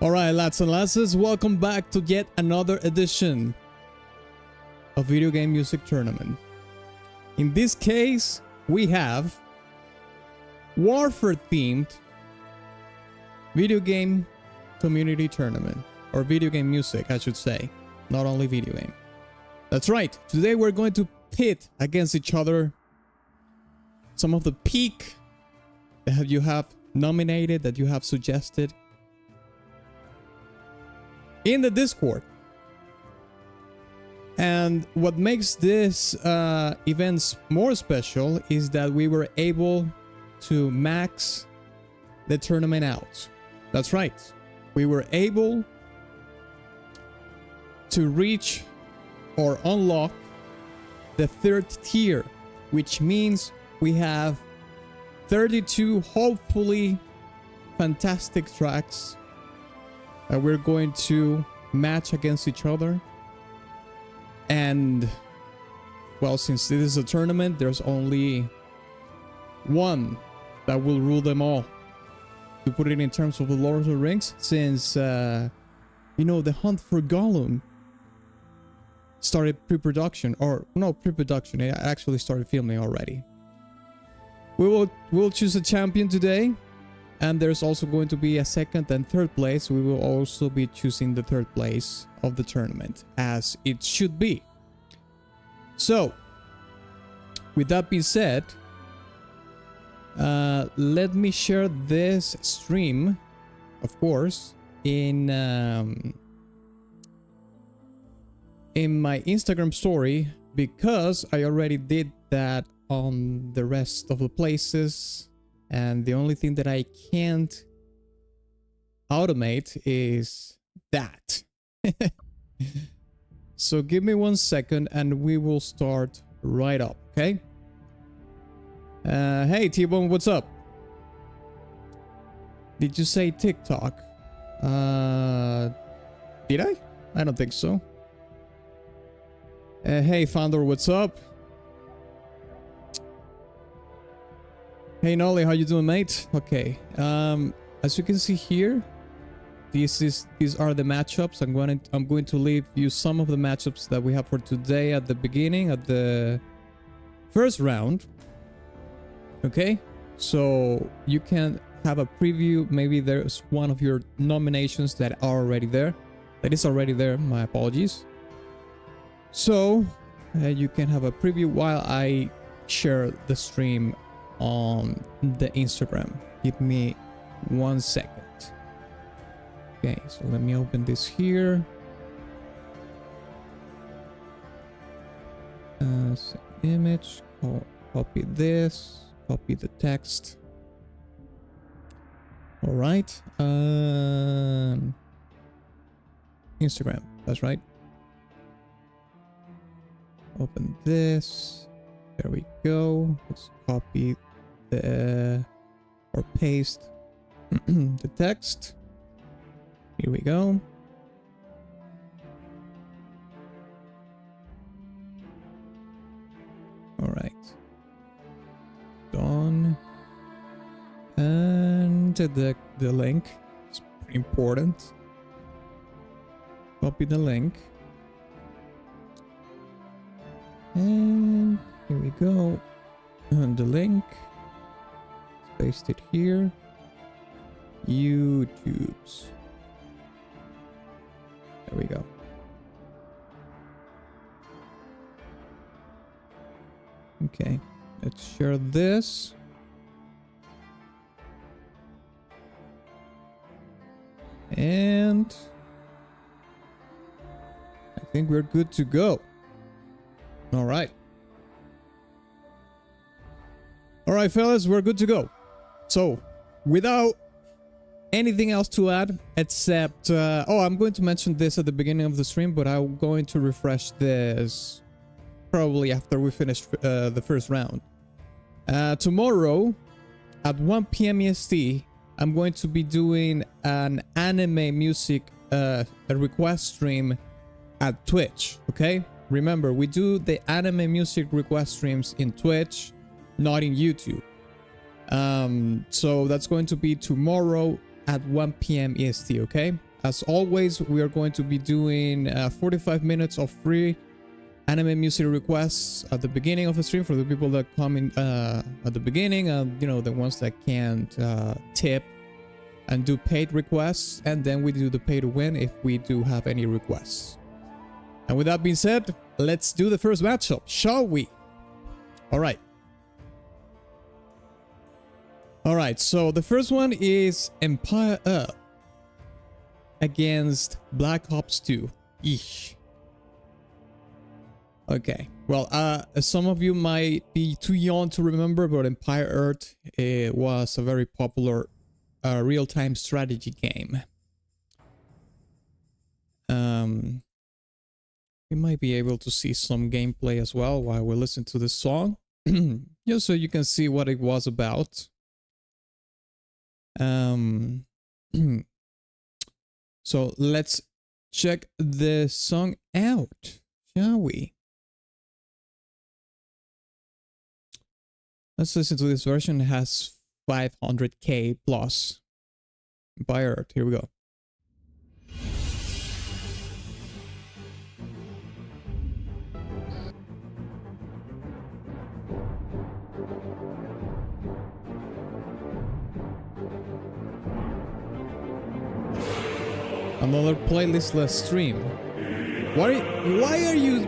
Alright, lads and lasses, welcome back to yet another edition of Video Game Music Tournament. In this case, we have Warfare themed Video Game Community Tournament. Or Video Game Music, I should say. Not only video game. That's right, today we're going to pit against each other some of the peak that you have nominated, that you have suggested in the Discord. And what makes this events more special is that we were able to max the tournament out. That's right. We were able to reach or unlock the 3rd tier, which means we have 32 hopefully fantastic tracks that we're going to match against each other. And well, since this is a tournament, there's only one that will rule them all. To put it in terms of the Lord of the Rings, since you know, the Hunt for Gollum started pre-production, or no, pre-production, it actually started filming already. We'll choose a champion today. And there's also going to be a 2nd and 3rd place. We will also be choosing the 3rd place of the tournament, as it should be. So, with that being said, let me share this stream, of course, in my Instagram story, because I already did that on the rest of the places. And the only thing that I can't automate is that. So give me 1 second and we will start right up, okay? Hey T-Bone, what's up? Did you say TikTok? Did I? I don't think so. Hey Founder, what's up? Hey Nolly, how you doing, mate? Okay. As you can see here, these are the matchups. I'm going to leave you some of the matchups that we have for today at the beginning, at the first round. Okay, so you can have a preview. Maybe there's one of your nominations that are already there. That is already there. My apologies. So you can have a preview while I share the stream on the Instagram. Give me 1 second. Okay, so let me open this here. Save image. Copy this. Copy the text. All right. Instagram. That's right. Open this. There we go. Let's copy or paste the text. Here we go. All right. Done. And the link is pretty important. Copy the link. And here we go. And the link. Paste it here. YouTube's. There we go. Okay, let's share this. And I think we're good to go. All right. All right, fellas, we're good to go. So, without anything else to add, except... oh, I'm going to mention this at the beginning of the stream, but I'm going to refresh this probably after we finish the first round. Tomorrow, at 1 PM EST, I'm going to be doing an anime music request stream at Twitch, okay? Remember, we do the anime music request streams in Twitch, not in YouTube. So that's going to be tomorrow at 1 PM EST, okay? As always, we are going to be doing 45 minutes of free anime music requests at the beginning of the stream for the people that come in at the beginning, you know, the ones that can't tip and do paid requests, and then we do the pay to win if we do have any requests. And with that being said, let's do the first matchup, shall we? All right. All right, so the first one is Empire Earth against Black Ops 2. Eesh. Okay, well, some of you might be too young to remember, but Empire Earth was a very popular real-time strategy game. We might be able to see some gameplay as well while we listen to this song, just so you can see what it was about. So let's check the song out, shall we? Let's listen to this version. It has 500k plus. Empire Earth, here we go. Another playlistless stream. Why are you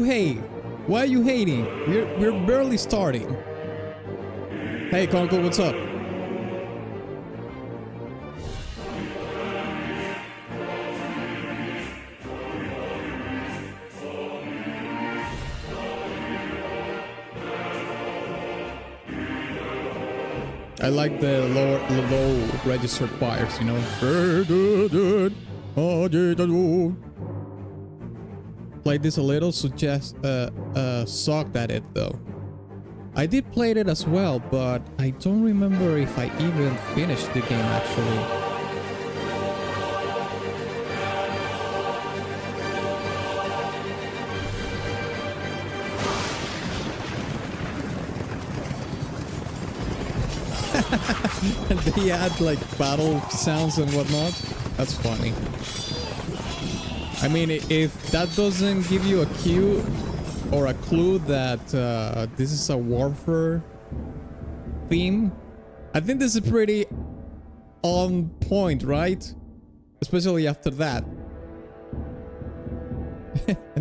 hating? Why are you hating? We're barely starting. Hey Conkel, what's up? I like the low registered choirs, you know. Played this a little, suggest sucked at it though. I did play it as well, but I don't remember if I even finished the game actually. And they add like battle sounds and whatnot. That's funny. I mean, if that doesn't give you a cue or a clue that this is a warfare theme, I think this is pretty on point, right? Especially after that.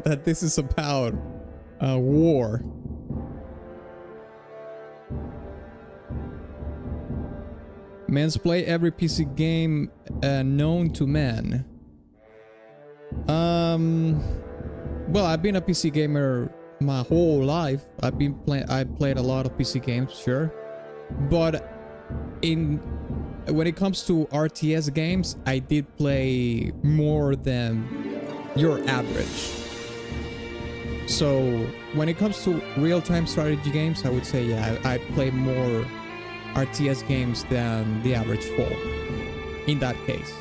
That this is about war. Men's play every PC game known to man. Well, I've been a PC gamer my whole life. I played a lot of PC games, sure. But when it comes to RTS games, I did play more than your average. So when it comes to real-time strategy games, I would say, yeah, I play more RTS games than the average folk in that case.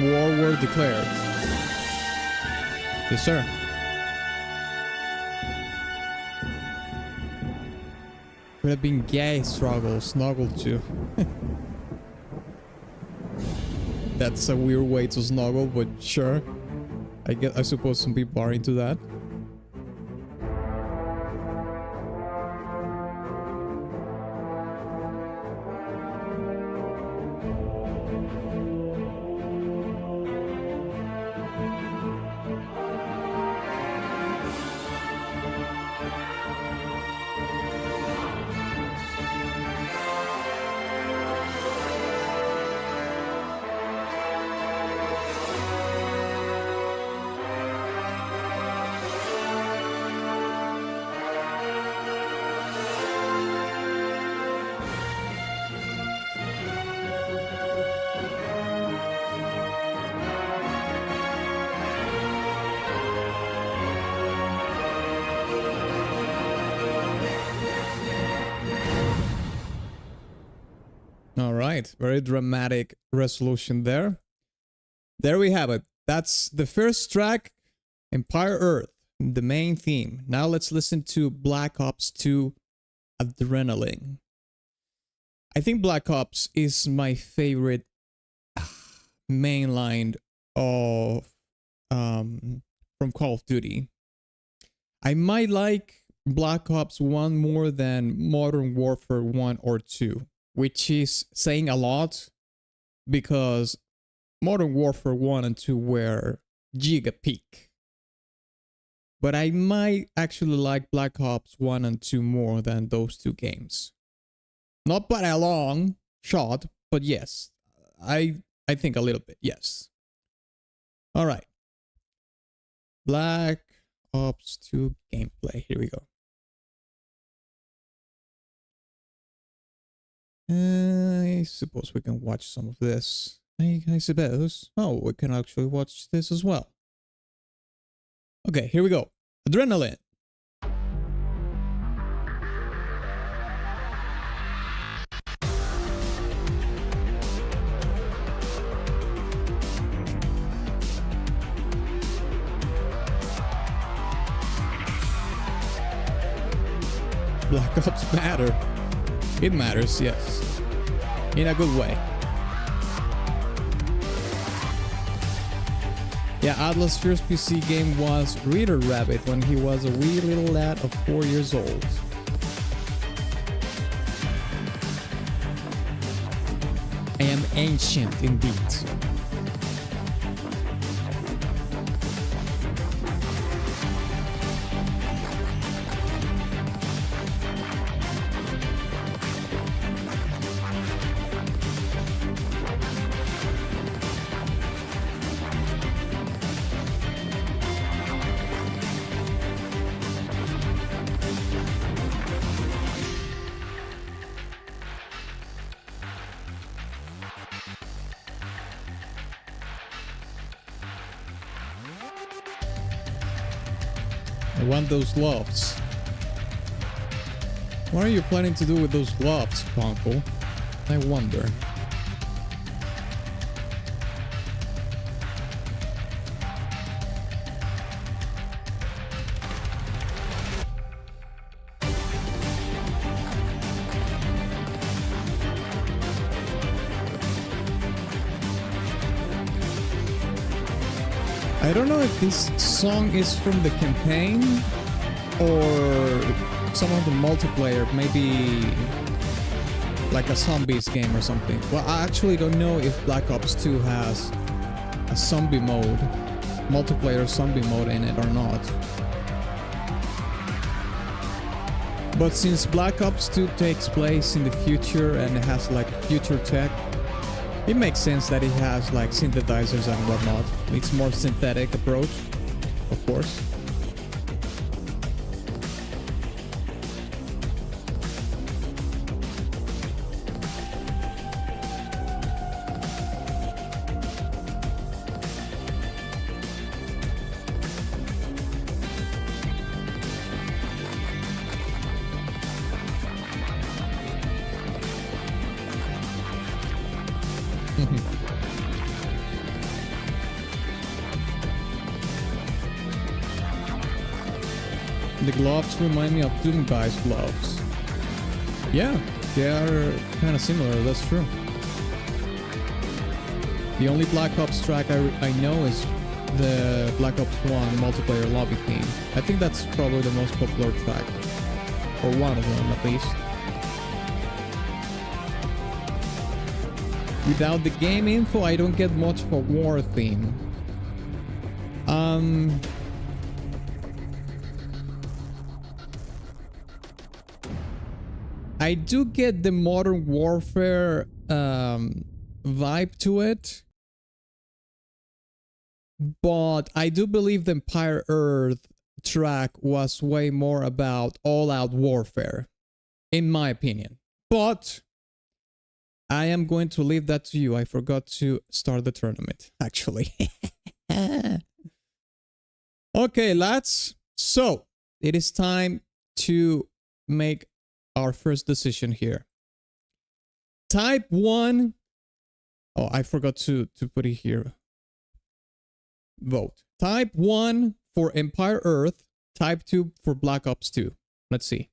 War declared. Yes, sir. Could have been gay snuggle too. That's a weird way to snuggle, but sure. I suppose some people are into that. Alright, very dramatic resolution there. There we have it. That's the first track, Empire Earth the main theme. Now let's listen to Black Ops 2 Adrenaline. I think Black Ops is my favorite mainline of from Call of Duty. I might like Black Ops 1 more than Modern Warfare 1 or 2, which is saying a lot because Modern Warfare 1 and 2 were giga peak. But I might actually like Black Ops 1 and 2 more than those two games. Not by a long shot, but yes, I think a little bit, yes. All right. Black Ops 2 gameplay. Here we go. I suppose we can watch some of this. I suppose. Oh, we can actually watch this as well. Okay, here we go. Adrenaline. Black Ops matter. It matters, yes. In a good way. Yeah, Atlas' first PC game was Reader Rabbit when he was a wee little lad of 4 years old. I am ancient indeed. I want those gloves. What are you planning to do with those gloves, Conkel? I wonder. I don't know if this song is from the campaign or some of the multiplayer, maybe like a zombies game or something. Well, I actually don't know if Black Ops 2 has a zombie mode, multiplayer zombie mode in it or not. But since Black Ops 2 takes place in the future and it has like future tech, it makes sense that it has like synthesizers and whatnot. It's more synthetic approach, of course. The gloves remind me of Doom Guy's gloves. Yeah, they are kind of similar, that's true. The only Black Ops track I know is the Black Ops 1 multiplayer lobby theme. I think that's probably the most popular track. Or one of them, at least. Without the game info, I don't get much of a war theme. I do get the Modern Warfare vibe to it, but I do believe the Empire Earth track was way more about all-out warfare, in my opinion. But I am going to leave that to you. I forgot to start the tournament, actually. Okay, lads. So, it is time to make our first decision here. Type 1. Oh, I forgot to put it here. Vote. Type 1 for Empire Earth. Type 2 for Black Ops 2. Let's see.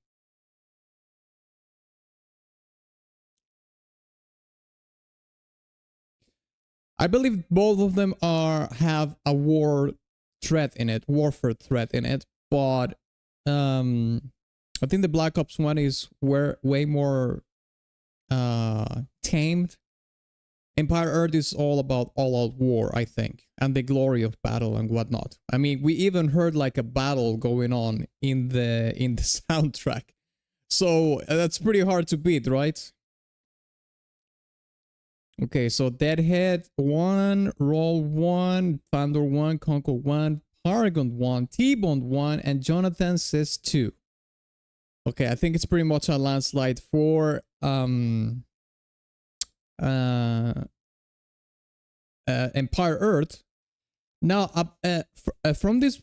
I believe both of them have a warfare threat in it, but I think the Black Ops 1 is way more tamed. Empire Earth is all about all-out war, I think, and the glory of battle and whatnot. I mean, we even heard like a battle going on in the soundtrack, so that's pretty hard to beat, right? Okay, so Deadhead 1, Roll 1, Thunder 1, Conkel 1, Paragon 1, T-Bone 1, and Jonathan says 2. Okay, I think it's pretty much a landslide for Empire Earth. Now, from this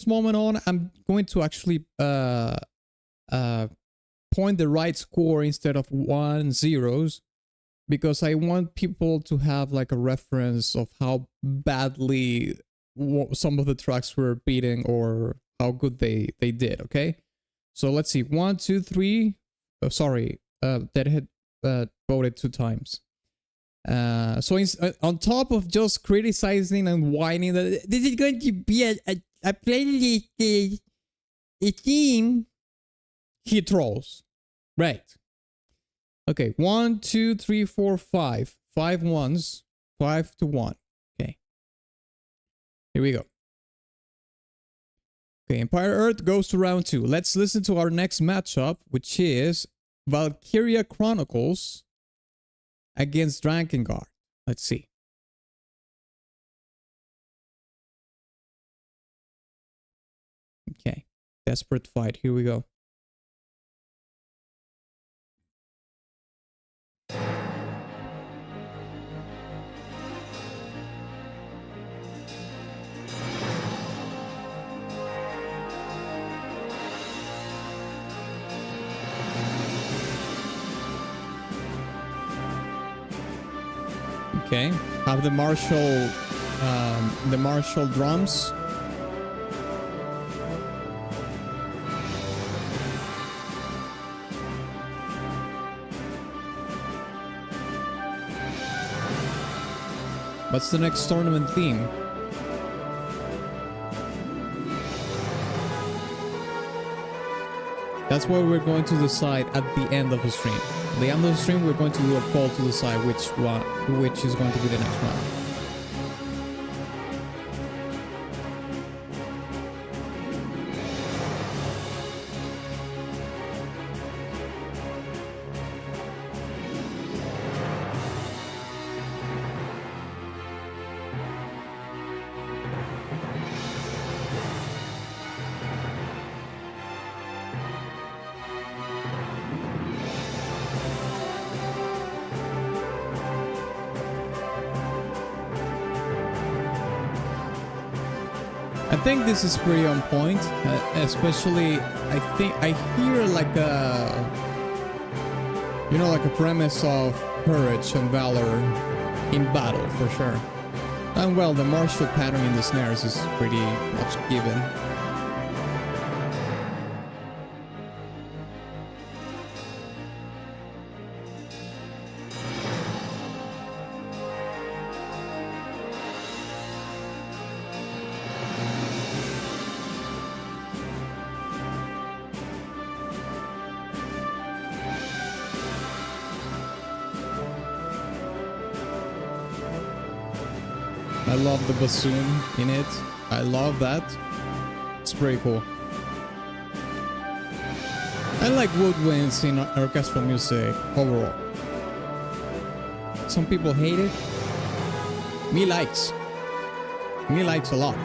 moment on, I'm going to actually point the right score instead of 1 zeros, because I want people to have like a reference of how badly some of the tracks were beating or how good they did. Okay, so let's see. 1, 2, 3. Oh, sorry, Deadhead voted 2 times. So on top of just criticizing and whining that this is going to be a playlist, a theme, he trolls. Right. Okay, 1, 2, 3, 4, 5. 5 ones, 5 to 1. Okay. Here we go. Okay, Empire Earth goes to round 2. Let's listen to our next matchup, which is Valkyria Chronicles against Drakengard. Let's see. Okay, desperate fight. Here we go. Okay, have the martial drums. What's the next tournament theme? That's what we're going to decide at the end of the stream. At the end of the stream, we're going to do a poll to decide which is going to be the next round. I think this is pretty on point, especially I think I hear like a, you know, like a premise of courage and valor in battle for sure. And well, the martial pattern in the snares is pretty much given. I love the bassoon in it. I love that. It's pretty cool. I like woodwinds in orchestral music overall. Some people hate it. Me likes. Me likes a lot.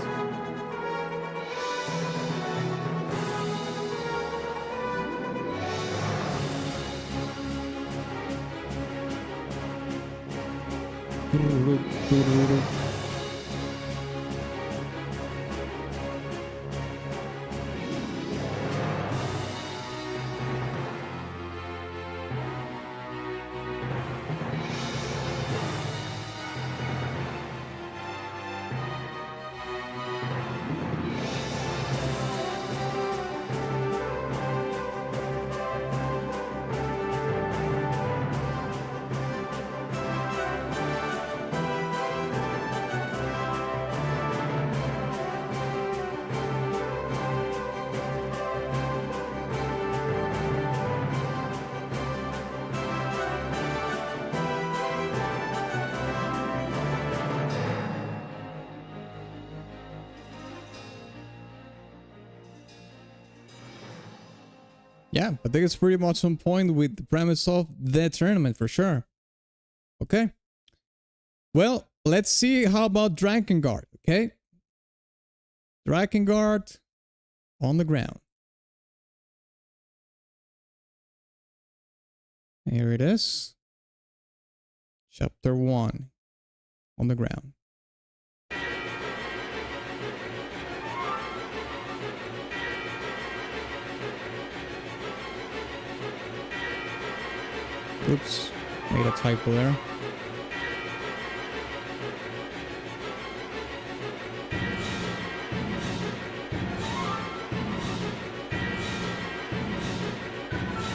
Yeah, I think it's pretty much on point with the premise of the tournament for sure. Okay. Well, let's see how about Drakengard, okay? Drakengard on the ground. Here it is. Chapter 1 on the ground. Oops, made a typo there.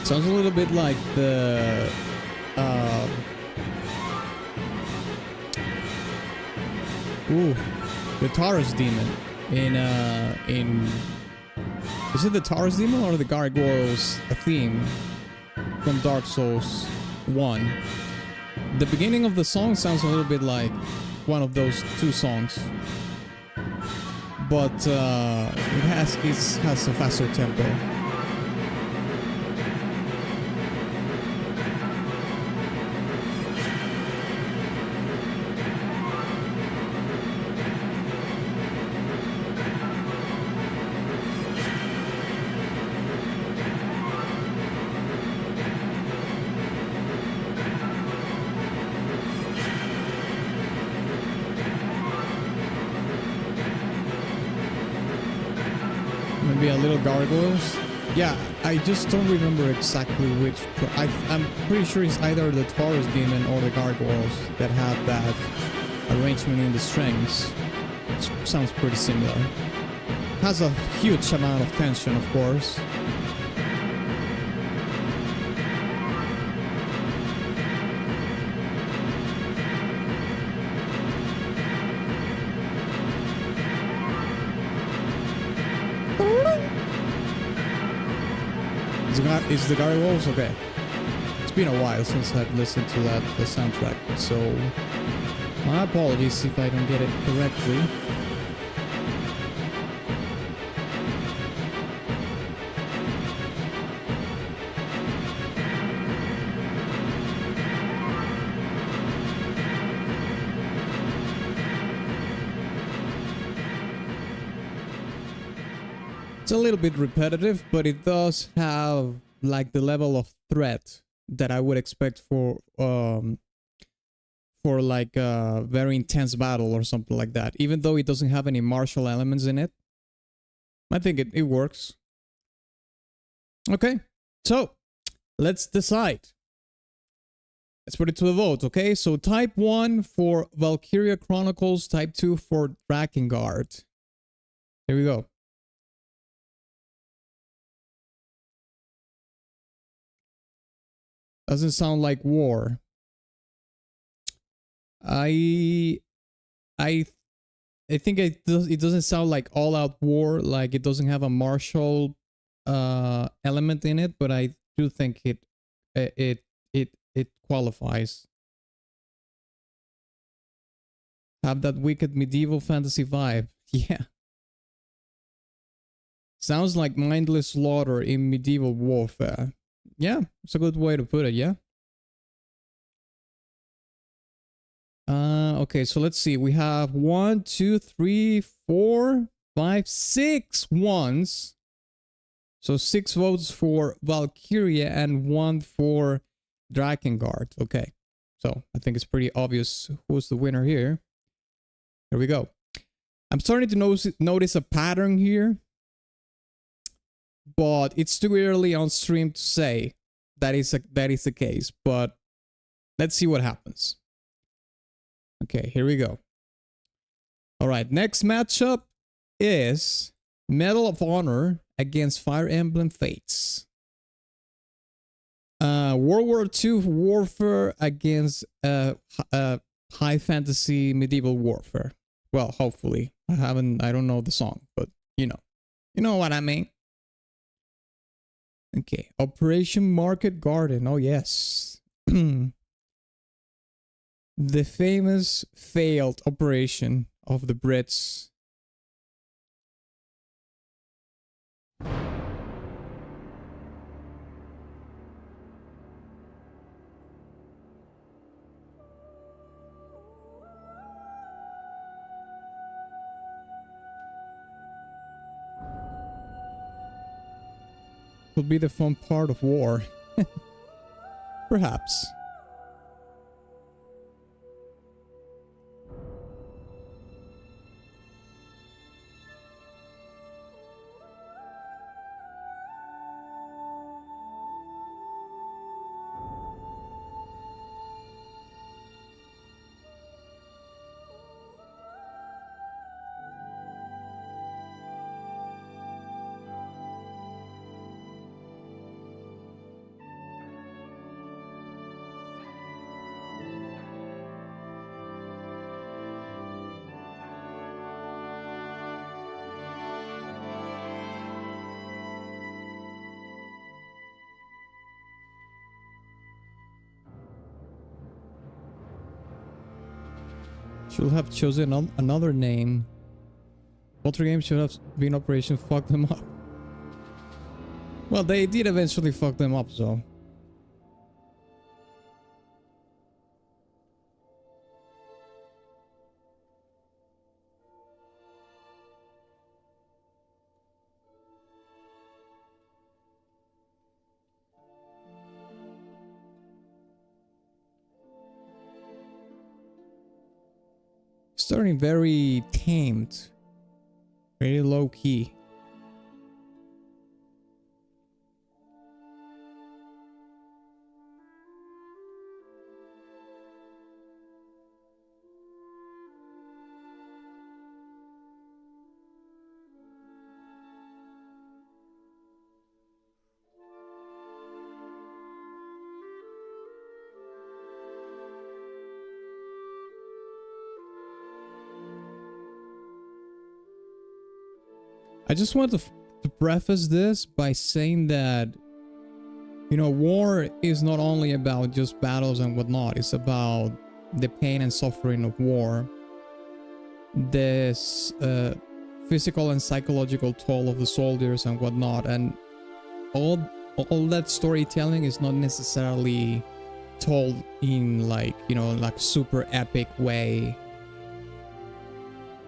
Sounds a little bit like the the Taurus demon in is it the Taurus demon or the Gargoyles theme from Dark Souls 1? The beginning of the song sounds a little bit like one of those two songs, but it has a faster tempo. Maybe a little gargoyles. Yeah, I just don't remember exactly which. I'm pretty sure it's either the Taurus demon or the gargoyles that have that arrangement in the strings. It sounds pretty similar. Has a huge amount of tension, of course. Is the Gargoyles? Okay. It's been a while since I've listened to the soundtrack, so my apologies if I don't get it correctly. It's a little bit repetitive, but it does have like the level of threat that I would expect for like a very intense battle or something like that. Even though it doesn't have any martial elements in it, I think it works. Okay, so let's decide. Let's put it to a vote, okay? So type 1 for Valkyria Chronicles, type 2 for Drakengard. Here we go. Doesn't sound like war. I think it doesn't sound like all-out war. Like it doesn't have a martial element in it, but I do think it qualifies. Have that wicked medieval fantasy vibe. Yeah. Sounds like mindless slaughter in medieval warfare. Yeah, it's a good way to put it, yeah. Okay, so let's see. We have 1, 2, 3, 4, 5, 6 ones. So 6 votes for Valkyria and 1 for Drakengard. Okay, so I think it's pretty obvious who's the winner here. Here we go. I'm starting to notice a pattern here, but it's too early on stream to say that is the case. But let's see what happens. Okay, here we go. All right, next matchup is Medal of Honor against Fire Emblem Fates. World War II warfare against high fantasy medieval warfare. Well, hopefully. I don't know the song, but you know what I mean. Okay, Operation Market Garden. Oh yes. The famous failed operation of the Brits. could be the fun part of war. Perhaps. Should have chosen another name. Poltergeist should have been Operation Fuck Them Up. Well, they did eventually fuck them up, so. Starting very tamed, very low key. I just want to preface this by saying that, you know, war is not only about just battles and whatnot. It's about the pain and suffering of war. This physical and psychological toll of the soldiers and whatnot. And all that storytelling is not necessarily told in like, you know, like super epic way.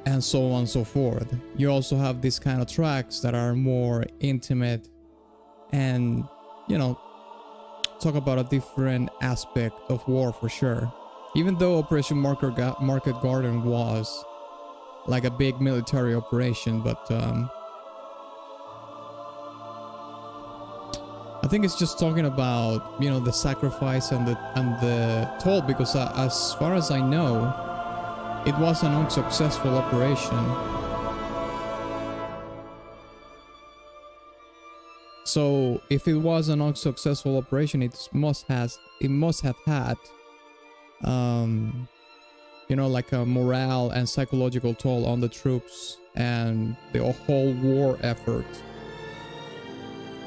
And so on and so forth. You also have these kind of tracks that are more intimate and, you know, talk about a different aspect of war for sure. Even though Operation Market Garden was like a big military operation, but I think it's just talking about, you know, the sacrifice and the toll, because as far as I know, it was an unsuccessful operation. So if it was an unsuccessful operation, it must have had, you know, like a morale and psychological toll on the troops and the whole war effort.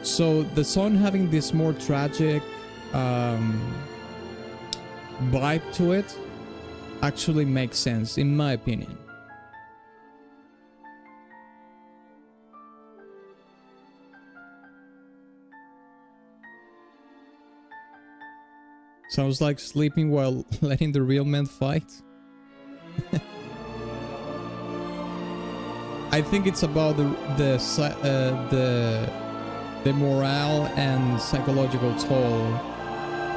So the song having this more tragic vibe to it actually makes sense, in my opinion. Sounds like sleeping while letting the real men fight. I think it's about the morale and psychological toll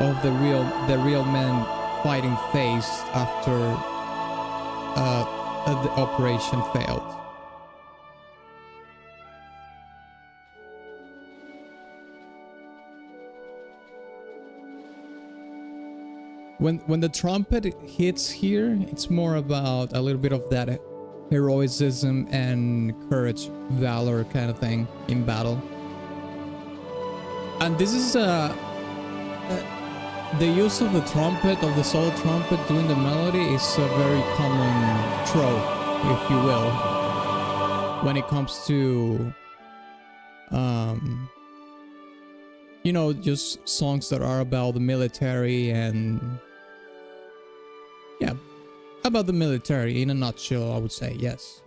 of the real men fighting faced after the operation failed. When the trumpet hits here, it's more about a little bit of that heroism and courage, valor kind of thing in battle. And this is the use of the trumpet, of the solo trumpet doing the melody, is a very common trope, if you will, when it comes to you know, just songs that are about the military and yeah, about the military in a nutshell, I would say, yes.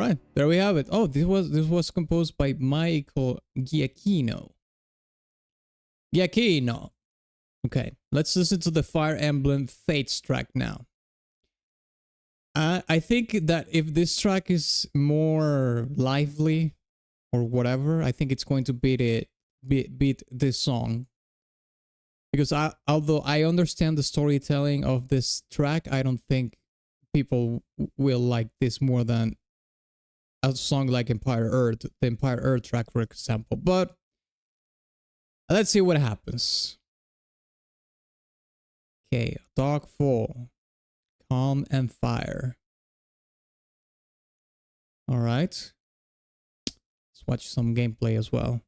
right, there we have it. Oh, this was composed by Michael Giacchino. Giacchino. Okay, let's listen to the Fire Emblem Fates track now. I think that if this track is more lively or whatever, I think it's going to beat this song. Because although I understand the storytelling of this track, I don't think people will like this more than a song like Empire Earth, the Empire Earth track, for example. But let's see what happens. Okay, Dark Fall, Calm and Fire. All right. Let's watch some gameplay as well.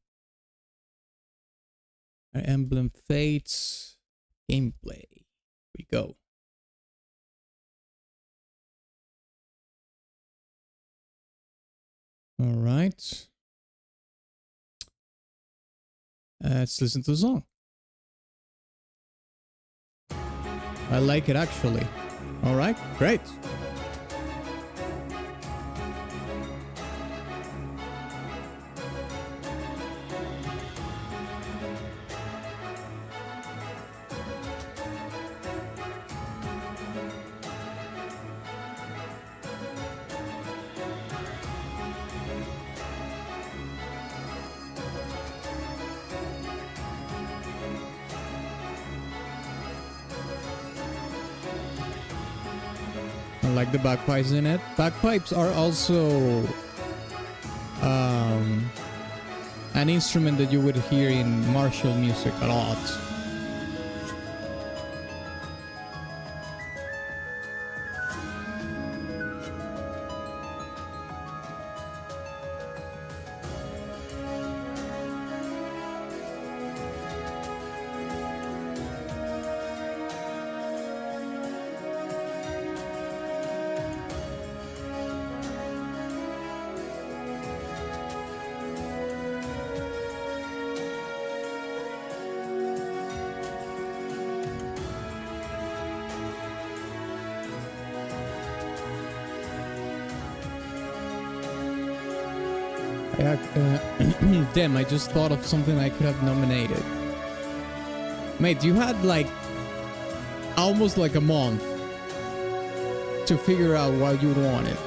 Fire Emblem Fates gameplay. Here we go. All right. Let's listen to the song. I like it actually. All right, great. I like the bagpipes in it. Bagpipes are also an instrument that you would hear in martial music a lot. Damn, I just thought of something I could have nominated. Mate, you had like almost like a month to figure out what you wanted.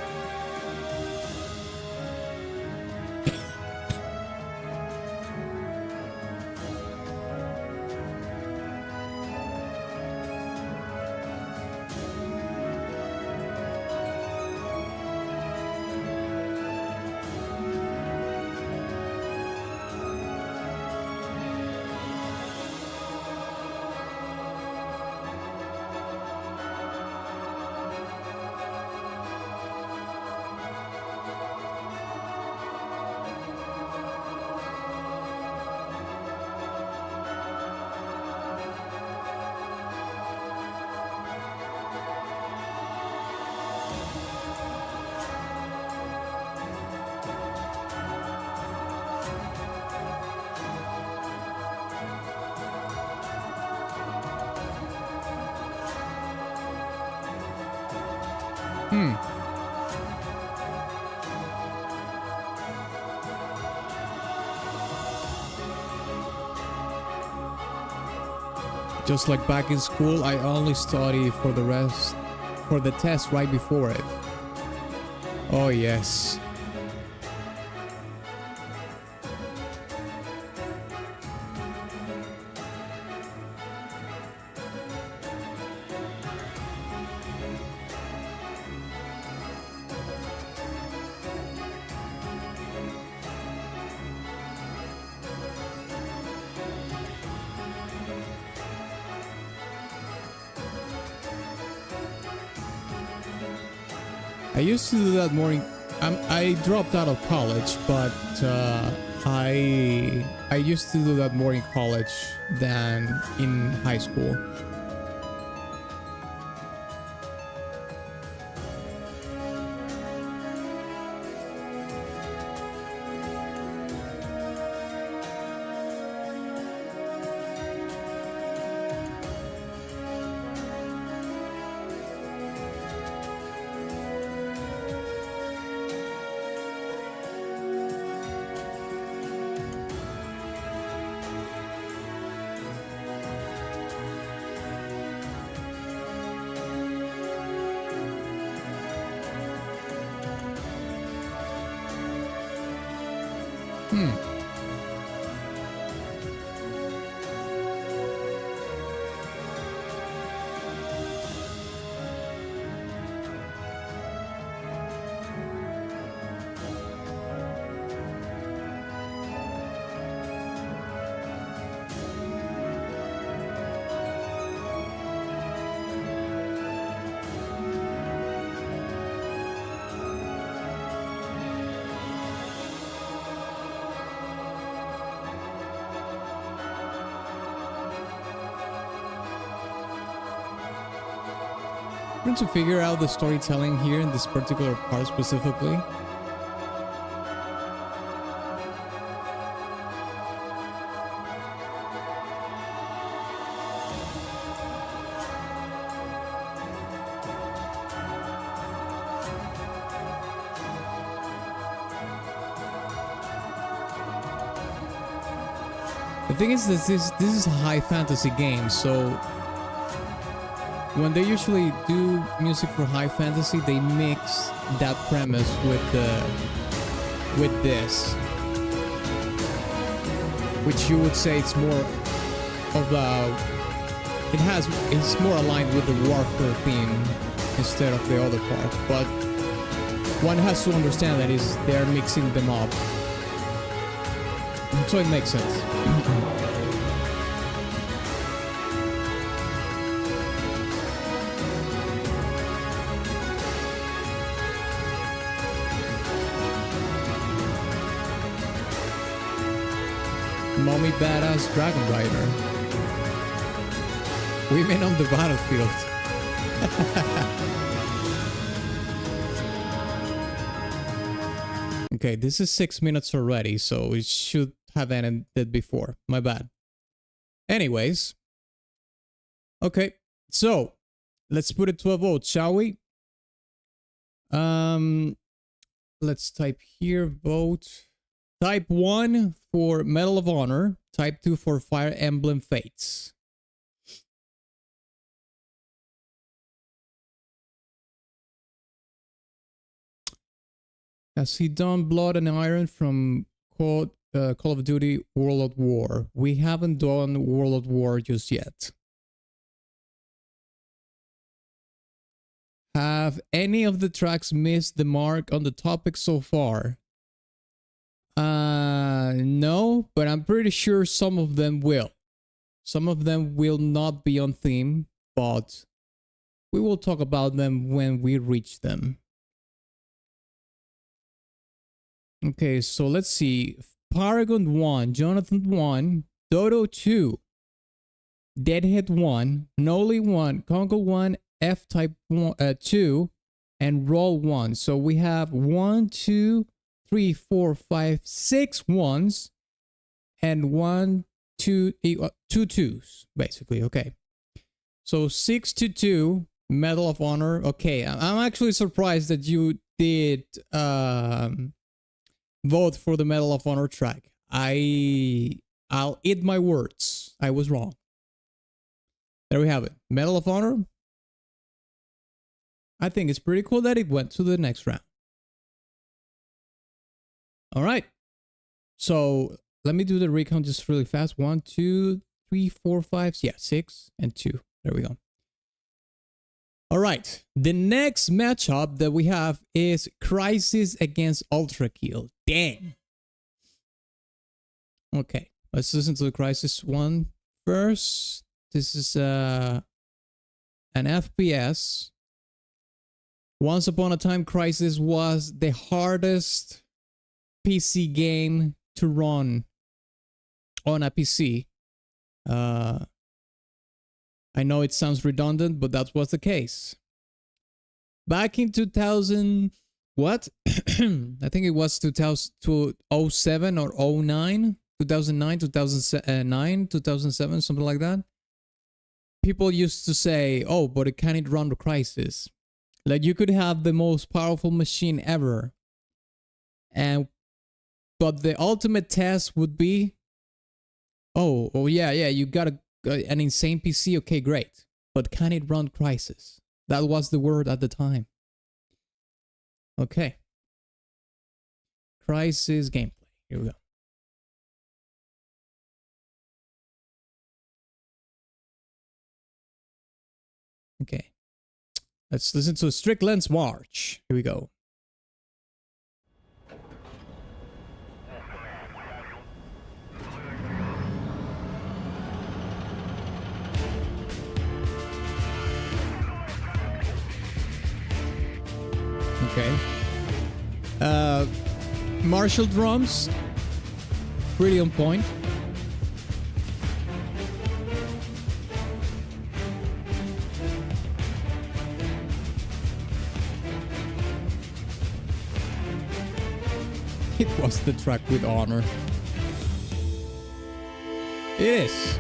Just like back in school, I only study for the test right before it. Oh yes. I used to do that more in, I dropped out of college, but I used to do that more in college than in high school. Hmm. Trying to figure out the storytelling here in this particular part specifically. The thing is that this is a high fantasy game, so when they usually do music for high fantasy, they mix that premise with this, which you would say it's more of a, it's more aligned with the warfare theme instead of the other part. But one has to understand that they're mixing them up, so it makes sense. Mommy badass dragon rider. Women on the battlefield. Okay, this is 6 minutes already, so it should have ended before. My bad. Anyways. Okay, so let's put it to a vote, shall we? Let's type here vote. Type 1 for Medal of Honor. Type 2 for Fire Emblem Fates. Has he done Blood and Iron from Call of Duty World at War? We haven't done World at War just yet. Have any of the tracks missed the mark on the topic so far? No, but I'm pretty sure some of them will. Some of them will not be on theme, but we will talk about them when we reach them. Okay, so let's see. Paragon 1, Jonathan 1, Dodo 2, Deadhead 1, Noli 1, Conkel 1, F-Type 2, and Roll 1. So we have 1, 2, 3, 4, 5, 6 ones, and 1, 2, 2 twos, basically. Okay. So 6 to 2, Medal of Honor. Okay, I'm actually surprised that you did vote for the Medal of Honor track. I'll eat my words. I was wrong. There we have it. Medal of Honor. I think it's pretty cool that it went to the next round. All right. So let me do the recount just really fast. 1, 2, 3, 4, 5. Yeah, 6 and 2. There we go. All right. The next matchup that we have is Crisis against Ultra Kill. Dang. Okay. Let's listen to the Crisis one first. This is an FPS. Once upon a time, Crisis was the hardest PC game to run on a PC. I know it sounds redundant, but that was the case. Back in 2000, what? I think it was 2007 or 09, 2009, 2009, 2007, something like that. People used to say, oh, but it can't run the Crisis. Like, you could have the most powerful machine ever, but the ultimate test would be, oh yeah, you got an insane PC, okay, great, but can it run Crisis? That was the word at the time. Okay. Crisis gameplay, here we go. Okay. Let's listen to Strickland's March. Here we go. Okay. Martial drums. Pretty on point. It was the track with honor. It is.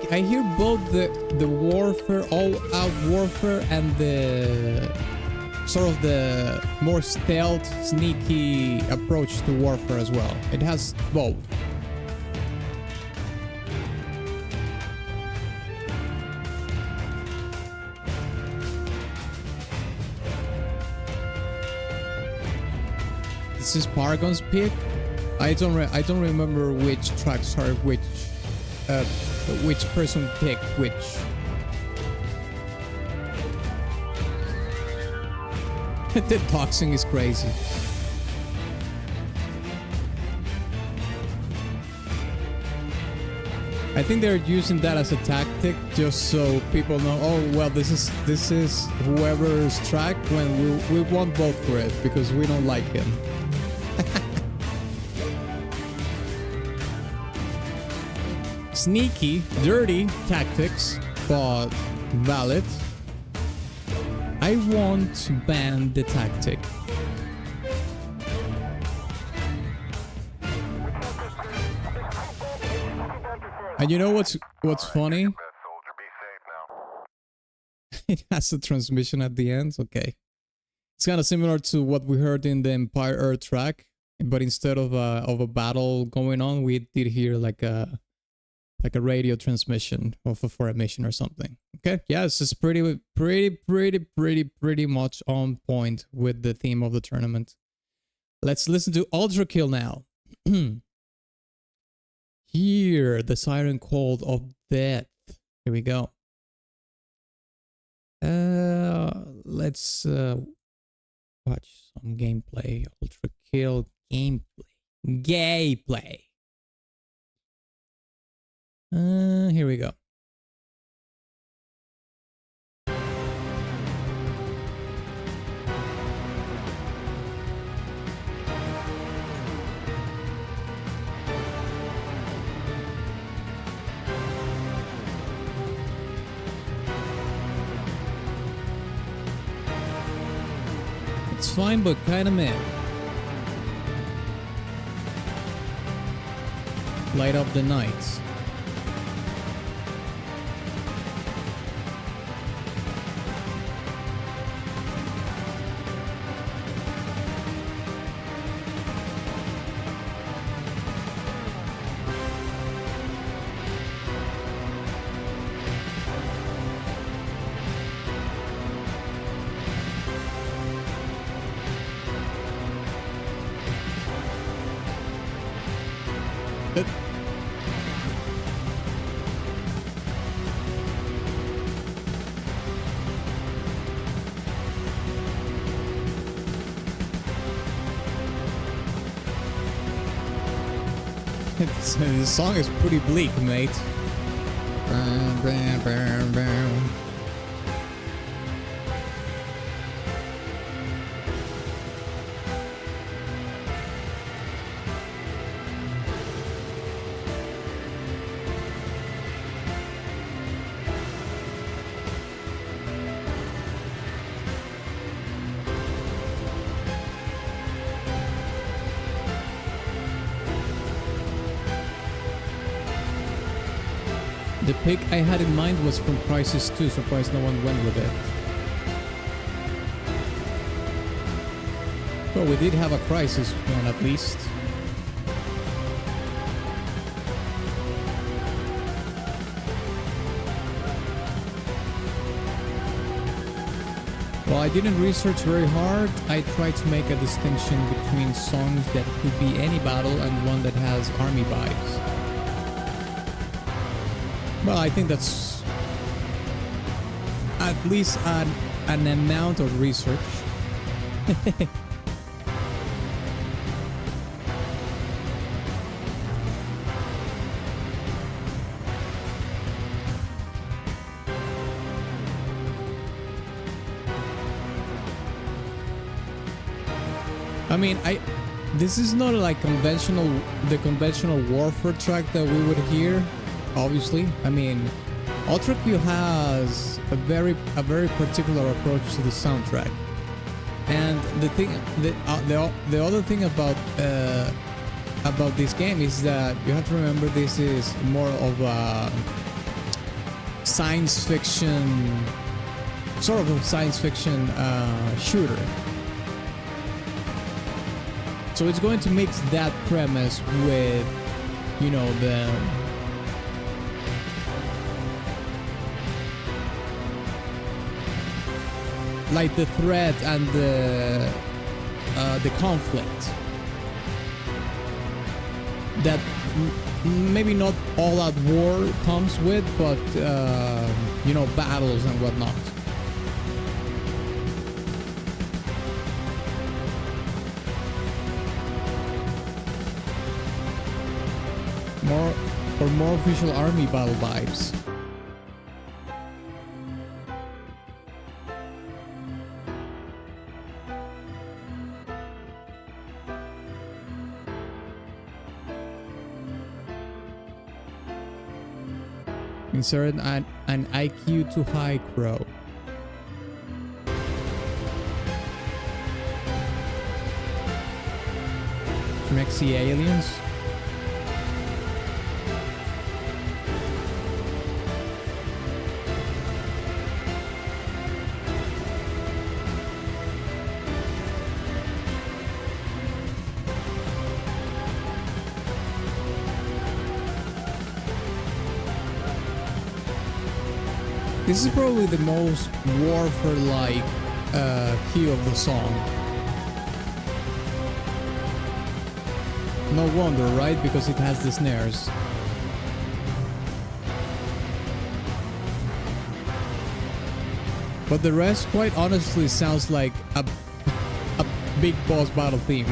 I hear both the warfare, all-out warfare, and the sort of the more stealth, sneaky approach to warfare as well. It has both. This is Paragon's pick. I don't remember which tracks are which person picked which. The toxing is crazy. I think they're using that as a tactic just so people know, oh well, this is whoever's track when we won't vote for it because we don't like him. Sneaky, dirty tactics, but valid. I want to ban the tactic. And you know what's funny? It has a transmission at the end. Okay, it's kind of similar to what we heard in the Empire Earth track, but instead of a battle going on, we did hear like a radio transmission for a mission or something. Okay, yeah, it's just pretty much on point with the theme of the tournament. Let's listen to Ultra Kill now. Hear the siren call of death. Here we go. Let's watch some gameplay. Ultra Kill gameplay. Here we go. It's fine, but kinda meh. Light up the nights. This song is pretty bleak, mate. Bam, bam, bam, bam. The pick I had in mind was from Crisis 2, surprised no one went with it. Well, we did have a Crisis one at least. Well, I didn't research very hard. I tried to make a distinction between songs that could be any battle and one that has army vibes. Well, I think that's at least an amount of research. I mean, this is not like the conventional warfare track that we would hear, obviously. I mean, Ultra Q has a very particular approach to the soundtrack. And the other thing about this game is that you have to remember this is more of a science fiction, sort of a science fiction shooter. So it's going to mix that premise with, you know, like the threat and the conflict that maybe not all out war comes with, but you know, battles and whatnot. More official army battle vibes. Insert an IQ to high crow. Mexi aliens. This is probably the most warfare-like key of the song. No wonder, right? Because it has the snares. But the rest, quite honestly, sounds like a big boss battle theme.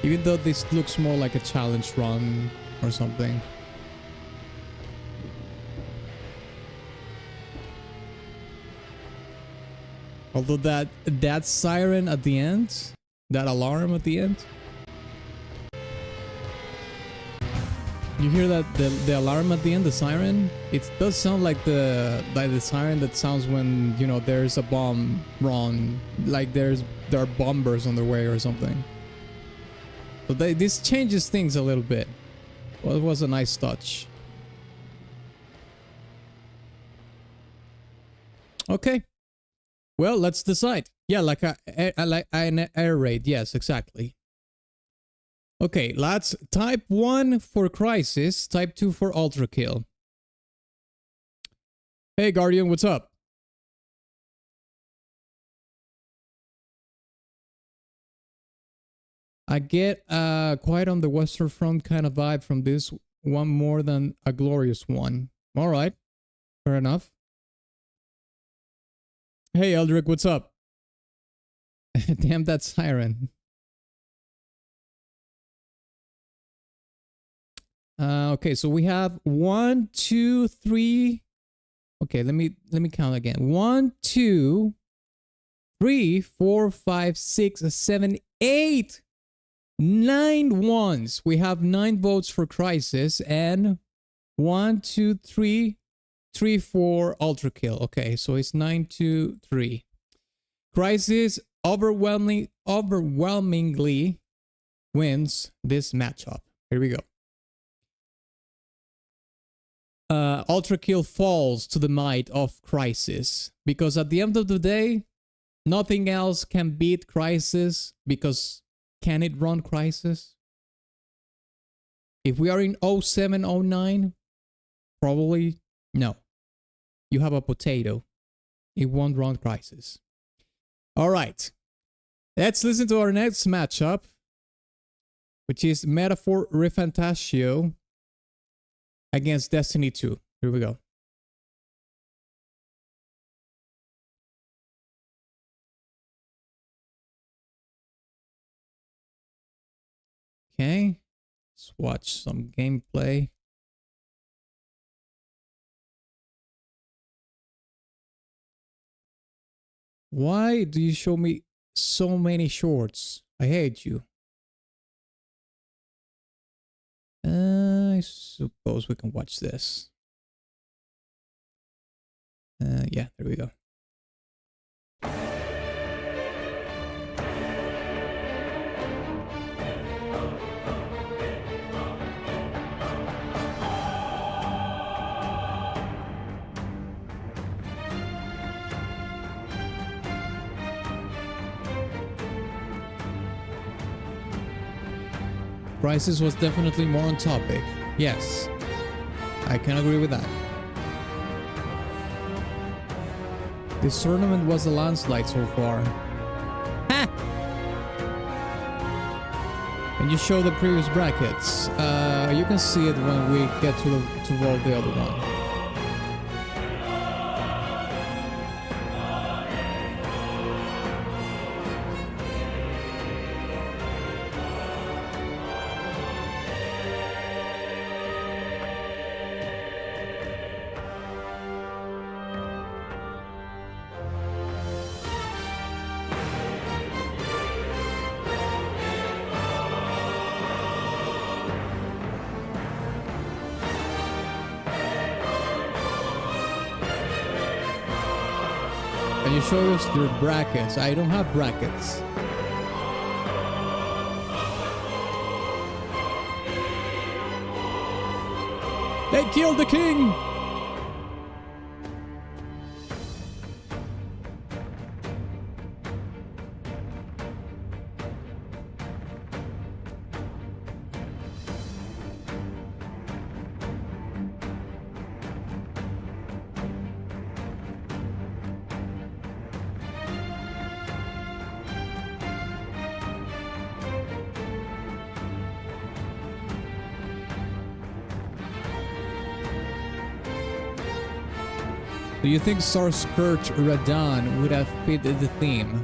Even though this looks more like a challenge run or something. Although that siren at the end, that alarm at the end. You hear that the alarm at the end, the siren? It does sound like the siren that sounds when, you know, there's a bomb run, like there are bombers on their way or something. So this changes things a little bit. Well, it was a nice touch. Okay. Well, let's decide. Yeah, like an air raid. Yes, exactly. Okay, let's type 1 for Crisis, type 2 for Ultra Kill. Hey, Guardian, what's up? I get quite on the Western Front kind of vibe from this one more than a glorious one. All right, fair enough. Hey, Eldrick, what's up? Damn that siren. Okay, so we have 1, 2, 3. Okay, let me count again. 1, 2, 3, 4, 5, 6, 7, 8. 9 ones. We have 9 votes for Crisis and 1, 2, 3, 3, 4 Ultra Kill. Okay, so it's 9, 2, 3. Crisis overwhelmingly overwhelmingly wins this matchup. Here we go. Ultra Kill falls to the might of Crisis, because at the end of the day, nothing else can beat Crisis, because can it run Crisis? If we are in 07, 09, probably no. You have a potato. It won't run Crisis. All right. Let's listen to our next matchup, which is Metaphor Refantasio against Destiny 2. Here we go. Okay. Let's watch some gameplay. Why do you show me so many shorts? I hate you. I suppose we can watch this. Yeah, there we go. Crisis was definitely more on topic. Yes, I can agree with that. This tournament was a landslide so far. Ha! Can you show the previous brackets? You can see it when we get to vote the other one. Can you show us your brackets? I don't have brackets. They killed the king! Do you think Star Scourge Radan would have fit the theme?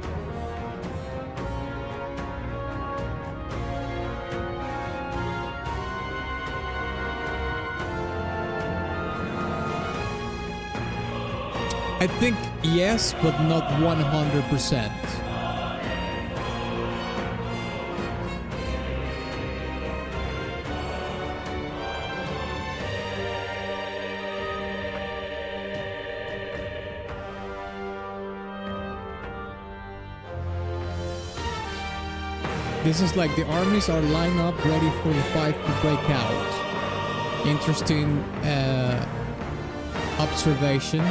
I think yes, but not 100%. This is like the armies are lined up ready for the fight to break out. Interesting observation.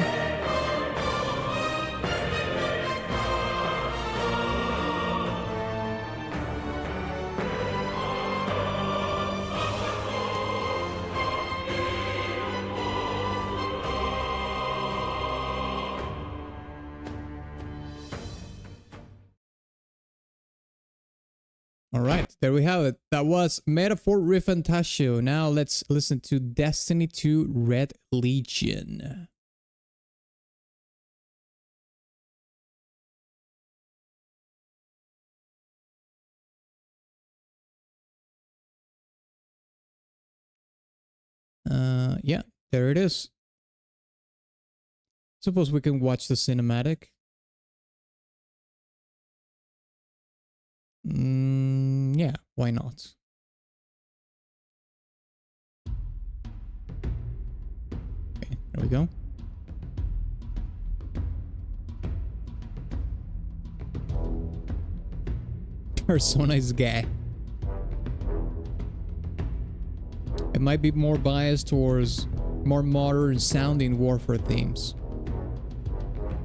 All right, there we have it. That was Metaphor Refantasio. Now let's listen to Destiny 2 Red Legion. Yeah, there it is. Suppose we can watch the cinematic. Yeah, why not? Okay, there we go. persona is gay. It might be more biased towards more modern sounding warfare themes.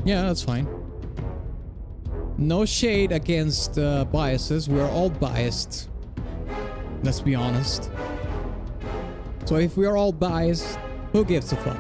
Yeah, that's fine. No shade against biases. We're all biased. Let's be honest. So if we are all biased, who gives a fuck?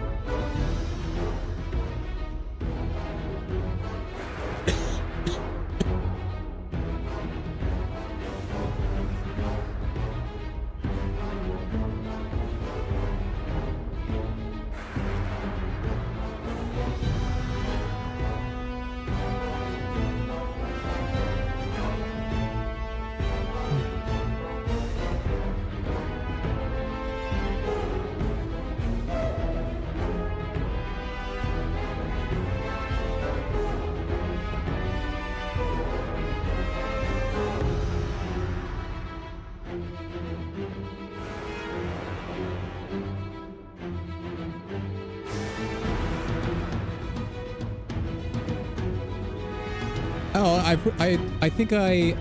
Oh, I think I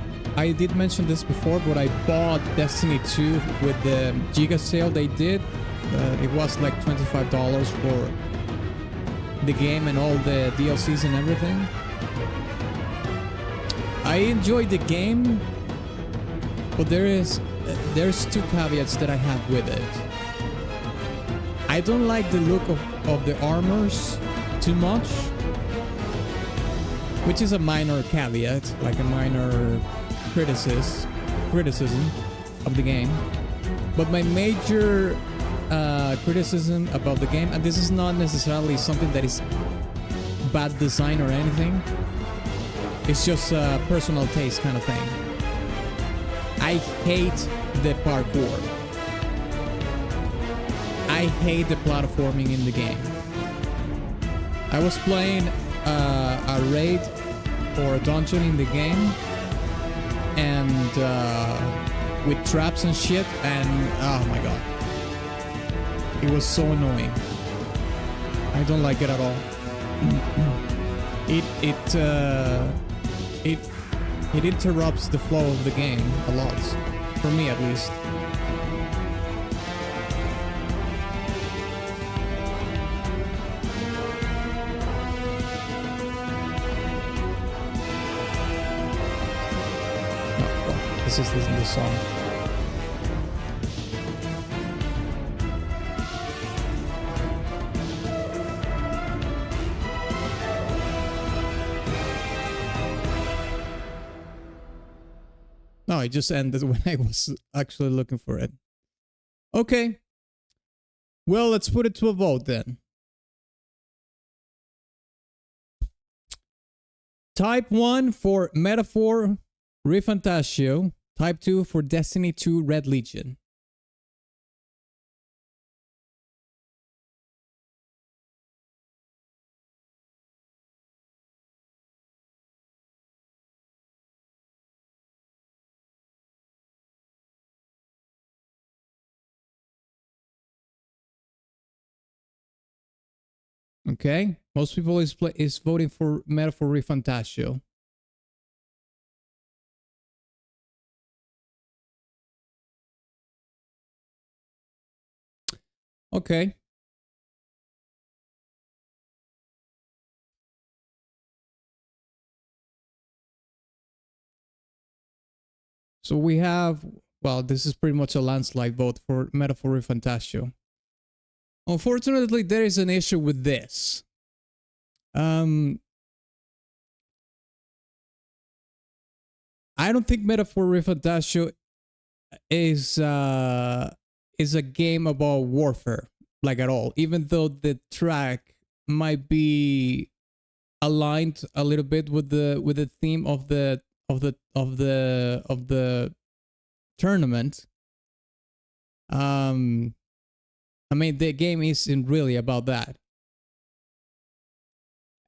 did mention this before, but I bought Destiny 2 with the Giga sale they did. It was like $25 for the game and all the DLCs and everything. I enjoyed the game, but there's two caveats that I have with it. I don't like the look of the armors too much, which is a minor caveat, like a minor criticism of the game. But my major criticism about the game, and this is not necessarily something that is bad design or anything, it's just a personal taste kind of thing. I hate the parkour. I hate the platforming in the game. I was playing a raid or a dungeon in the game, and with traps and shit, and oh my god, it was so annoying. I don't like it at all. It interrupts the flow of the game a lot, for me at least. Let's just listen to the song. No, it just ended when I was actually looking for it. Okay. Well, let's put it to a vote then. Type 1 for Metaphor Refantasio. Type 2 for Destiny 2 Red Legion. Okay, most people is voting for Metaphor Refantasio. Okay. So we have, well, this is pretty much a landslide vote for Metaphor Refantasio. Unfortunately, there is an issue with this. I don't think Metaphor Refantasio is a game about warfare, like at all. Even though the track might be aligned a little bit with the theme of the tournament. I mean, the game isn't really about that.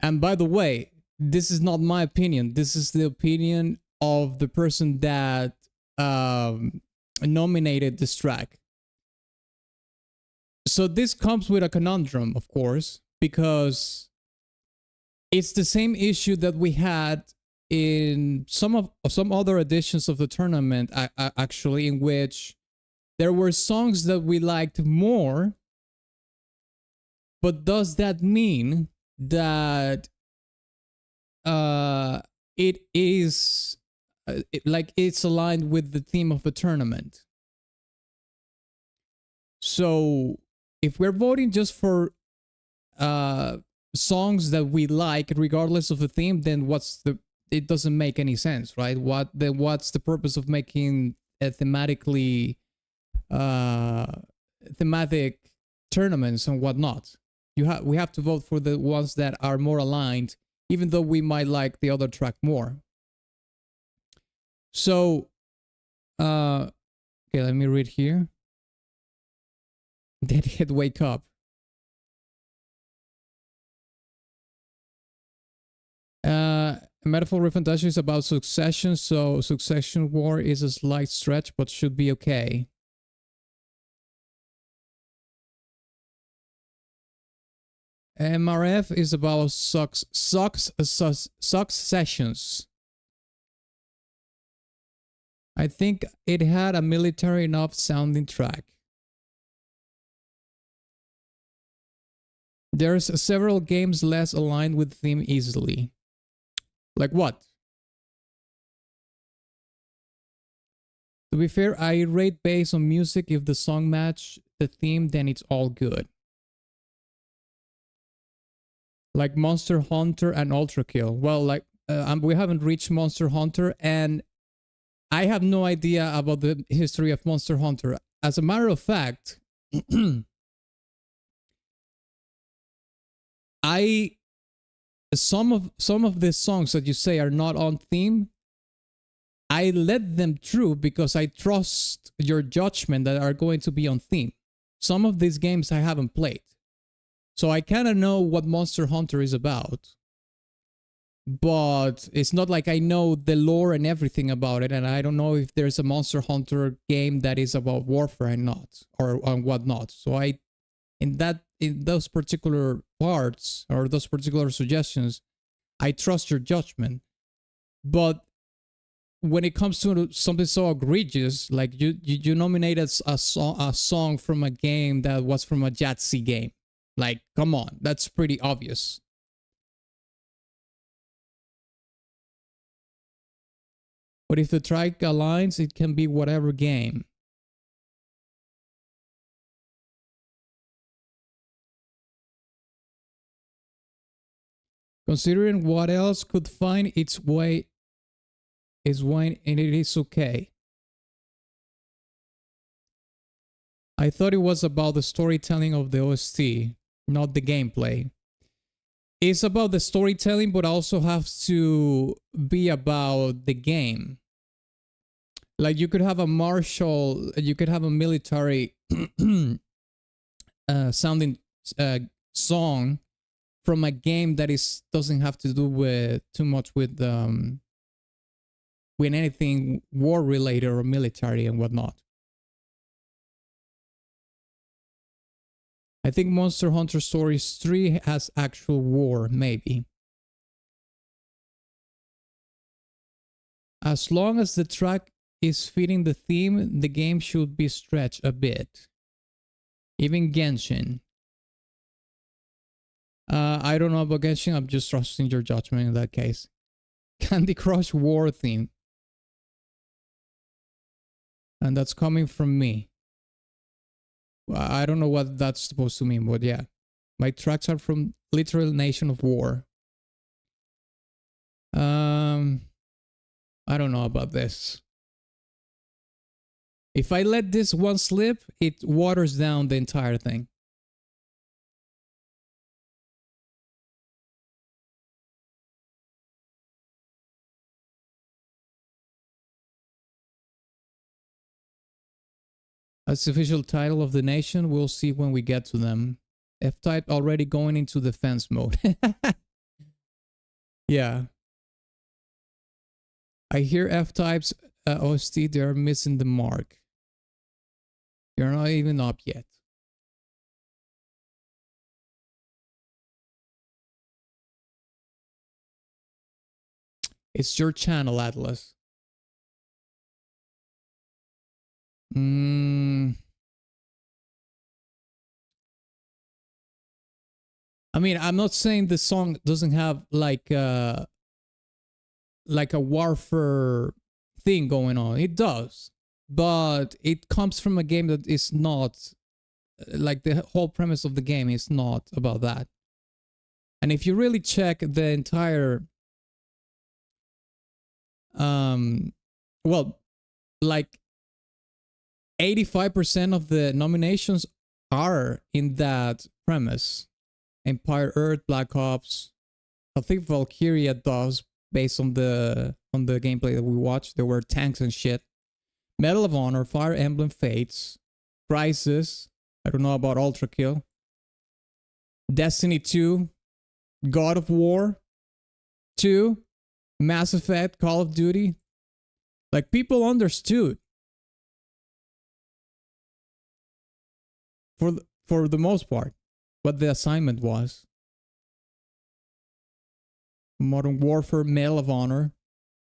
And by the way, this is not my opinion. This is the opinion of the person that nominated this track. So this comes with a conundrum, of course, because it's the same issue that we had in some other editions of the tournament, actually, in which there were songs that we liked more. But does that mean that it is like it's aligned with the theme of the tournament? So if we're voting just for songs that we like regardless of the theme, then it doesn't make any sense, right? What's the purpose of making a thematic tournaments and whatnot? We have to vote for the ones that are more aligned, even though we might like the other track more. So okay, let me read here. Deadhead, wake up. Metaphor Refantasio is about succession, so succession war is a slight stretch, but should be okay. MRF is about successions. I think it had a military enough sounding track. There's several games less aligned with theme easily. Like what? To be fair, I rate based on music. If the song match the theme, then it's all good. Like Monster Hunter and Ultra Kill. Well, like we haven't reached Monster Hunter, and I have no idea about the history of Monster Hunter. As a matter of fact, some of the songs that you say are not on theme, I let them through because I trust your judgment that are going to be on theme. Some of these games I haven't played, so I kind of know what Monster Hunter is about, but it's not like I know the lore and everything about it, and I don't know if there's a Monster Hunter game that is about warfare and not, or whatnot. So in those particular parts or those particular suggestions, I trust your judgment. But when it comes to something so egregious, like you nominated a song from a game that was from a Yahtzee game, like, come on, that's pretty obvious. But if the track aligns, it can be whatever game. Considering what else could find its way is when and it is okay. I thought it was about the storytelling of the OST, not the gameplay. It's about the storytelling, but also has to be about the game. Like you could have a martial, you could have a military sounding song from a game that doesn't have to do with too much with anything war related or military and whatnot. I think Monster Hunter Stories 3 has actual war, maybe. As long as the track is fitting the theme, the game should be stretched a bit. Even Genshin. I don't know about Genshin, I'm just trusting your judgment in that case. Candy Crush war theme. And that's coming from me. I don't know what that's supposed to mean, but yeah. My tracks are from literal Nation of War. I don't know about this. If I let this one slip, it waters down the entire thing. That's the official title of the nation. We'll see when we get to them. F-Type already going into defense mode. Yeah. I hear F-Type's OST, they're missing the mark. You're not even up yet. It's your channel, Atlas. I mean, I'm not saying the song doesn't have like a warfare thing going on. It does, but it comes from a game that is not like the whole premise of the game is not about that. And if you really check the entire, well, like 85% of the nominations are in that premise. Empire Earth, Black Ops. I think Valkyria does, based on the gameplay that we watched. There were tanks and shit. Medal of Honor, Fire Emblem Fates, Crisis. I don't know about Ultra Kill. Destiny 2, God of War 2, Mass Effect, Call of Duty. Like, people understood. For the most part, what the assignment was. Modern Warfare, Medal of Honor.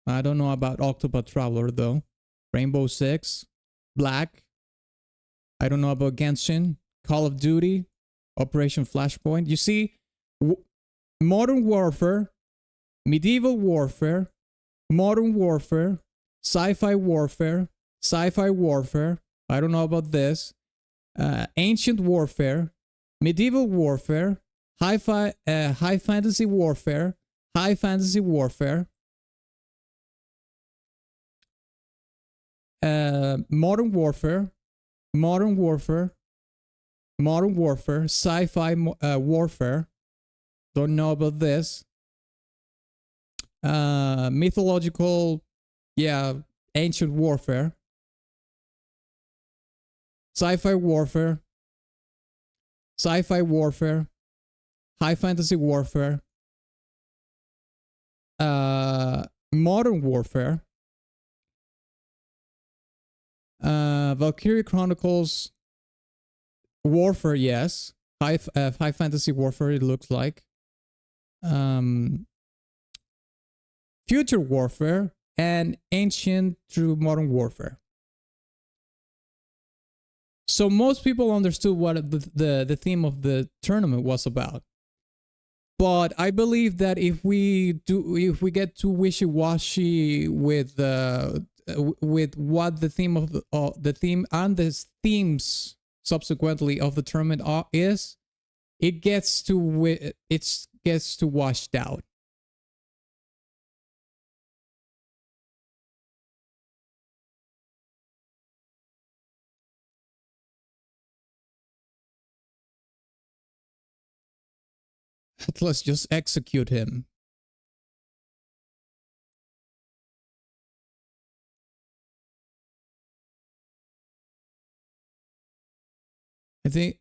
I don't know about Octopath Traveler though. Rainbow Six, Black. I don't know about Genshin, Call of Duty, Operation Flashpoint. You see, Modern Warfare, Medieval Warfare, Modern Warfare, Sci-Fi Warfare, Sci-Fi Warfare. I don't know about this. Ancient Warfare, Medieval Warfare, High Fantasy Warfare, High Fantasy Warfare, Modern Warfare, Modern Warfare, Modern Warfare, Sci-Fi Warfare. Don't know about this. Mythological, yeah, Ancient Warfare. Sci-Fi Warfare, Sci-Fi Warfare, High Fantasy Warfare, Modern Warfare, Valkyria Chronicles, Warfare, yes, High Fantasy Warfare, it looks like, Future Warfare, and Ancient through Modern Warfare. So most people understood what the theme of the tournament was about. But I believe that if we get too wishy-washy with what the theme of the theme and the themes subsequently of the tournament is, it gets to washed out. Let's just execute him. I think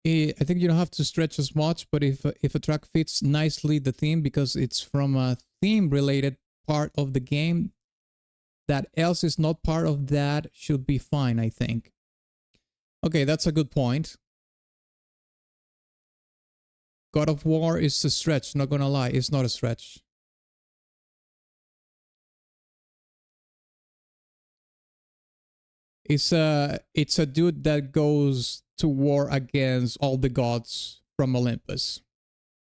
you don't have to stretch as much, but if a track fits nicely the theme because it's from a theme related part of the game that else is not part of that should be fine, I think. Okay, that's a good point. God of War is a stretch, not gonna lie, it's not a stretch. It's a dude that goes to war against all the gods from Olympus.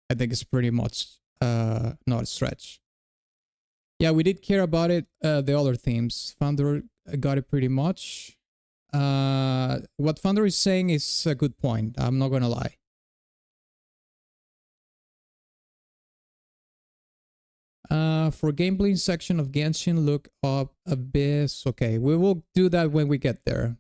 I think it's pretty much not a stretch. Yeah, we did care about it, the other themes. Founder got it pretty much. What Founder is saying is a good point, I'm not gonna lie. For gameplay section of Genshin, look up Abyss. Okay, we will do that when we get there.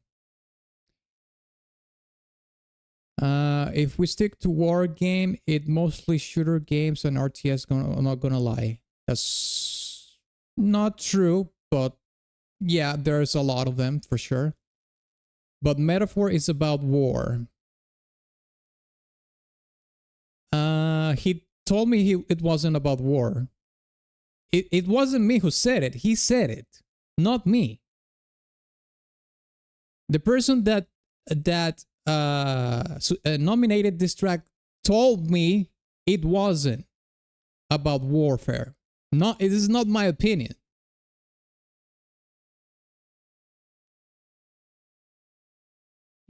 If we stick to war game, it mostly shooter games and RTS. I'm not gonna lie, that's not true, but yeah, there's a lot of them for sure. But Metaphor is about war. He told me it wasn't about war. It wasn't me who said it. He said it, not me. The person that nominated this track told me it wasn't about warfare. Not, it is not my opinion.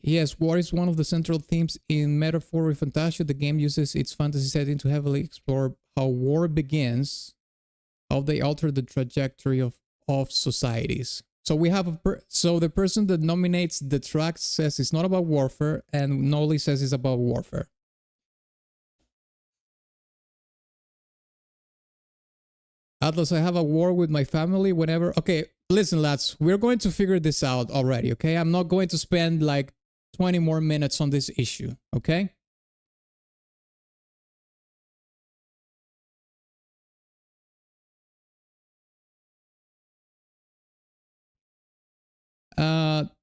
Yes, war is one of the central themes in Metaphor with Fantasia. The game uses its fantasy setting to heavily explore how war begins, how they alter the trajectory of societies. So we have so the person that nominates the track says it's not about warfare, and Noli says it's about warfare. Atlas, I have a war with my family whenever. Okay, listen, lads, we're going to figure this out already, okay? I'm not going to spend like 20 more minutes on this issue, okay?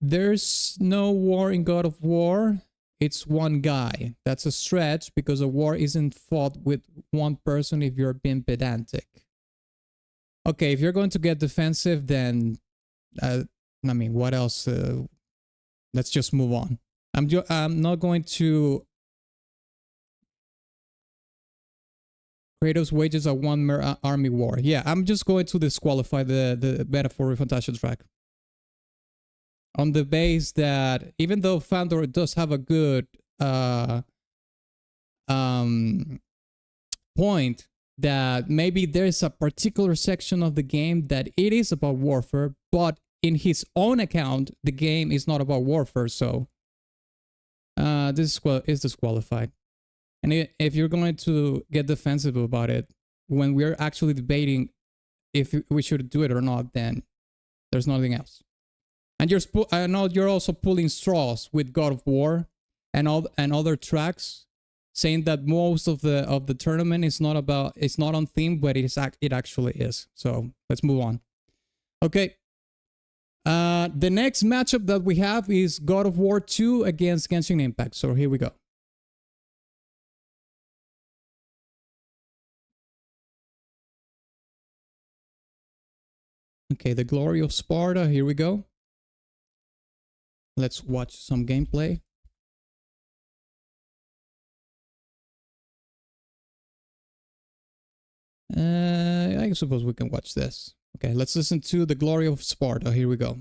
There's no war in God of War. It's one guy. That's a stretch because a war isn't fought with one person if you're being pedantic. Okay, if you're going to get defensive, then I mean, what else? Let's just move on. I'm not going to. Kratos wages a one-man army war. Yeah, I'm just going to disqualify the Metaphor with Fantasia track. On the base that even though Fandor does have a good point that maybe there's a particular section of the game that it is about warfare, but in his own account, the game is not about warfare, so this is disqualified. And if you're going to get defensive about it, when we're actually debating if we should do it or not, then there's nothing else. And I know you're also pulling straws with God of War and other tracks, saying that most of the tournament is not on theme, but it actually is. So let's move on. Okay. The next matchup that we have is God of War 2 against Genshin Impact. So here we go. Okay, the Glory of Sparta. Here we go. Let's watch some gameplay. I suppose we can watch this. Okay, let's listen to the Glory of Sparta. Here we go.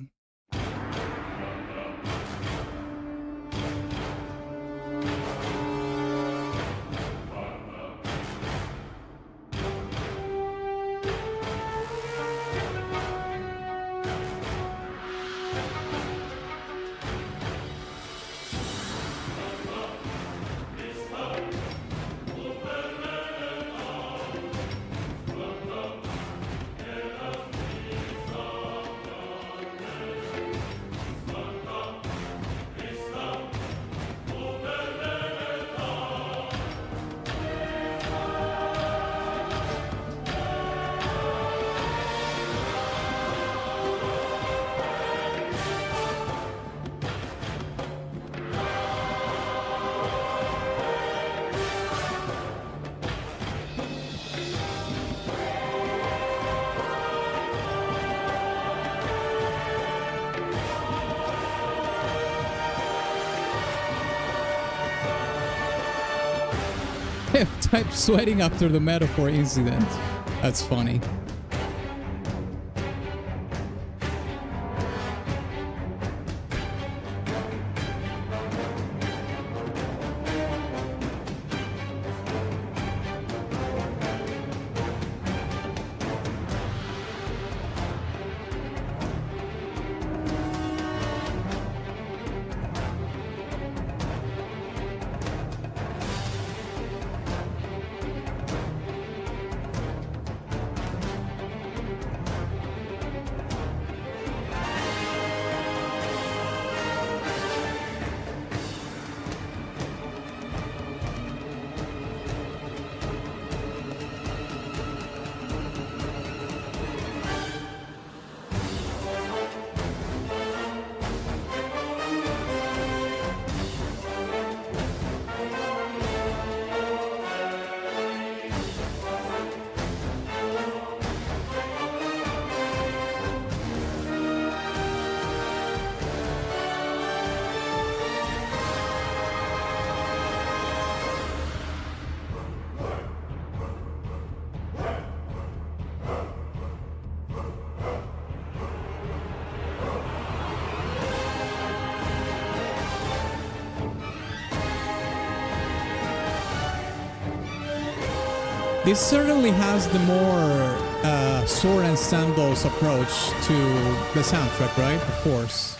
Type sweating after the Metaphor incident. That's funny. This certainly has the more sword and sandals approach to the soundtrack, right? Of course.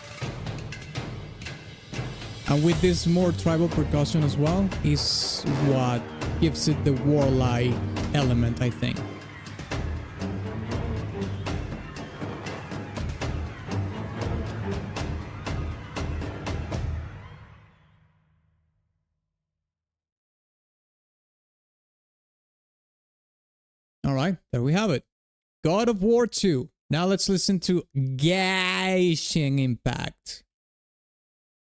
And with this more tribal percussion as well is what gives it the warlike element, I think. All right, there we have it. God of War 2. Now let's listen to Gashing Impact.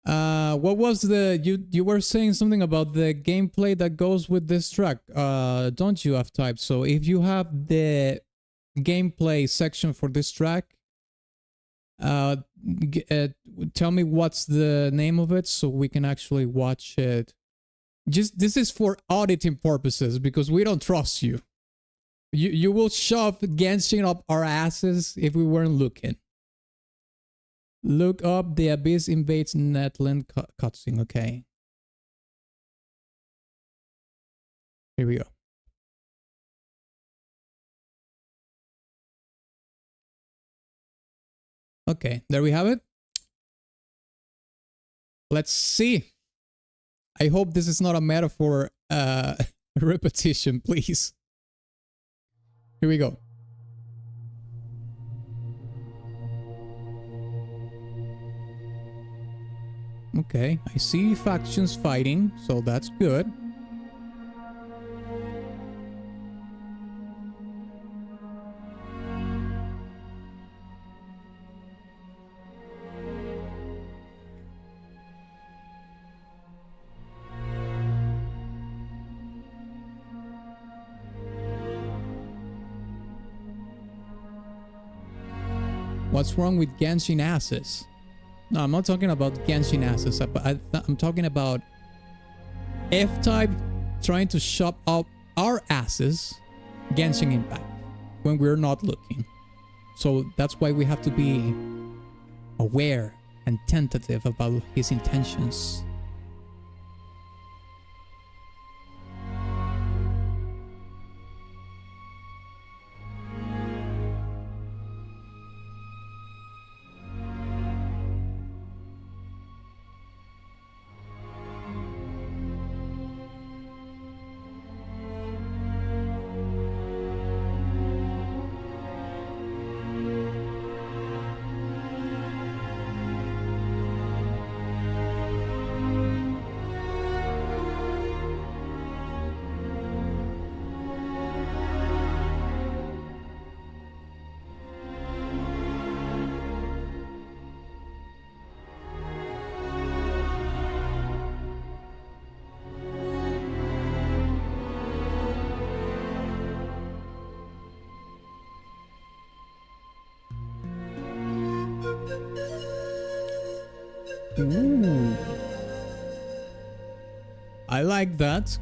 What was the you were saying something about the gameplay that goes with this track, don't you, F-Type? So if you have the gameplay section for this track, tell me what's the name of it so we can actually watch it. Just this is for auditing purposes because we don't trust you. You will shove Genshin up our asses if we weren't looking. Look up The Abyss Invades Netland cutscene. Okay. Here we go. Okay, there we have it. Let's see. I hope this is not a metaphor repetition, please. Here we go. Okay, I see factions fighting, so that's good. What's wrong with Genshin asses? No, I'm not talking about Genshin asses. I'm talking about F-Type trying to shove up our asses Genshin Impact when we're not looking. So that's why we have to be aware and tentative about his intentions. Ooh. I like that.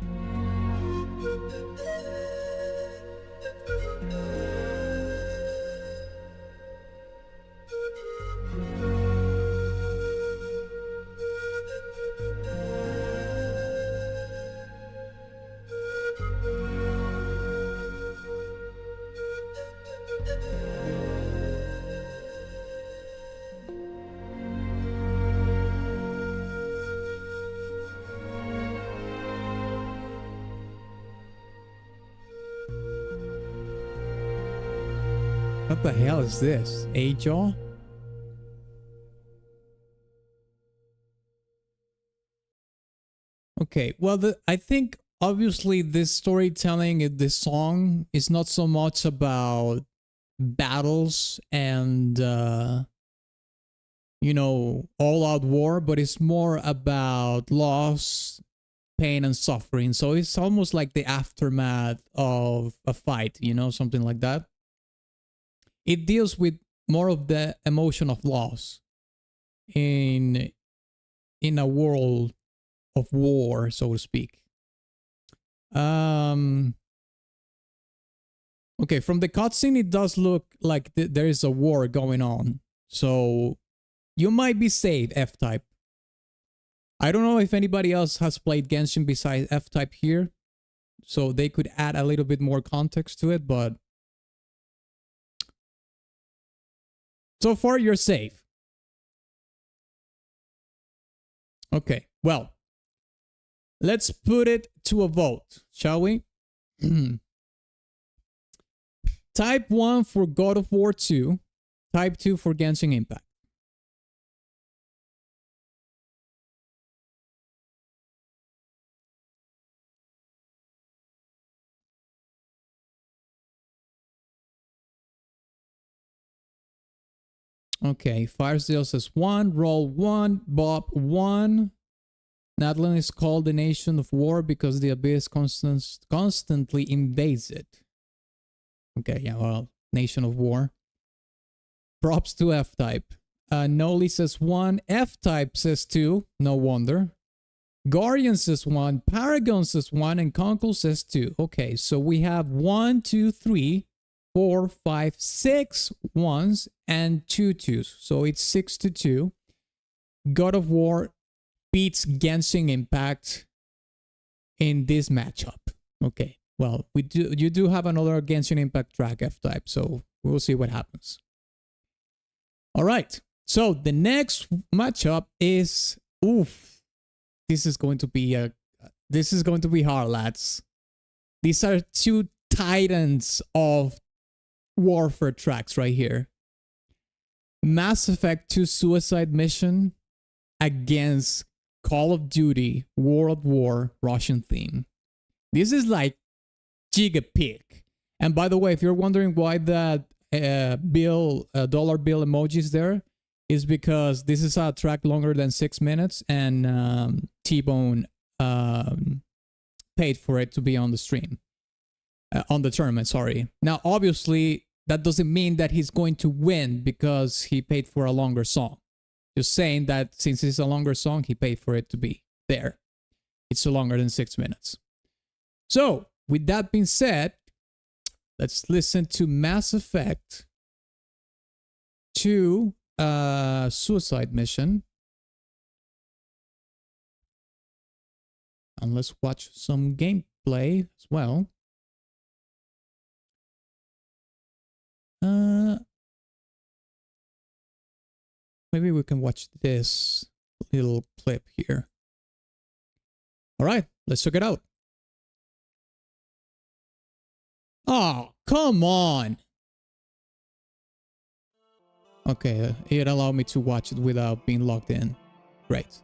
What the hell is this? A-jaw? Okay, well, I think obviously this storytelling in this song is not so much about battles and, you know, all-out war, but it's more about loss, pain, and suffering. So it's almost like the aftermath of a fight, you know, something like that. It deals with more of the emotion of loss in a world of war, so to speak. Okay, from the cutscene, it does look like there is a war going on. So you might be safe, F-Type. I don't know if anybody else has played Genshin besides F-Type here. so they could add a little bit more context to it, but so far you're safe. Okay, well, let's put it to a vote, shall we? Type 1 for God of War 2, Type 2 for Genshin Impact. Okay, Firesdale says 1, Roll 1, Bob 1. Natlan is called the Nation of War because the Abyss constantly invades it. Okay, yeah, well, Nation of War. Props to F-Type. Noli says 1, F-Type says 2, no wonder. Guardian says 1, Paragon says 1, and Conkel says 2. Okay, so we have 1, 2, 3, 4, 5, 6 1s and 2 2s. So it's 6-2. God of War beats Genshin Impact in this matchup. Okay, well, you do have another Genshin Impact track F-Type, so we'll see what happens. All right, so the next matchup is this is going to be hard, lads. These are two titans of warfare tracks right here. Mass Effect 2 Suicide Mission against Call of Duty World War Russian theme. This is like giga pick. And by the way, if you're wondering why that dollar bill emoji is there, is because this is a track longer than 6 minutes, and T-Bone paid for it to be on the stream, on the tournament, sorry. Now, obviously, that doesn't mean that he's going to win because he paid for a longer song. Just saying that since it's a longer song, he paid for it to be there. It's longer than 6 minutes. So, with that being said, let's listen to Mass Effect 2 Suicide Mission. And let's watch some gameplay as well. Maybe we can watch this little clip here. All right, let's check it out. Oh, come on. Okay, it allowed me to watch it without being logged in. Great.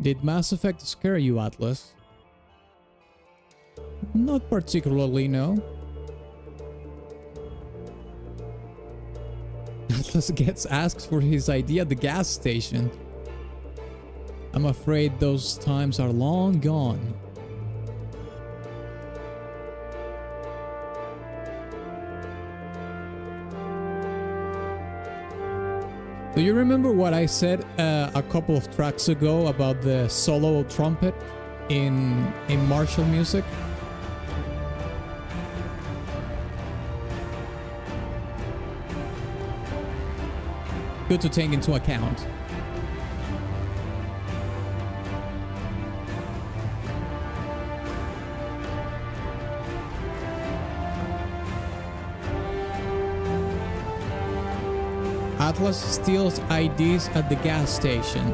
Did Mass Effect scare you, Atlas? Not particularly, no. Atlas gets asked for his ID at the gas station. I'm afraid those times are long gone. Do you remember what I said a couple of tracks ago about the solo trumpet in martial music? Good to take into account. Atlas steals IDs at the gas station.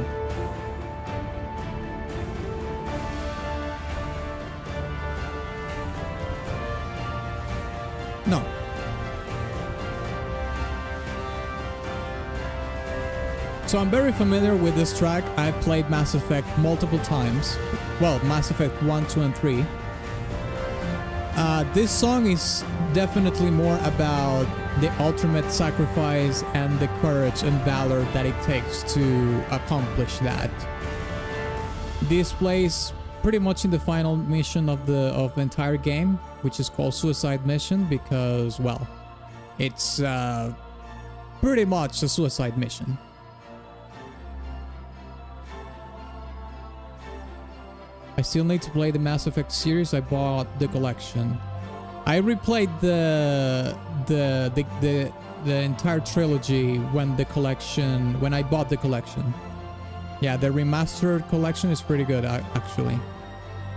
No. So I'm very familiar with this track. I played Mass Effect multiple times. Well, Mass Effect 1, 2, and 3. This song is definitely more about the ultimate sacrifice and the courage and valor that it takes to accomplish that. This plays pretty much in the final mission of the entire game, which is called Suicide Mission, because, well, it's pretty much a suicide mission. I still need to play the Mass Effect series. I bought the collection. I replayed the entire trilogy when I bought the collection. Yeah, the remastered collection is pretty good, actually.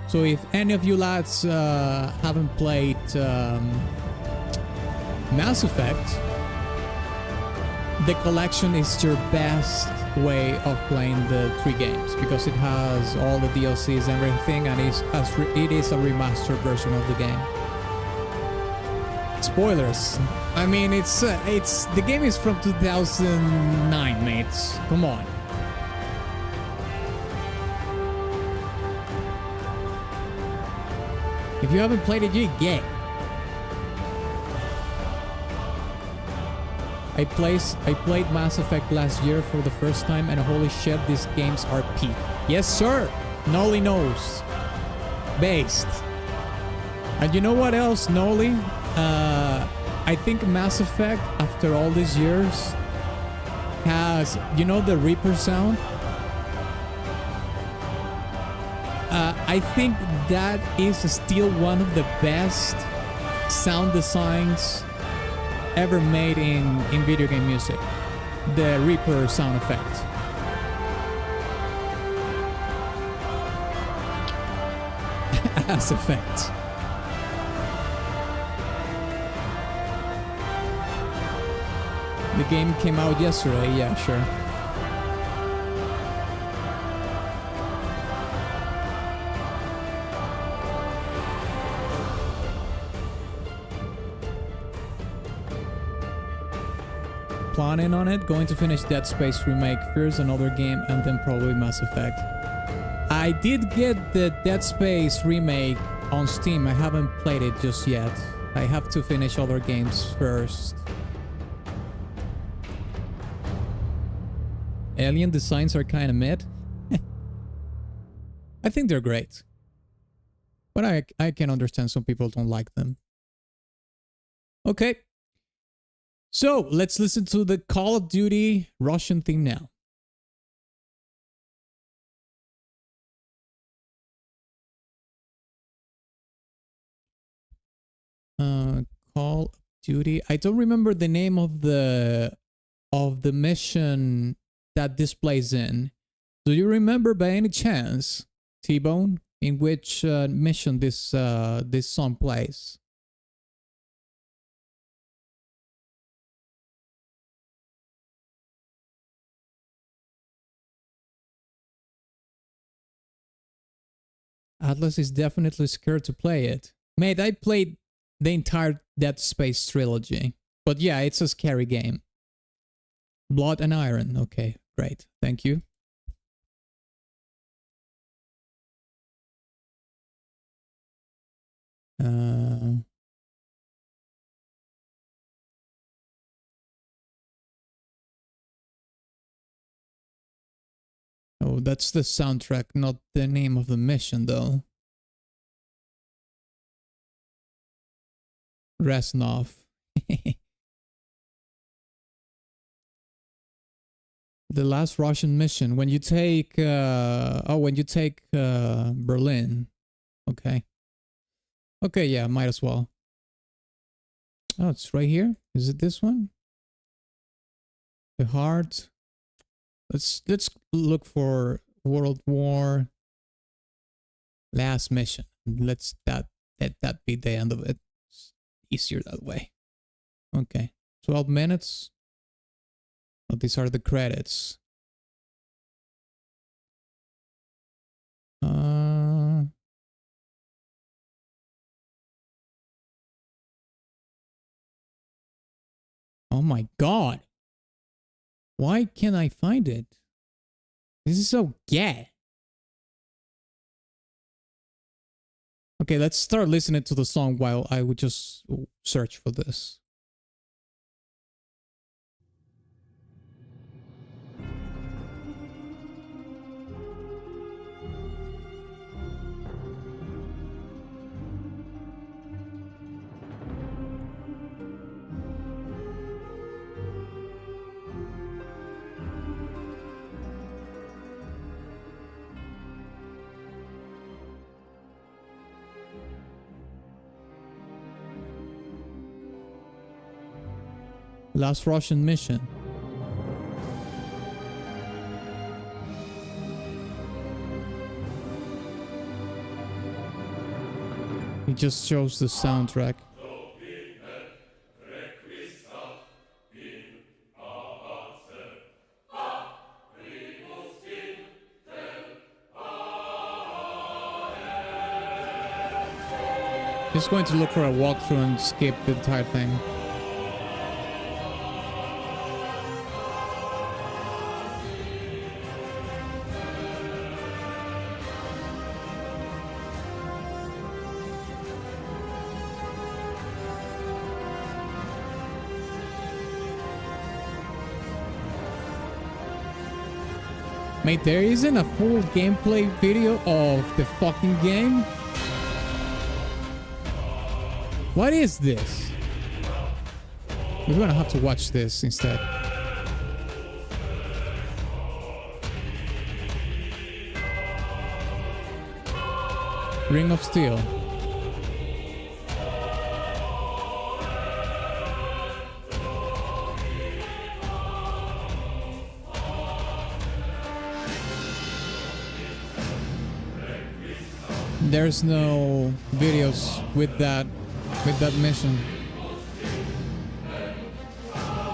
So if any of you lads haven't played Mass Effect, the collection is your best way of playing the 3 games, because it has all the DLCs and everything, and it is a remastered version of the game. Spoilers. I mean, the game is from 2009, mates. Come on. If you haven't played it, you're gay. I played Mass Effect last year for the first time, and holy shit, these games are peak. Yes, sir. Nolly knows. Based. And you know what else, Nolly? I think Mass Effect, after all these years, has, you know, the Reaper sound? I think that is still one of the best sound designs ever made in video game music. The Reaper sound effect. Ass effect. The game came out yesterday, yeah, sure. Planning on it, going to finish Dead Space remake first, another game, and then probably Mass Effect. I did get the Dead Space remake on Steam. I haven't played it just yet. I have to finish other games first. Alien designs are kind of mid. I think they're great, but I can understand some people don't like them. Okay. So, let's listen to the Call of Duty Russian theme now. Call of Duty. I don't remember the name of the mission that this plays in. Do you remember by any chance, T-Bone, in which mission this song plays? Atlas is definitely scared to play it. Mate, I played the entire Dead Space trilogy. But yeah, it's a scary game. Blood and Iron. Okay, great. Thank you. Oh, that's the soundtrack, not the name of the mission, though. Reznov. The last Russian mission. When you take... Berlin. Okay. Okay, yeah, might as well. Oh, it's right here. Is it this one? The Heart. Let's look for World War last mission. Let that be the end of it. It's easier that way. Okay. 12 minutes. Oh, these are the credits. Oh my god. Why can't I find it? This is so gay. Okay, let's start listening to the song while I would just search for this. Last Russian mission. He just shows the soundtrack. Just going to look for a walkthrough and skip the entire thing. Mate, there isn't a full gameplay video of the fucking game? What is this? We're gonna have to watch this instead. Ring of Steel. There's no videos with that mission.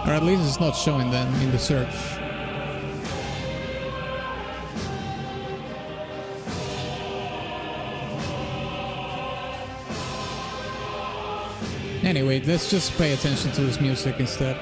Or at least it's not showing them in the search. Anyway, let's just pay attention to this music instead.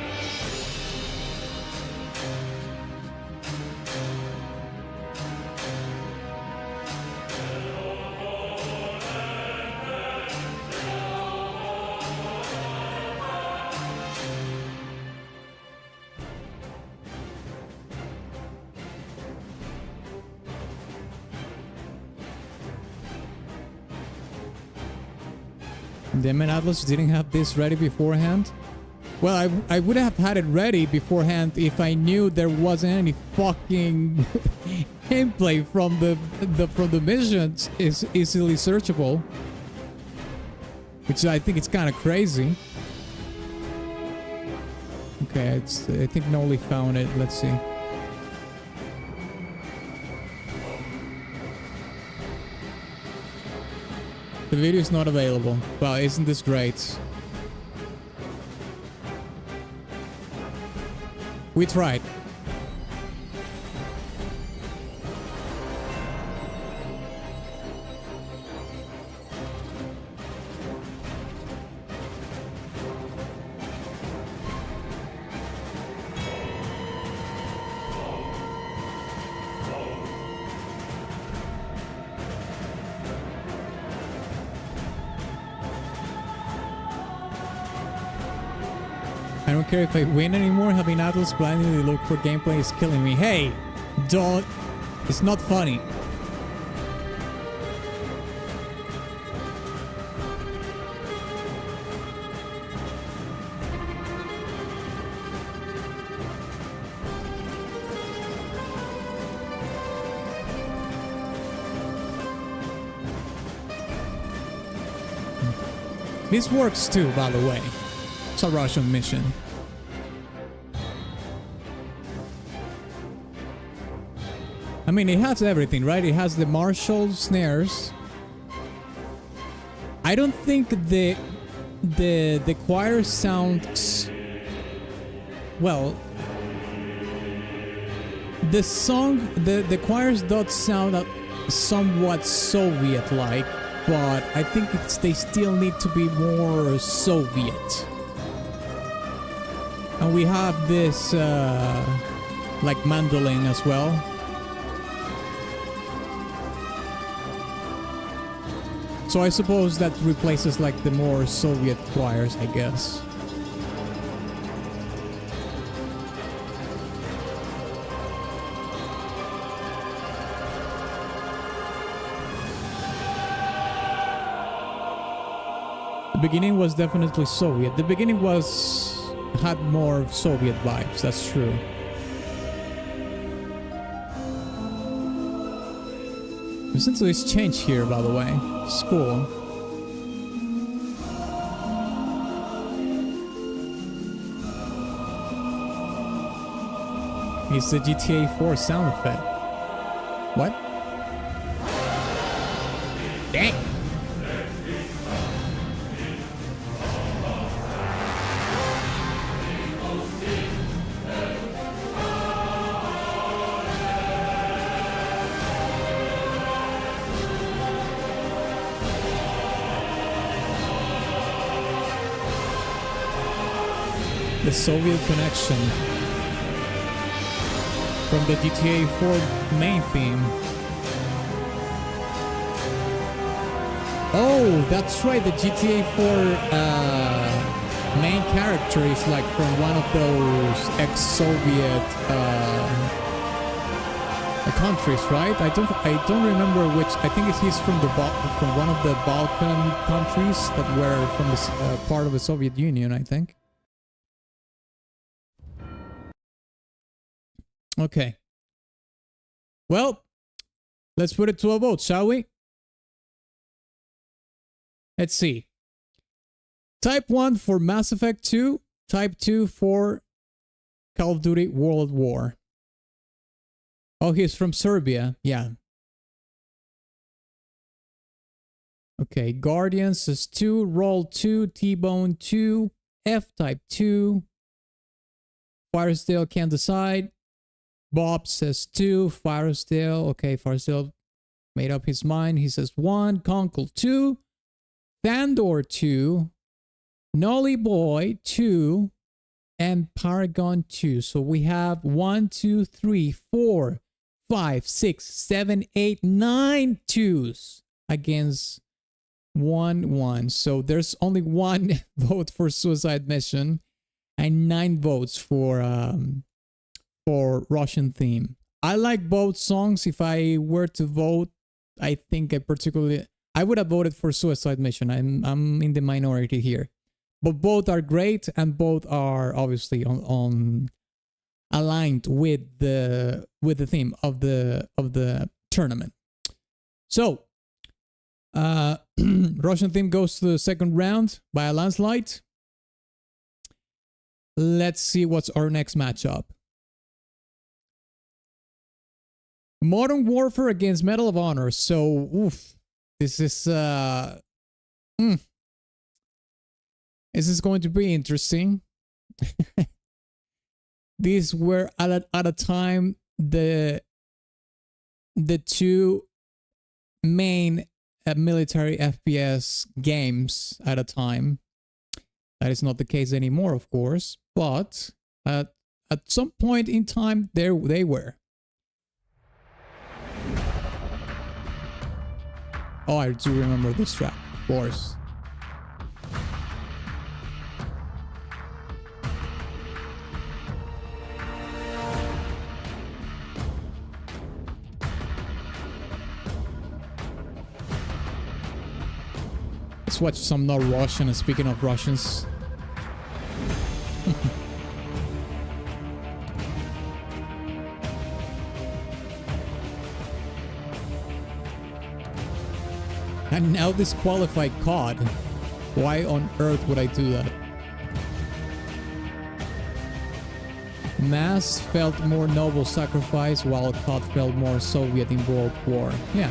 Damn it, Atlas didn't have this ready beforehand. Well, I would have had it ready beforehand if I knew there wasn't any fucking gameplay from the missions is easily searchable, which I think it's kind of crazy. Okay, I think Noli found it. Let's see. The video is not available. Wow, isn't this great? We tried. I don't care if I win anymore. Having Atlas blindly look for gameplay is killing me. Hey, don't. It's not funny. This works too, by the way. It's a Russian mission. I mean, it has everything, right? It has the Marshall snares. I don't think the choir sounds well. The song, the choirs does sound somewhat Soviet-like, but I think they still need to be more Soviet. And we have this like mandolin as well. So I suppose that replaces like the more Soviet choirs, I guess. The beginning was definitely Soviet. The beginning had more Soviet vibes, that's true. Listen to this change here, by the way. It's cool. It's the GTA 4 sound effect. What? Dang! The Soviet connection from the GTA 4 main theme. Oh, that's right, the GTA 4 main character is like from one of those ex-Soviet countries, right? I don't remember which. I think he's from from one of the Balkan countries that were from the part of the Soviet Union, I think. Okay. Well, let's put it to a vote, shall we? Let's see. Type 1 for Mass Effect 2. Type 2 for Call of Duty World War. Oh, he's from Serbia. Yeah. Okay. Guardians says 2. Roll 2. T-Bone 2. F-Type 2. Firesdale can't decide. Bob says 2. Firesdale. Okay, Firesdale made up his mind. He says 1. Conkel 2. Thandor 2. Nolly Boy 2. And Paragon 2. So we have 1, 2, 3, 4, 5, 6, 7, 8, 9 twos against 1. So there's only 1 vote for Suicide Mission and 9 votes for Russian theme. I like both songs. If I were to vote, I think I would have voted for Suicide Mission. I'm in the minority here, but both are great and both are obviously on aligned with the theme of the tournament. So Russian theme goes to the second round by a landslide. Let's see what's our next matchup. Modern Warfare against Medal of Honor. So, oof, this is going to be interesting. These were at a time the two main military FPS games at a time. That is not the case anymore, of course, but at some point in time, they were. Oh, I do remember this track, of course. Let's watch some not Russian. And speaking of Russians. And now disqualified COD. Why on earth would I do that? Mass felt more noble sacrifice, while COD felt more Soviet involved war. Yeah.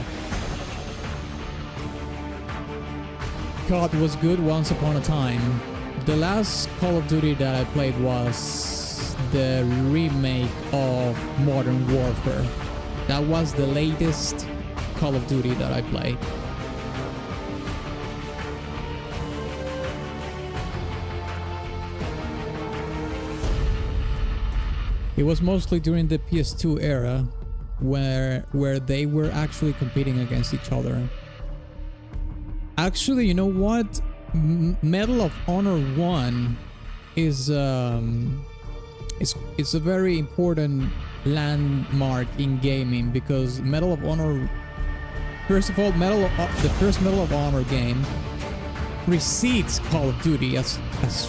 COD was good once upon a time. The last Call of Duty that I played was the remake of Modern Warfare. That was the latest Call of Duty that I played. It was mostly during the PS2 era where they were actually competing against each other. Actually, you know what? Medal of Honor 1 is it's a very important landmark in gaming, because Medal of Honor, first of all, the first Medal of Honor game precedes Call of Duty as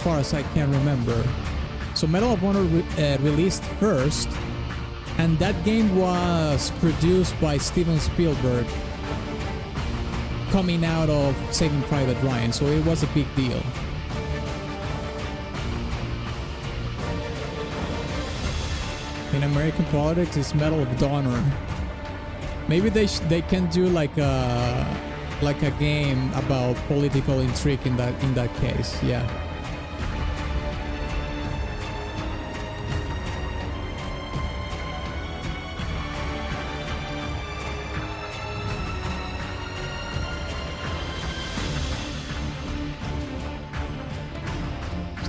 far as I can remember. So Medal of Honor released first, and that game was produced by Steven Spielberg, coming out of Saving Private Ryan, so it was a big deal. in American politics is Medal of Honor. Maybe they can do like a game about political intrigue in that case. Yeah.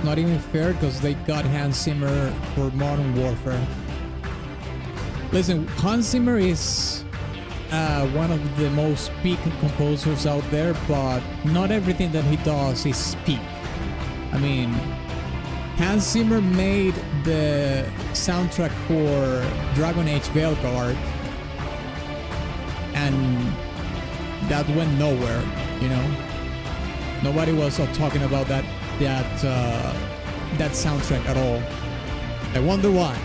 Not even fair because they got Hans Zimmer for Modern Warfare. Listen, Hans Zimmer is one of the most peak composers out there, but not everything that he does is peak. I mean, Hans Zimmer made the soundtrack for Dragon Age Veilguard, and that went nowhere, you know? Nobody was talking about that soundtrack at all. I wonder why.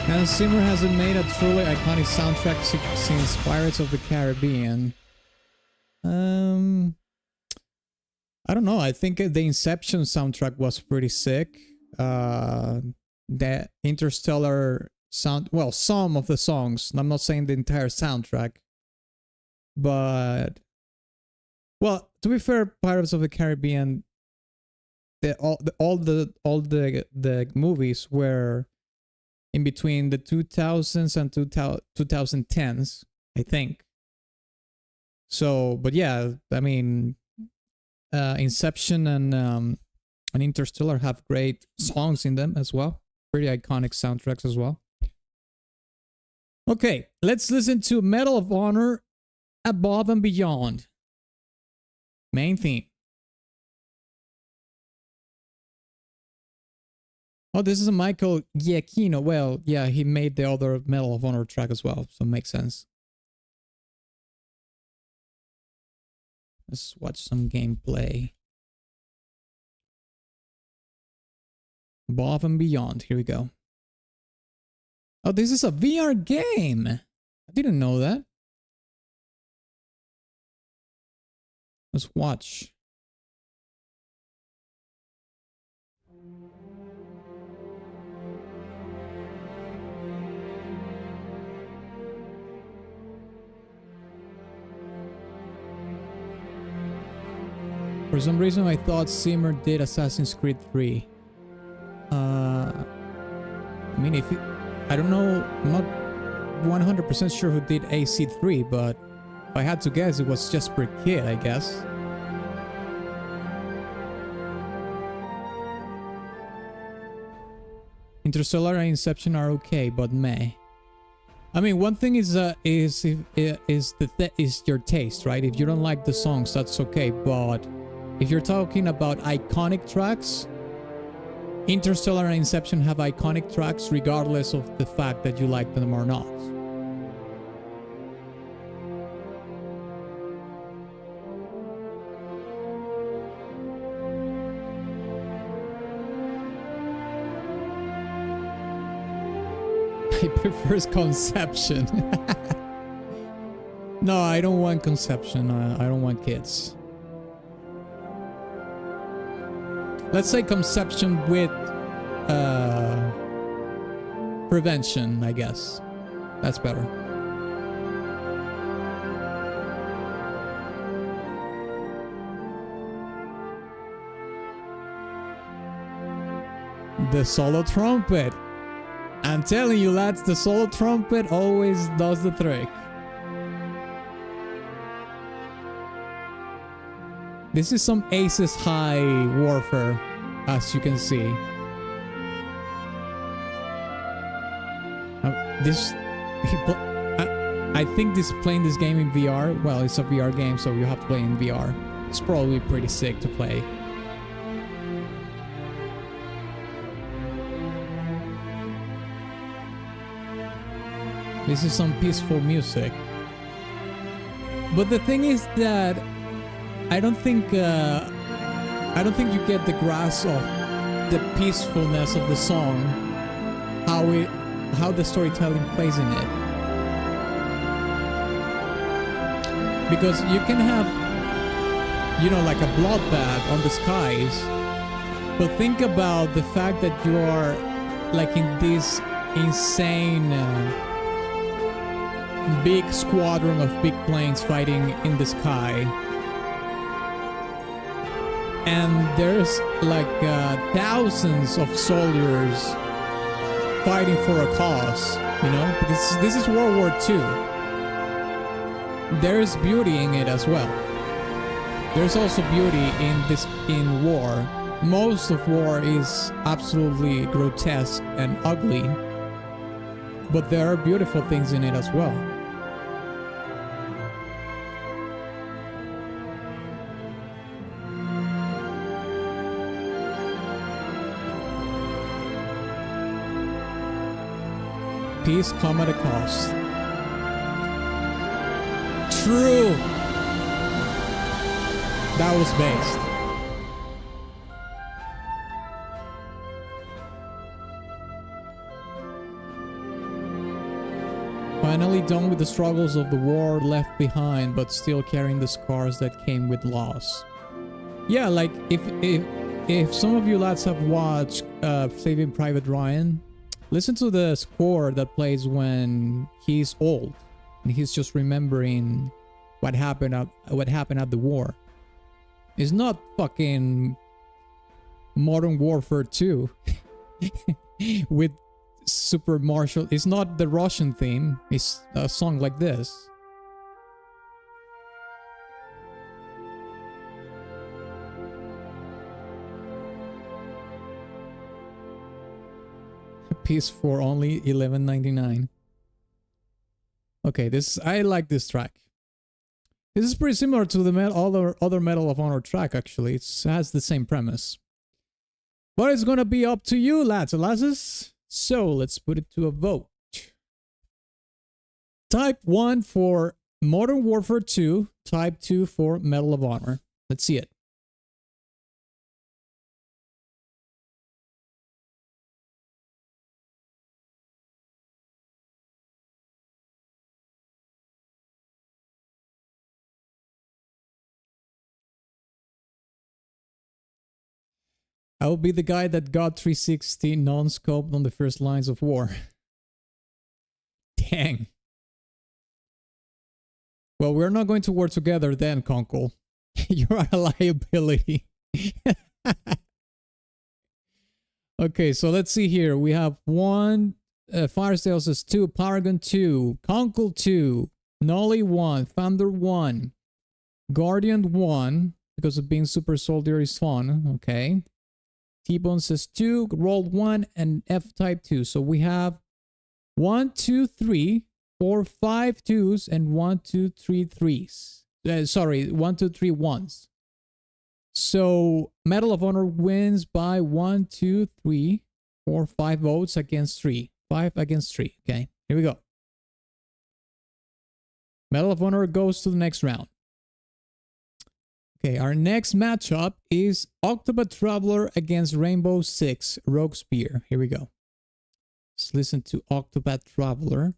Hans Zimmer hasn't made a truly iconic soundtrack since Pirates of the Caribbean. I don't know. I think the Inception soundtrack was pretty sick. The Interstellar sound, well, some of the songs. I'm not saying the entire soundtrack, but well, to be fair, Pirates of the Caribbean, all the movies were in between the 2000s and 2010s, I think. So, but yeah, I mean, Inception and Interstellar have great songs in them as well. Pretty iconic soundtracks as well. Okay, let's listen to Medal of Honor Above and Beyond. Main theme. Oh, this is a Michael Giacchino. Well, yeah, he made the other Medal of Honor track as well, so it makes sense. Let's watch some gameplay. Above and Beyond, here we go. Oh, this is a VR game. I didn't know that. Let's watch. For some reason, I thought Zimmer did Assassin's Creed 3. I mean, I don't know, I'm not 100% sure who did AC3, but if I had to guess, it was Jesper Kid, I guess. Interstellar and Inception are okay, but meh. I mean, one thing is your taste, right? If you don't like the songs, that's okay, but if you're talking about iconic tracks, Interstellar and Inception have iconic tracks regardless of the fact that you like them or not. I prefer Conception. No, I don't want Conception. I don't want kids. Let's say Conception with prevention, I guess. That's better. The solo trumpet. I'm telling you, lads, the solo trumpet always does the trick. This is some Aces High warfare, as you can see. I think playing this game in VR, well, it's a VR game, so you have to play in VR. It's probably pretty sick to play. This is some peaceful music. But the thing is that I don't think you get the grasp of the peacefulness of the song, how the storytelling plays in it. Because you can have, you know, like a bloodbath on the skies, but think about the fact that you are like in this insane big squadron of big planes fighting in the sky, and there's like thousands of soldiers fighting for a cause, you know, because this is World War II. There's beauty in it as well. There's also beauty in war. Most of war is absolutely grotesque and ugly, but there are beautiful things in it as well. Peace come at a cost. True. That was based. Finally done with the struggles of the war, left behind, but still carrying the scars that came with loss. Yeah, like if some of you lads have watched Saving Private Ryan, listen to the score that plays when he's old and he's just remembering what happened at the war. It's not fucking Modern Warfare 2 with Super Marshall. It's not the Russian theme. It's a song like this. Piece for only $11.99. Okay, I like this track. This is pretty similar to the other Medal of Honor track, actually. It has the same premise. But it's gonna be up to you, lads and lasses. So let's put it to a vote. Type 1 for Modern Warfare 2, Type 2 for Medal of Honor. Let's see it. I will be the guy that got 360 non-scoped on the first lines of war. Dang. Well, we're not going to work together then, Conkel. You're a liability. Okay, so let's see here. We have 1, Firesdale says 2, Paragon 2, Conkel 2, Nolly 1, Thunder 1, Guardian 1, because of being super soldier is fun. Okay. T-Bone says 2, rolled 1, and F-type 2. So we have 1, 2, 3, 4, 5 2s, and 1, 2, 3 3s. Sorry, 1, 2, 3 1s. So Medal of Honor wins by 1, 2, 3, 4, 5 votes against 3. 5 against 3. Okay, here we go. Medal of Honor goes to the next round. Okay, our next matchup is Octopath Traveler against Rainbow Six Rogue Spear. Here we go. Let's listen to Octopath Traveler.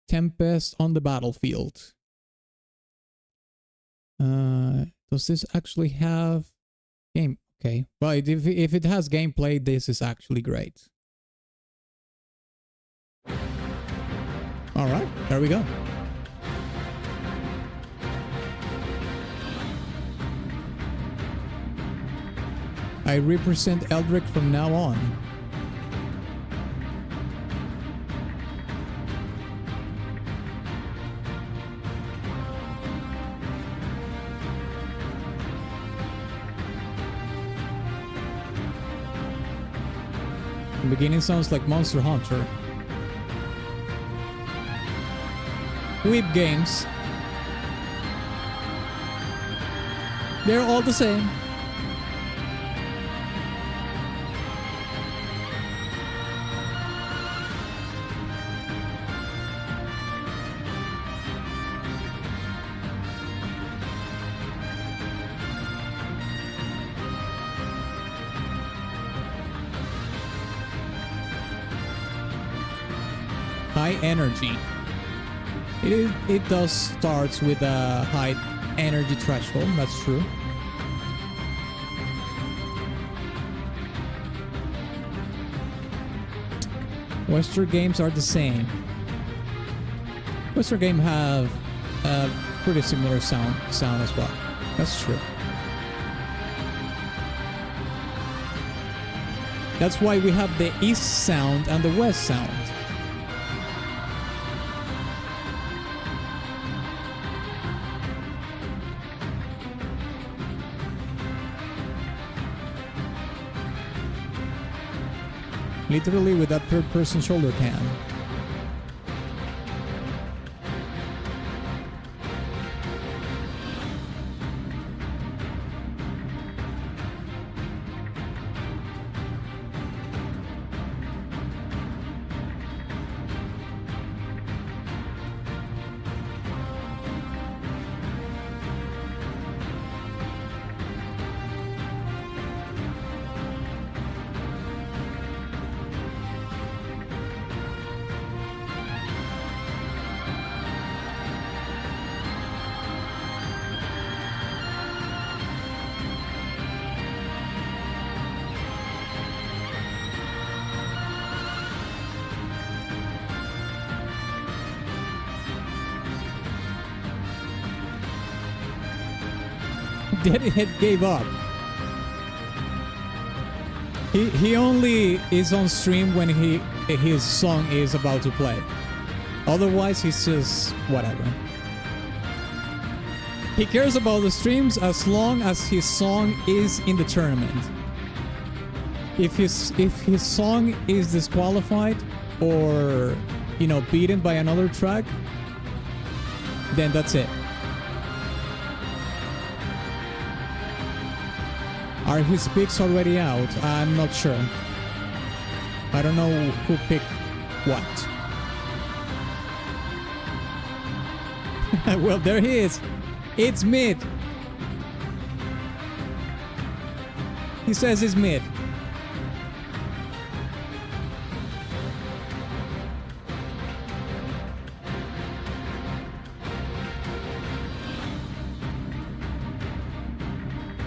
Tempest on the battlefield. Does this actually have game? Okay, well, if it has gameplay, this is actually great. All right, there we go. I represent Eldrick from now on. The beginning sounds like Monster Hunter. Whip games. They're all the same. high energy. It does start with a high energy threshold, that's true. Western games are the same. Western games have a pretty similar sound as well. That's true. That's why we have the East sound and the West sound. Literally with that third-person shoulder cam. Deadhead gave up. He only is on stream when his song is about to play. Otherwise, he's just whatever. He cares about the streams as long as his song is in the tournament. If his song is disqualified or, you know, beaten by another track, then that's it. Are his picks already out? I'm not sure. I don't know who picked what. Well, there he is. It's mid. He says it's mid.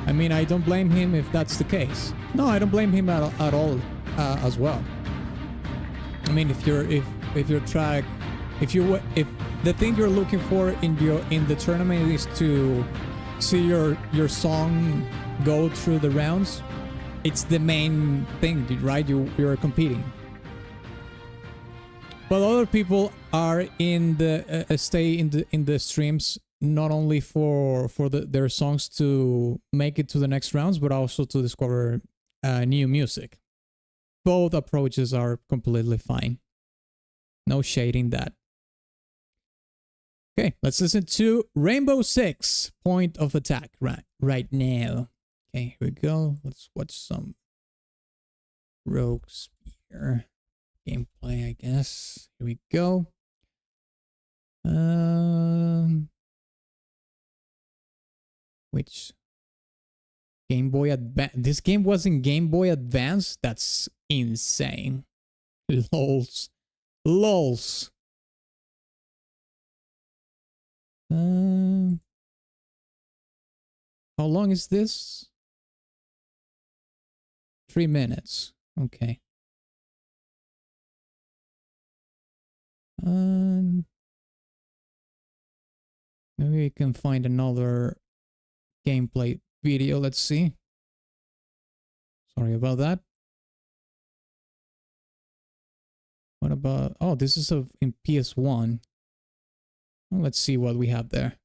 I mean, I don't blame him if that's the case. No, I don't blame him at all as well. I mean, if the thing you're looking for in the tournament is to see your song go through the rounds, it's the main thing, right? You're competing. But other people are in the stay in the streams not only for their songs to make it to the next rounds, but also to discover new music. Both approaches are completely fine. No shading that. Okay, let's listen to Rainbow Six, Point of Attack right now. Okay, here we go. Let's watch some Rogue Spear gameplay, I guess. Here we go. Which Game Boy Advance? This game was in Game Boy Advance? That's insane. Lols. Lols. How long is this? 3 minutes. Okay. Maybe we can find another gameplay video. Let's see. Sorry about that. What about... Oh, this is in PS1. Well, let's see what we have there.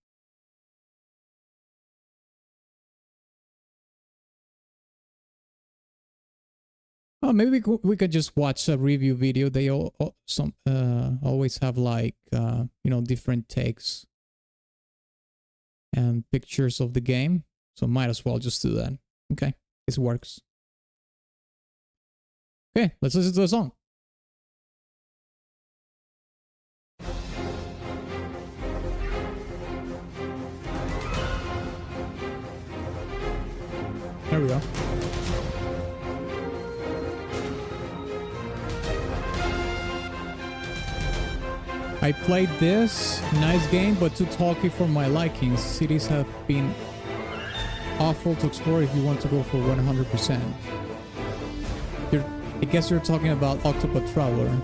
Oh, maybe we could just watch a review video. They always have like you know, different takes and pictures of the game, so might as well just do that. Okay, this works. Okay, let's listen to the song. There we go. I played this, nice game, but too talky for my liking. Cities have been awful to explore if you want to go for 100%. I guess you're talking about Octopath Traveler.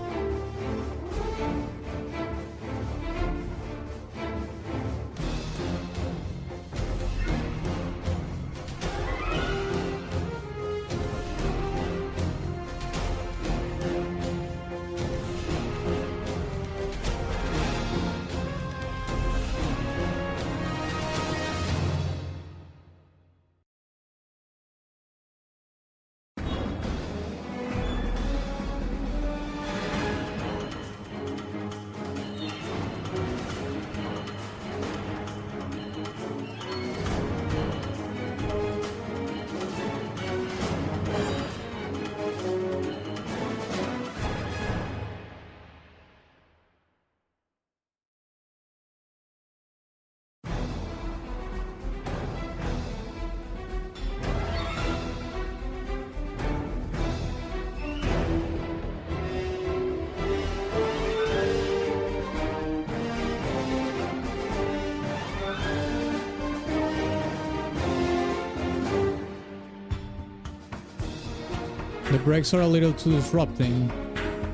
The brakes are a little too disrupting.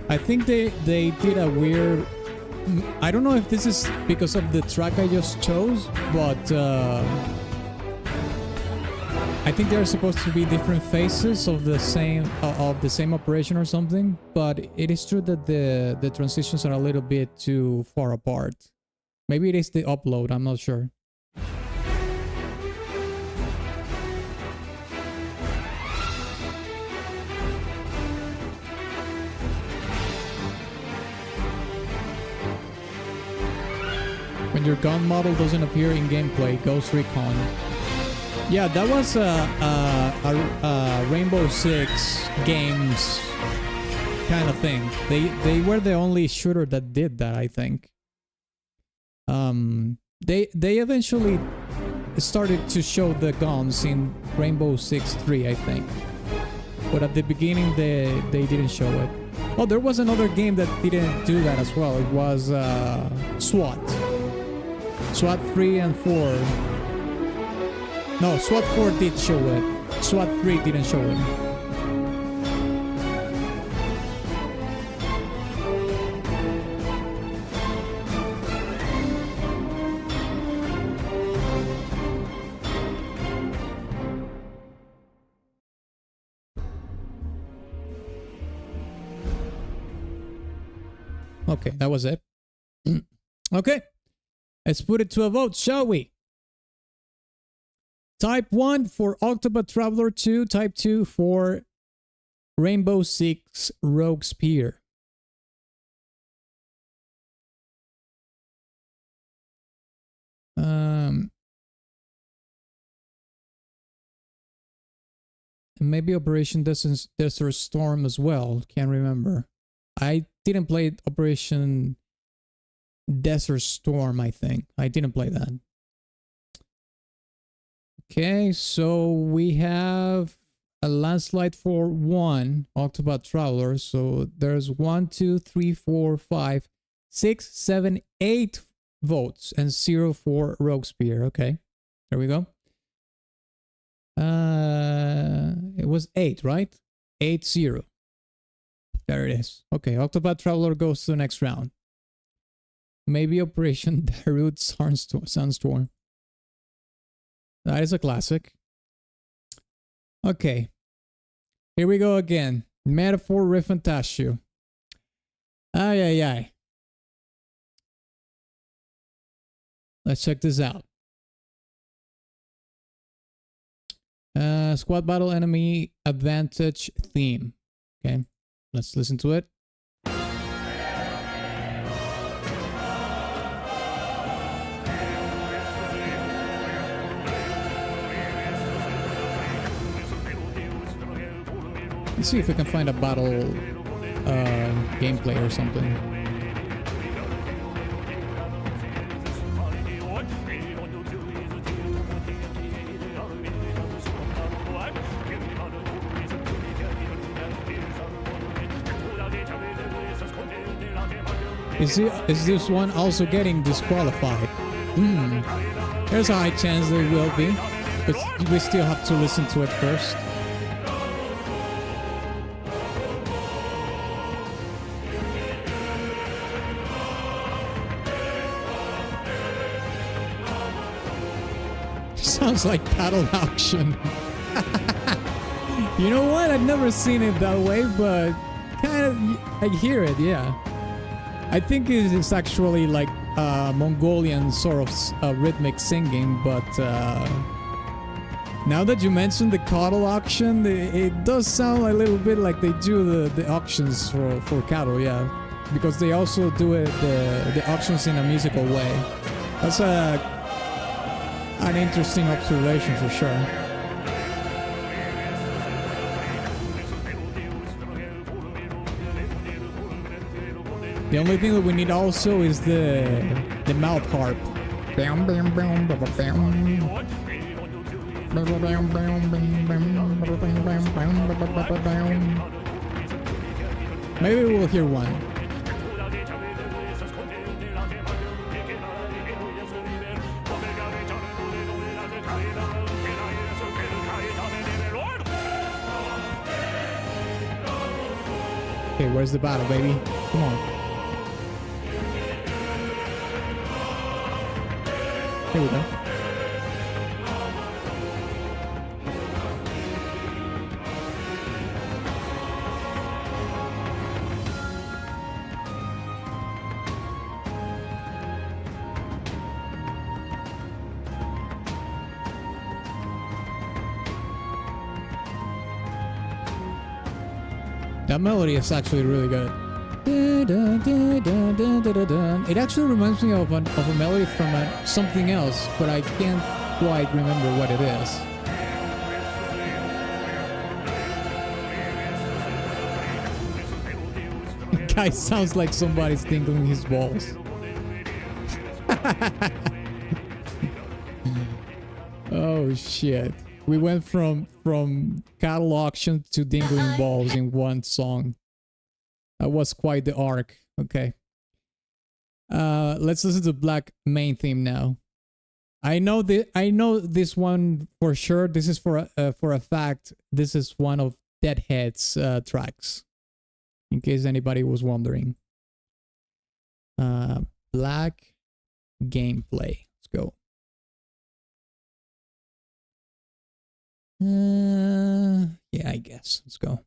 I think they did a weird... I don't know if this is because of the track I just chose, but I think they're supposed to be different phases of the same operation or something. But it is true that the transitions are a little bit too far apart. Maybe it is the upload. I'm not sure. When your gun model doesn't appear in gameplay, Ghost Recon. Yeah, that was a Rainbow Six Games kind of thing. They were the only shooter that did that, I think. They eventually started to show the guns in Rainbow Six 3, I think. But at the beginning, they didn't show it. Oh, there was another game that didn't do that as well. It was SWAT. SWAT 3 and 4. No, SWAT 4 did show it. SWAT 3 didn't show it. Okay, that was it. Okay. Let's put it to a vote, shall we? Type 1 for Octopath Traveler 2. Type 2 for Rainbow Six Rogue Spear. Maybe Operation Desert Storm as well. Can't remember. I didn't play Operation Desert Storm, I think. I didn't play that. Okay, so we have a landslide for 1 Octopath Traveler. So there's 1, 2, 3, 4, 5, 6, 7, 8 votes and 0 for Rogue Spear. Okay, there we go. It was 8, right? 8-0. There it is. Okay, Octopath Traveler goes to the next round. Maybe Operation Darude Sunstorm. That is a classic. Okay. Here we go again. Metaphor Refantasio. Ay, ay, ay. Let's check this out. Squad battle enemy advantage theme. Okay. Let's listen to it. Let's see if we can find a battle gameplay or something. Is this one also getting disqualified? There's a high chance they will be, but we still have to listen to it first. Sounds like cattle auction. You know what? I've never seen it that way, but kind of I hear it, yeah. I think it is actually like Mongolian sort of rhythmic singing, but now that you mentioned the cattle auction, it does sound a little bit like they do the auctions for cattle, yeah. Because they also do it the auctions in a musical way. That's an interesting observation for sure. The only thing that we need also is the mouth harp. Maybe we'll hear one. Okay, where's the battle, baby? Come on. Here we go. That melody is actually really good. It actually reminds me of a melody from something else, but I can't quite remember what it is. Guy sounds like somebody's tinkling his balls. Oh shit. We went from cattle auction to dingling balls in one song. That was quite the arc. Okay. Let's listen to Black main theme now. I know this one for sure. This is for a fact. This is one of Deadhead's tracks. In case anybody was wondering. Black gameplay. Let's go. Yeah, I guess. Let's go.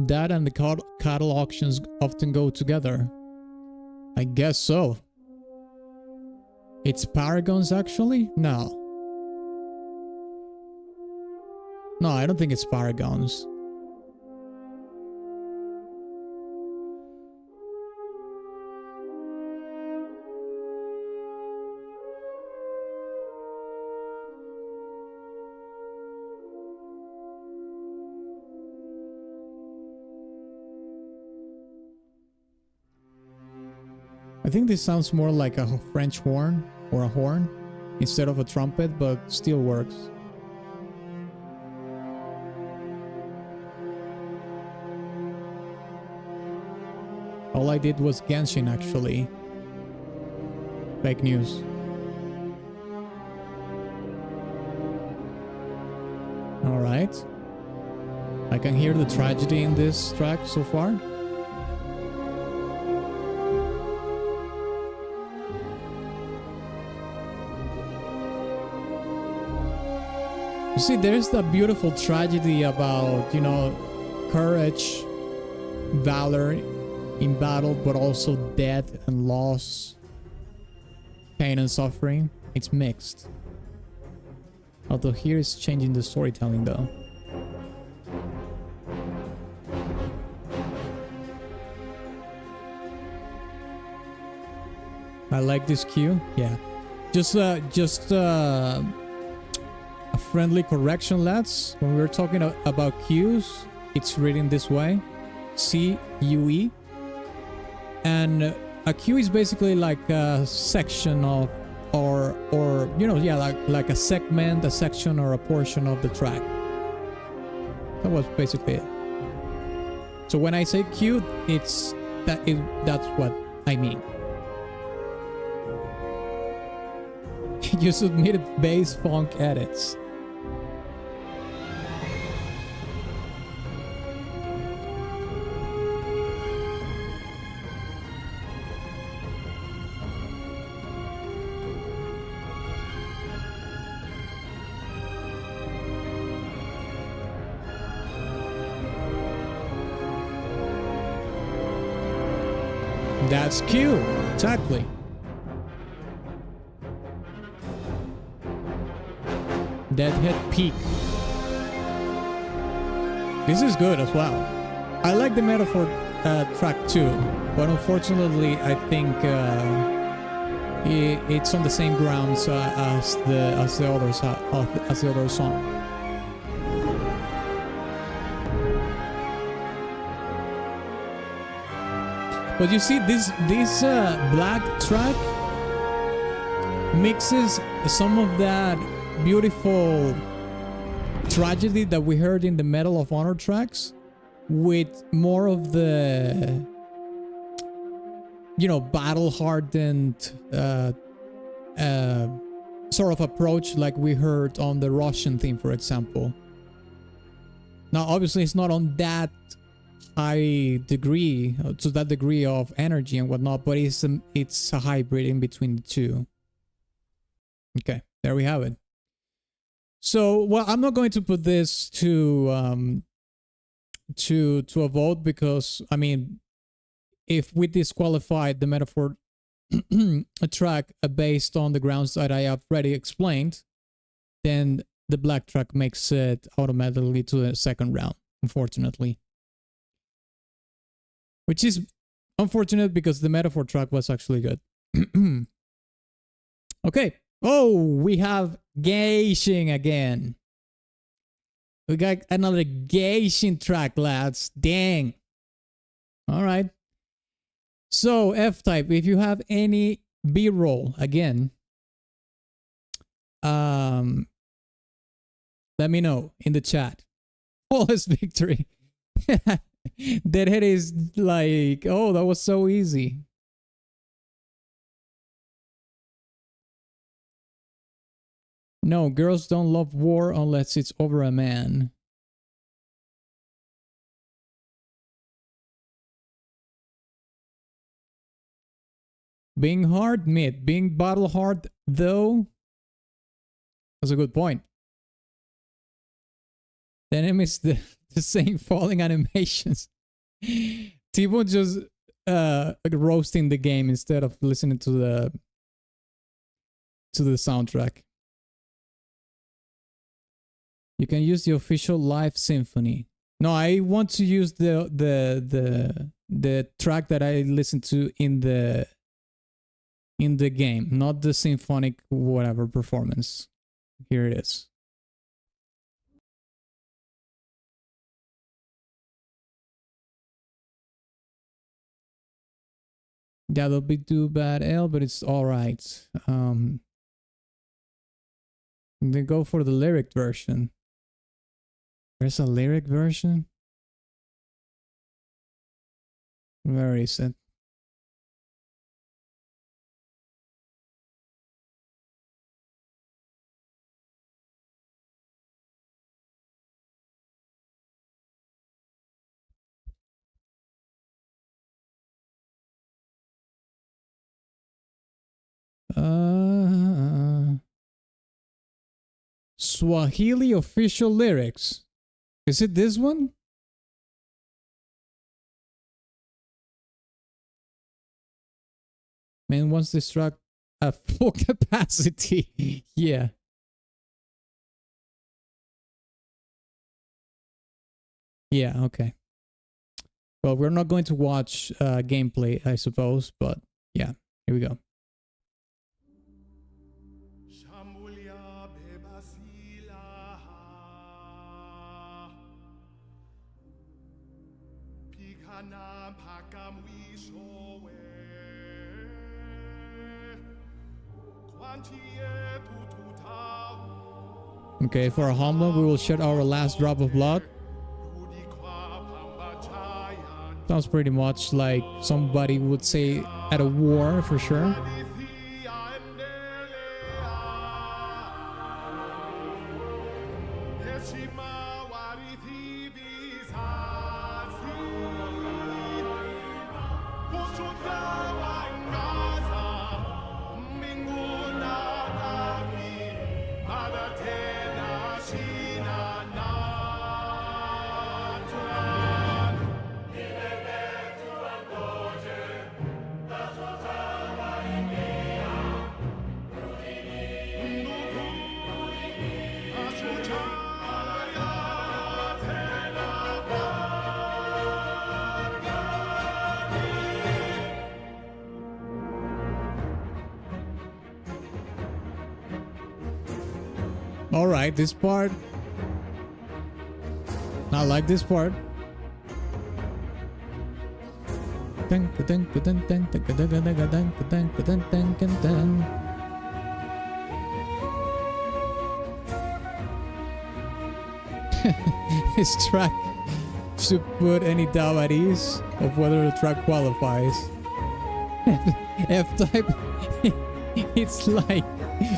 That and the cattle auctions often go together. I guess so. It's paragons actually? No. No, I don't think it's paragons. I think this sounds more like a French horn or a horn instead of a trumpet, but still works. All I did was Genshin actually. Fake news. Alright. I can hear the tragedy in this track so far. You see, there's that beautiful tragedy about, you know, courage, valor in battle, but also death and loss, pain and suffering. It's mixed. Although here it's changing the storytelling though. I like this cue. Yeah. Just a friendly correction, lads. When we're talking about cues, it's written this way. C-U-E. And a cue is basically like a section of, or you know, yeah, like a segment, a section, or a portion of the track. That was basically it. So when I say cue, that's what I mean. You submitted bass funk edits. That's cue, exactly. Deadhead peak. This is good as well. I like the metaphor track too, but unfortunately, I think it's on the same grounds as the other song. But you see, this black track mixes some of that beautiful tragedy that we heard in the Medal of Honor tracks with more of the, you know, battle-hardened sort of approach like we heard on the Russian theme, for example. Now, obviously, it's not on that high degree, to that degree of energy and whatnot, but it's a hybrid in between the two. Okay, there we have it. So, well, I'm not going to put this to a vote because, I mean, if we disqualified the metaphor a track based on the grounds that I have already explained, then the black track makes it automatically to the second round, unfortunately. Which is unfortunate because the metaphor track was actually good. Okay. Oh, we have gauging again. We got another gauging track, lads. Dang. All right. So, F-Type, if you have any B-roll, again, let me know in the chat. Flawless victory. Deadhead is like, oh, that was so easy. No, girls don't love war unless it's over a man. Being hard, mid. Being battle hard, though. That's a good point. The enemy's the same falling animations. T-Bone just roasting the game instead of listening to the soundtrack. You can use the official live symphony. No, I want to use the track that I listened to in the game, not the symphonic whatever performance. Here it is. Yeah, that'll be too bad, L, but it's all right. Then go for the lyric version. There's a lyric version? Where is it? Swahili official lyrics. Is it this one? Man wants to struck at full capacity. Yeah. Yeah, okay. Well, we're not going to watch gameplay, I suppose, but yeah, here we go. Okay, for a humble, we will shed our last drop of blood. Sounds pretty much like somebody would say at a war, for sure. All right, this part. I like this part. This track should put any doubt at ease of whether the track qualifies. F-type. It's like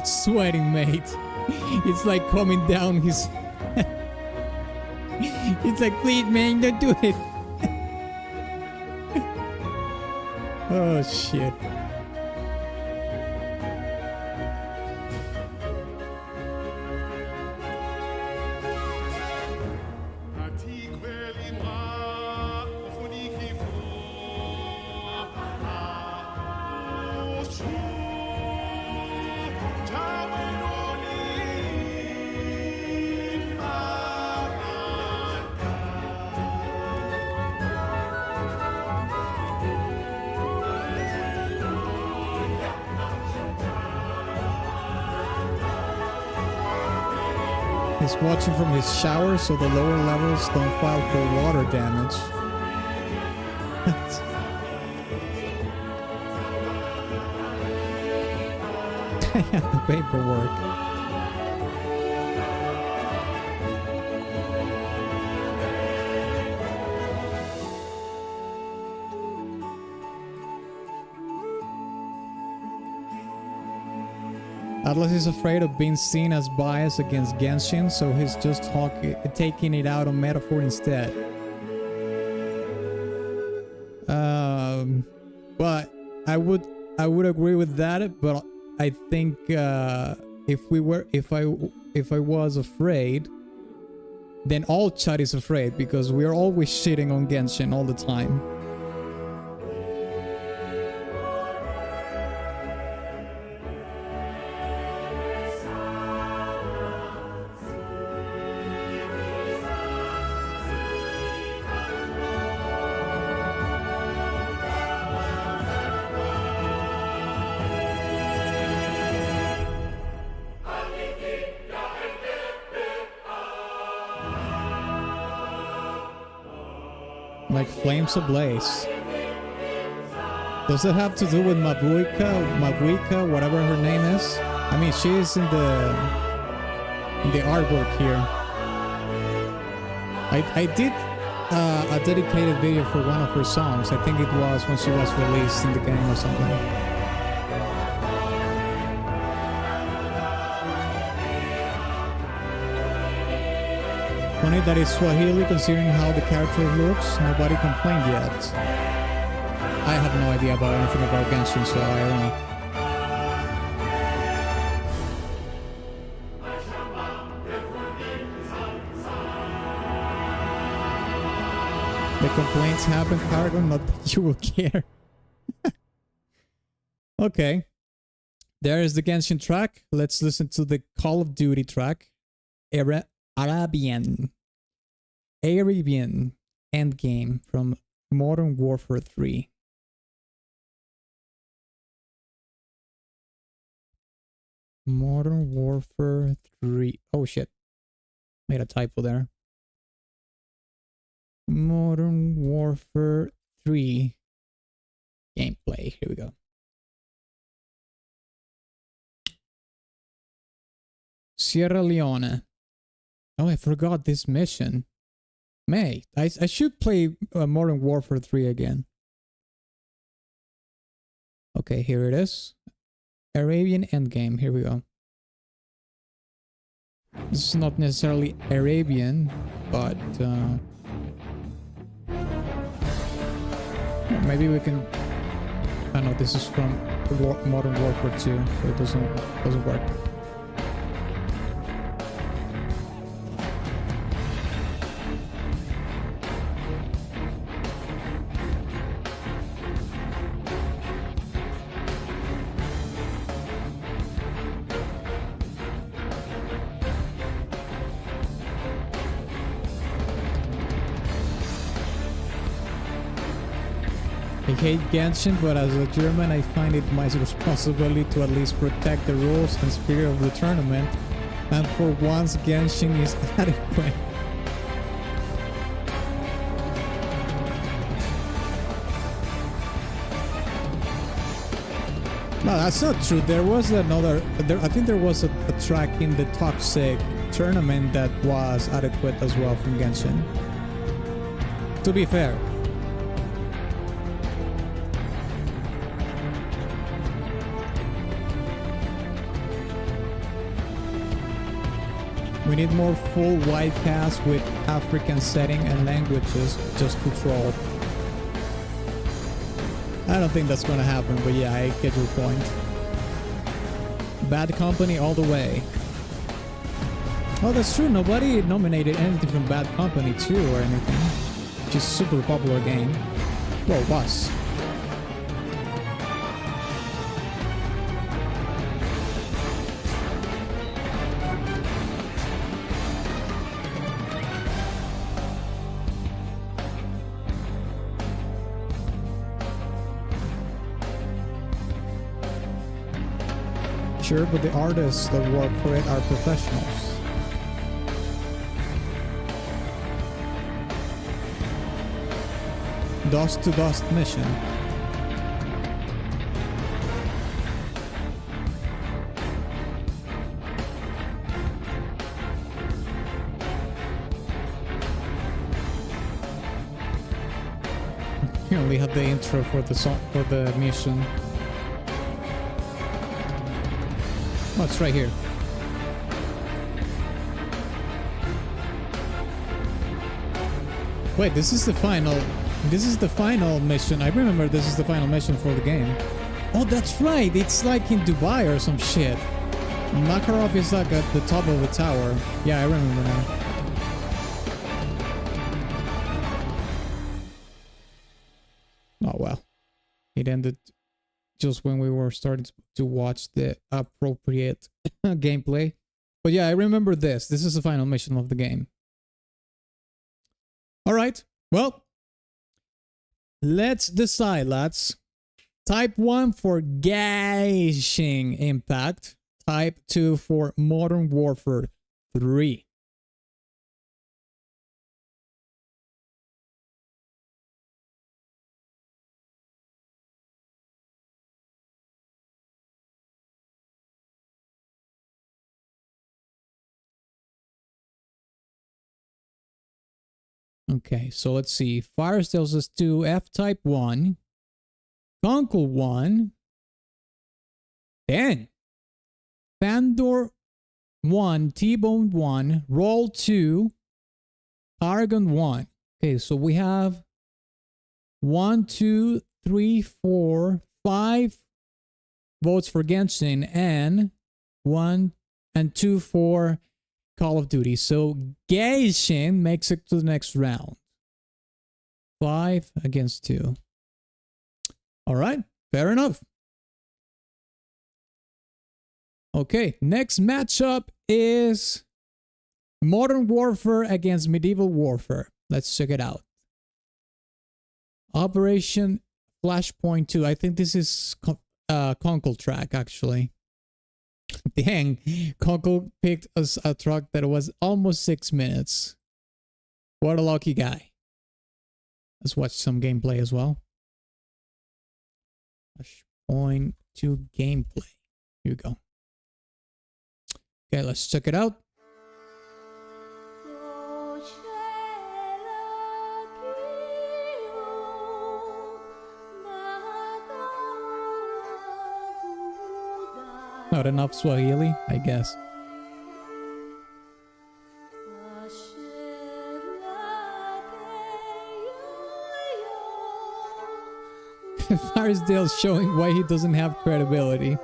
sweating, mate. It's like coming down his... It's like, please, man, don't do it. Oh, shit. He's watching from his shower so the lower levels don't file for water damage. I have the paperwork. Dlazerz is afraid of being seen as biased against Genshin, so he's just taking it out on metaphor instead. But I would agree with that. But I think if I was afraid, then all chat is afraid because we are always shitting on Genshin all the time. Like flames ablaze. Does it have to do with Mabuika, whatever her name is? I mean, she is in the artwork here. I did a dedicated video for one of her songs. I think it was when she was released in the game or something. Funny that it's Swahili considering how the character looks. Nobody complained yet. I have no idea about anything about Genshin, so I don't know. The complaints happen, Cargo, not that you will care. Okay. There is the Genshin track. Let's listen to the Call of Duty track. Arabian Endgame from Modern Warfare 3. Modern Warfare 3. Oh shit. Made a typo there. Modern Warfare 3 gameplay. Here we go. Sierra Leone. Oh, I forgot this mission. Mate, I should play Modern Warfare 3 again. Okay, here it is. Arabian Endgame. Here we go. This is not necessarily Arabian, but maybe we can. I know this is from Modern Warfare 2, so it doesn't work. I hate Genshin, but as a German I find it my responsibility to at least protect the rules and spirit of the tournament, and for once Genshin is adequate. No, that's not true. There was another... I think there was a track in the Toxic tournament that was adequate as well from Genshin. To be fair. We need more full wide cast with African setting and languages just to troll. I don't think that's gonna happen, but yeah, I get your point. Bad Company all the way. Oh, that's true. Nobody nominated anything from Bad Company 2 or anything. Just super popular game. Well, it was. Sure, but the artists that work for it are professionals. Dust to Dust mission. You only have the intro for the song for the mission. Oh, it's right here. Wait, this is the final mission. I remember this is the final mission for the game. Oh, that's right. It's like in Dubai or some shit. Makarov is like at the top of the tower. Yeah, I remember now. Oh, well. It ended just when we were starting to watch the appropriate gameplay. But yeah, I remember this. This is the final mission of the game. All right. Well, let's decide, lads. Type 1 for Gashing Impact. Type 2 for Modern Warfare 3. Okay, so let's see. Firesdale says 2, F-Type 1, Conkel 1, 10, Pandor 1, T-Bone 1, Roll 2, Argon 1. Okay, so we have 1, 2, 3, 4, 5 votes for Genshin and 1 and 2 for Call of Duty. So Genshin makes it to the next round. 5 against 2. All right, fair enough. Okay, next matchup is Modern Warfare against Medieval Warfare. Let's check it out. Operation Flashpoint 2. I think this is Conkel track, actually. Dang, Conkel picked us a truck that was almost 6 minutes. What a lucky guy. Let's watch some gameplay as well. Point to gameplay. Here we go. Okay, let's check it out. Not enough Swahili, I guess. Firesdale showing why he doesn't have credibility.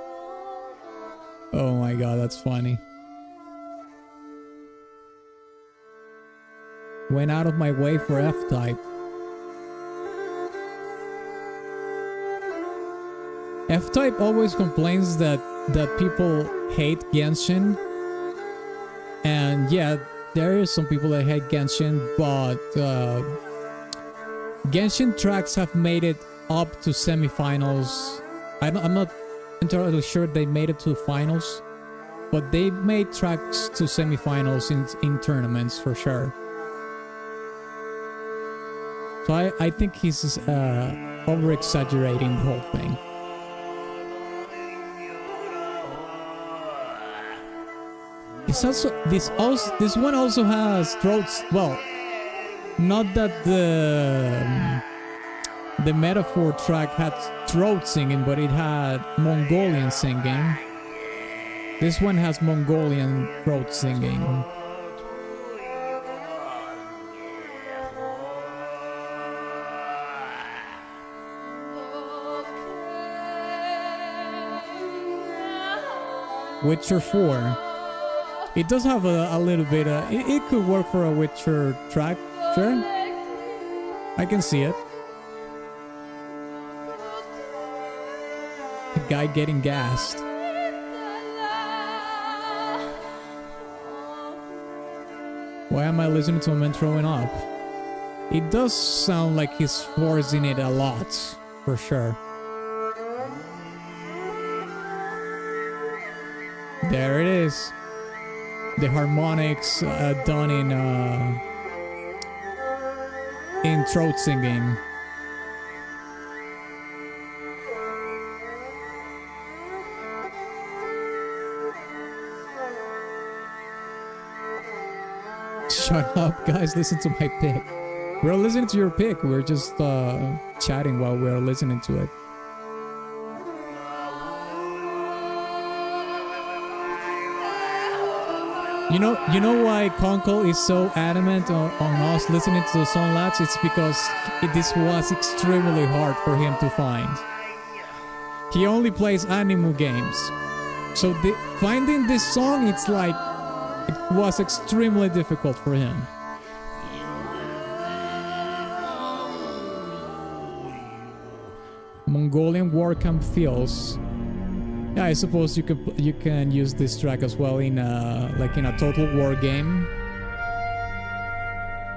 Oh my god, that's funny. Went out of my way for F-Type. F-Type always complains that people hate Genshin. And yeah, there is some people that hate Genshin, but Genshin tracks have made it up to semifinals. I'm not entirely sure they made it to finals, but they made tracks to semifinals in tournaments for sure. So I think he's over-exaggerating the whole thing. It's also this one also has throats. Well, not that the metaphor track had throat singing, but it had Mongolian singing. This one has Mongolian throat singing. Witcher 4. It does have a little bit it could work for a Witcher track, sure. I can see it. A guy getting gassed. Why am I listening to him and throwing up? It does sound like he's forcing it a lot, for sure. There it is. The harmonics done in throat singing. Shut up, guys. Listen to my pick. We're listening to your pick. We're just chatting while we're listening to it. You know why Conkel is so adamant on us listening to the song, lads? It's because this was extremely hard for him to find. He only plays anime games. So finding this song, it's like, it was extremely difficult for him. Mongolian war camp feels. Yeah, I suppose you can use this track as well in like in a total war game.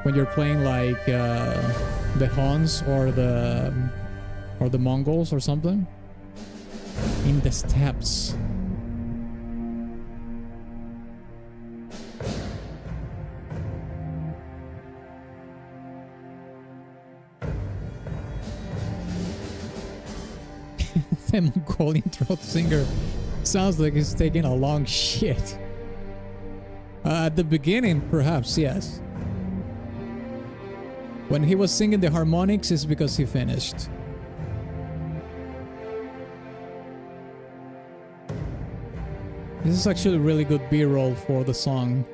When you're playing like the Huns or the Mongols or something. In the steppes. The Mongolian throat singer sounds like he's taking a long shit. At the beginning, perhaps, yes. When he was singing the harmonics, it's because he finished. This is actually really good B-roll for the song.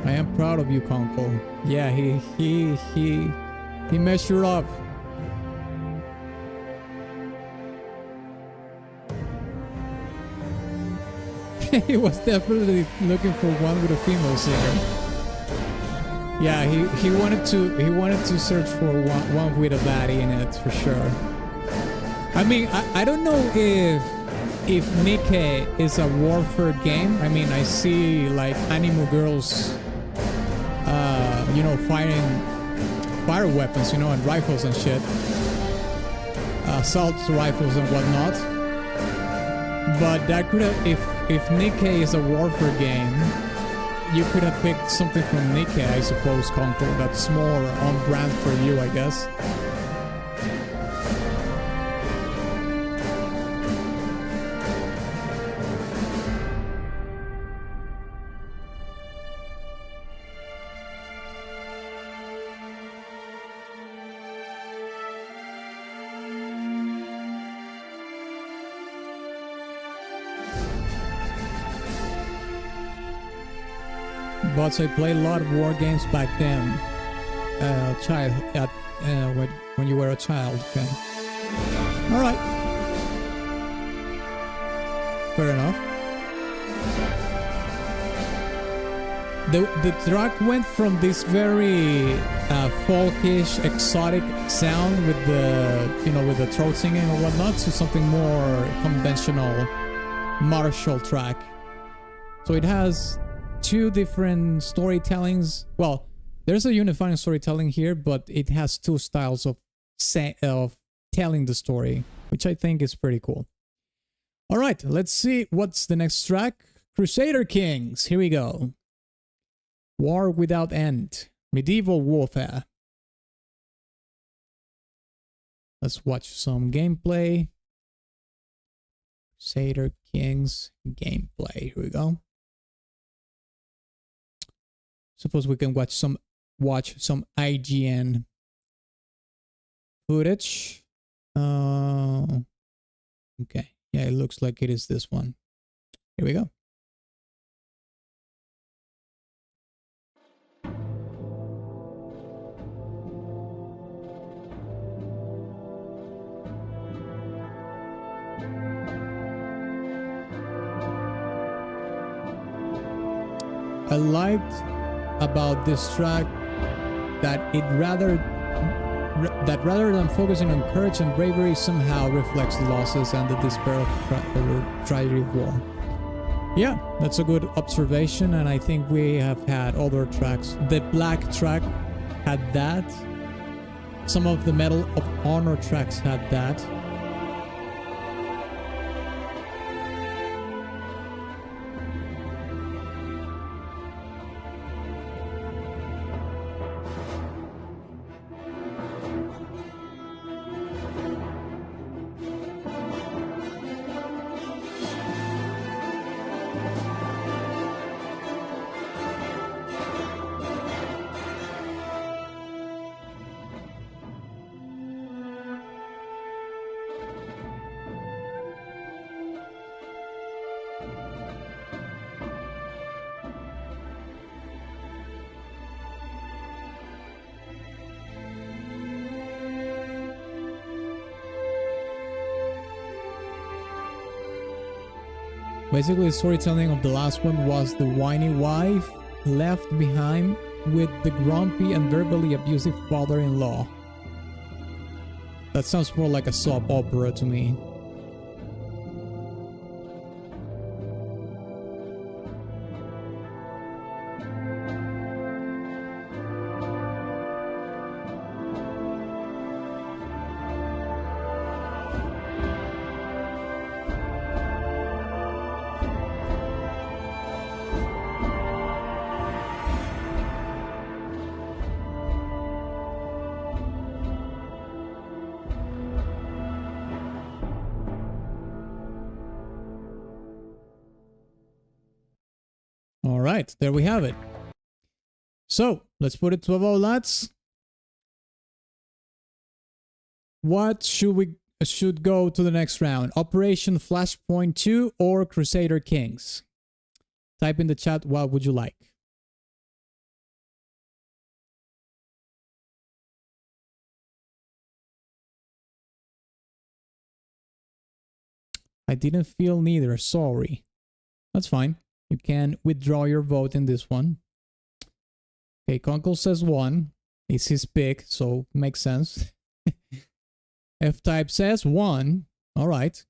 I am proud of you, Conkel. Yeah, he measured up. He was definitely looking for one with a female singer. Yeah, he wanted to search for one with a baddie in it for sure. I mean, I don't know if Nikke is a warfare game. I mean, I see like anime girls, you know, firing fire weapons, you know, and rifles and shit, assault rifles and whatnot. But that could have, if Nikkei is a Warfare game, you could have picked something from Nikkei, I suppose, Conkel. That's more on brand for you, I guess. But I played a lot of war games back then. When you were a child. Okay. All right. Fair enough. The track went from this very folkish, exotic sound with the throat singing and whatnot to something more conventional, martial track. So it has two different storytellings. Well, there's a unifying storytelling here, but it has two styles of telling the story, which I think is pretty cool. All right, let's see what's the next track. Crusader Kings. Here we go. War Without End. Medieval Warfare. Let's watch some gameplay. Crusader Kings gameplay. Here we go. Suppose we can watch some IGN footage. Okay. Yeah, it looks like it is this one. Here we go. I liked about this track that rather than focusing on courage and bravery, somehow reflects losses and the despair of tragedy of war. Yeah, that's a good observation, and I think we have had other tracks. The Black track had that. Some of the Medal of Honor tracks had that. Basically, the storytelling of the last one was the whiny wife left behind with the grumpy and verbally abusive father-in-law. That sounds more like a soap opera to me. All right, there we have it. So let's put it to a vote, lads. What should go to the next round? Operation Flashpoint 2 or Crusader Kings? Type in the chat, what would you like? I didn't feel neither, sorry. That's fine. You can withdraw your vote in this one. Okay, Conkel says 1. It's his pick, so makes sense. F-Type says 1. All right.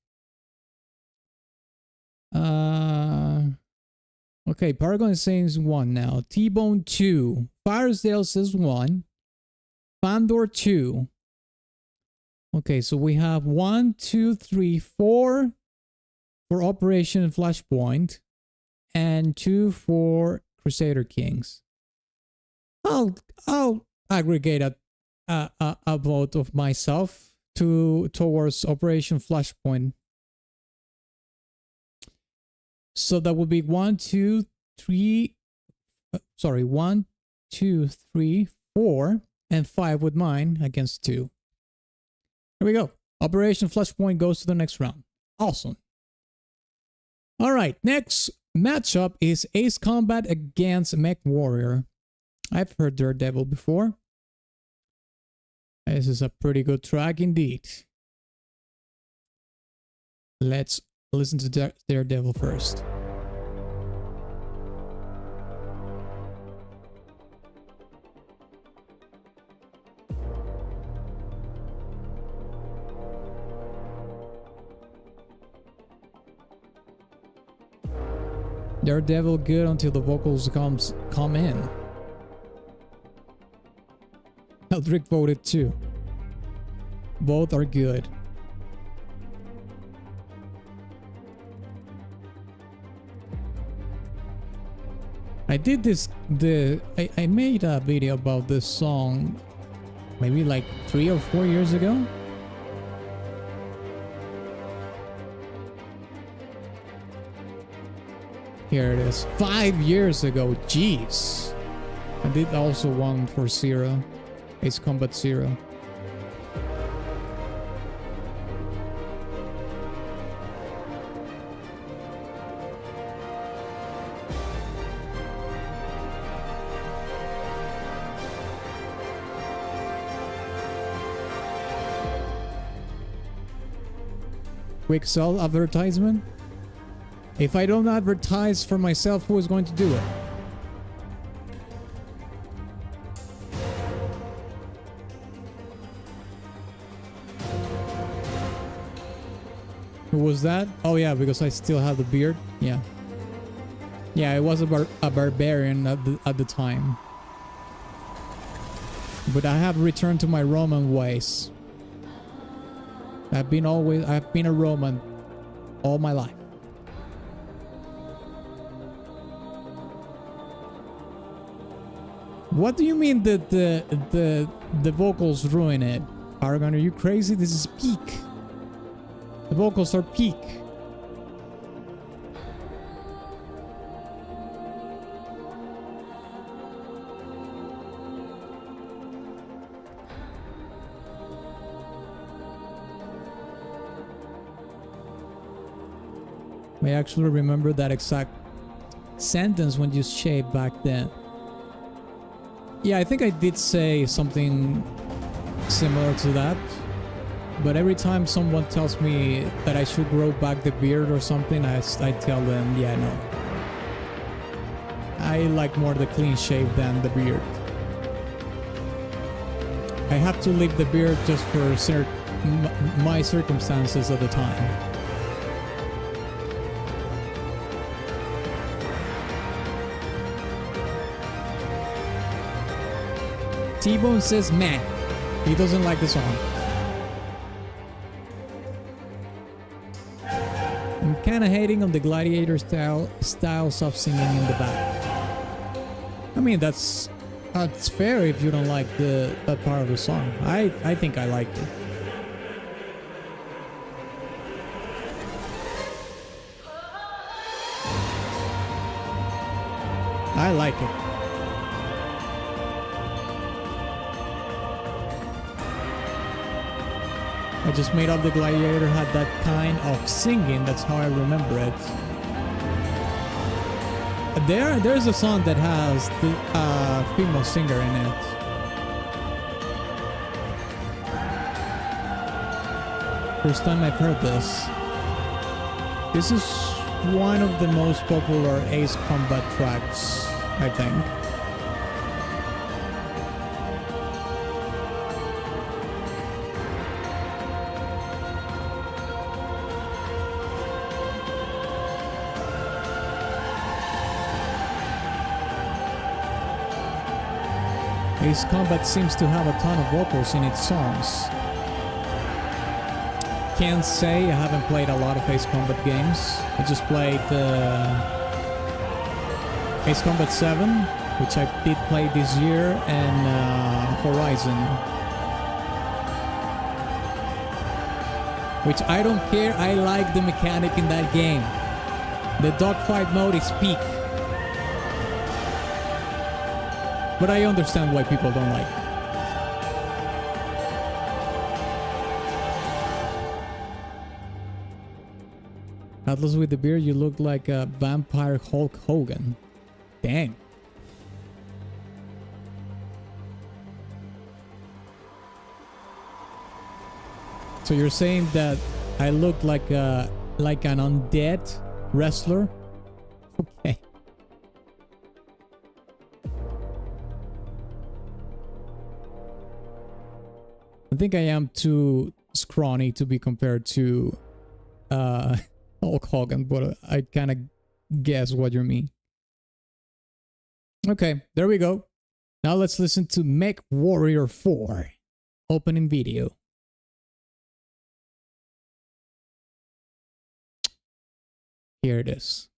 Okay, Paragon is saying 1 now. T-Bone 2. Firesdale says 1. Fandor 2. Okay, so we have 1, 2, 3, 4, for Operation Flashpoint and 2 for Crusader Kings. I'll aggregate a vote of myself towards Operation Flashpoint. So that would be 1, 2, 3. Sorry, 1, 2, 3, 4, and 5 with mine against 2. Here we go. Operation Flashpoint goes to the next round. Awesome. All right, next matchup is Ace Combat against Mech Warrior. I've heard Daredevil before. This is a pretty good track indeed. Let's listen to Daredevil first. Daredevil good until the vocals come in. Eldrick voted 2. Both are good. I did this, I made a video about this song maybe like 3 or 4 years ago. Here it is. 5 years ago. Jeez. I did also one for Zero. Ace Combat Zero. Quick sell advertisement. If I don't advertise for myself, who is going to do it? Who was that? Oh yeah, because I still have the beard. Yeah. Yeah, I was a barbarian at the time. But I have returned to my Roman ways. I've been a Roman all my life. What do you mean that the vocals ruin it? Aragon, are you crazy? This is peak. The vocals are peak. I actually remember that exact sentence when you shaved back then. Yeah, I think I did say something similar to that. But every time someone tells me that I should grow back the beard or something, I tell them, yeah, no. I like more the clean shave than the beard. I have to leave the beard just for my circumstances at the time. T-Bone says, meh. He doesn't like the song. I'm kinda hating on the gladiator style soft singing in the back. I mean, that's fair if you don't like that part of the song. I think I like it. I like it. I just made up the gladiator had that kind of singing. That's how I remember it. There's a song that has the female singer in it. First time I've heard this. This is one of the most popular Ace Combat tracks, I think. Ace Combat seems to have a ton of vocals in its songs. can't say. I haven't played a lot of Ace Combat games. I just played Ace Combat 7, which I did play this year, and Horizon. Which I don't care, I like the mechanic in that game. The dogfight mode is peak. But I understand why people don't like it. Atlas with the beard, you look like a vampire Hulk Hogan. Dang. So you're saying that I look like an undead wrestler? Okay. I think I am too scrawny to be compared to Hulk Hogan, but I kind of guess what you mean. Okay, there we go. Now let's listen to Mech Warrior 4 opening video. Here it is.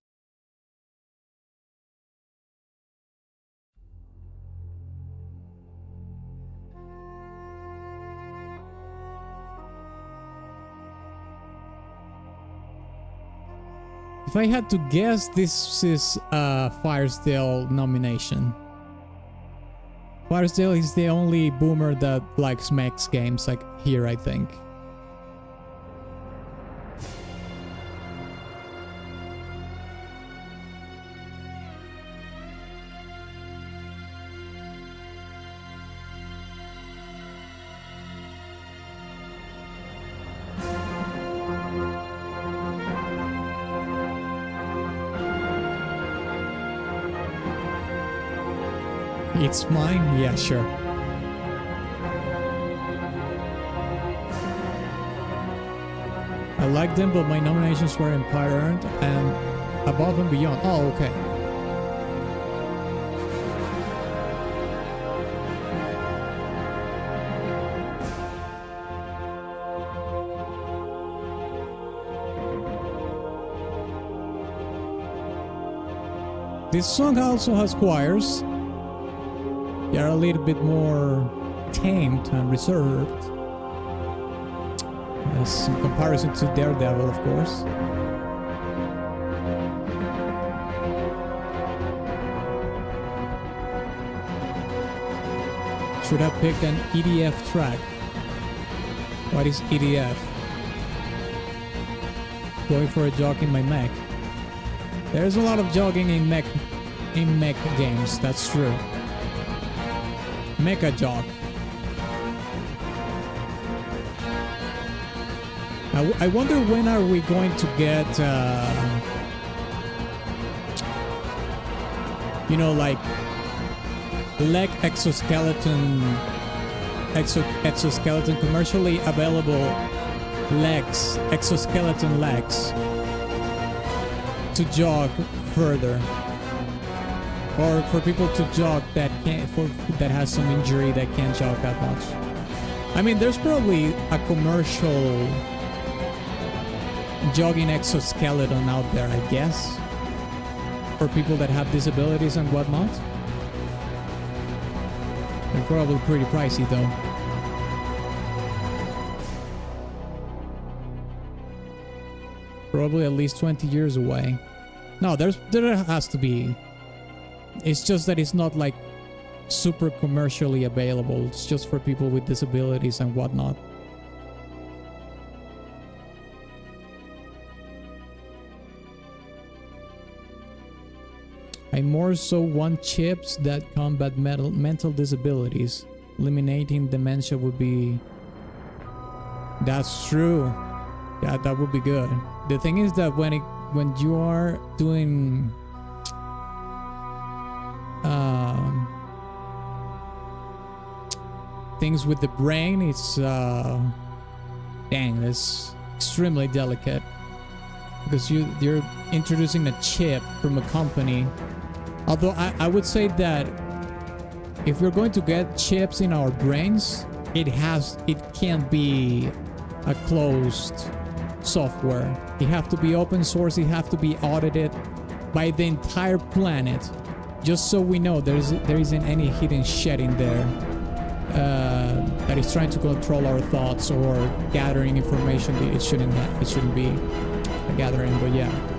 If I had to guess, this is a Firesdale nomination. Firesdale is the only boomer that likes mechs games, like here, I think. It's mine? Yeah, sure. I like them, but my nominations were Empire Earned and Above and Beyond. Oh, okay. This song also has choirs. They are a little bit more tamed and reserved. As in comparison to Daredevil, of course. Should have picked an EDF track. What is EDF? Going for a jog in my mech. There's a lot of jogging in mech games, that's true. Mecha jog. I wonder when are we going to get you know, like leg exoskeleton commercially available legs, exoskeleton legs to jog further. Or for people to jog that that has some injury that can't jog that much. I mean, there's probably a commercial jogging exoskeleton out there, I guess, for people that have disabilities and whatnot. They're probably pretty pricey though. Probably at least 20 years away. No, there has to be. It's just that it's not like super commercially available. It's just for people with disabilities and whatnot. I more so want chips that combat mental disabilities. Eliminating dementia would be... That's true. Yeah, that would be good. The thing is that when you are doing... things with the brain, it's dang, that's extremely delicate, because you're introducing a chip from a company. Although I would say that if we're going to get chips in our brains, it can't be a closed software. It have to be open source. It have to be audited by the entire planet, just so we know there isn't any hidden shit in there that is trying to control our thoughts or gathering information that it shouldn't be gathering. But yeah.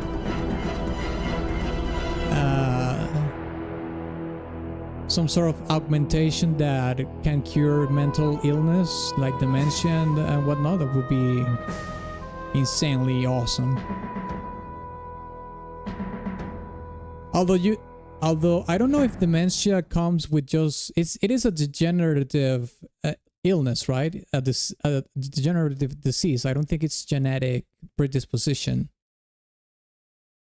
Some sort of augmentation that can cure mental illness like dementia and whatnot. That would be insanely awesome. Although I don't know if dementia comes with just it is a degenerative illness, right? A degenerative disease. I don't think it's genetic predisposition.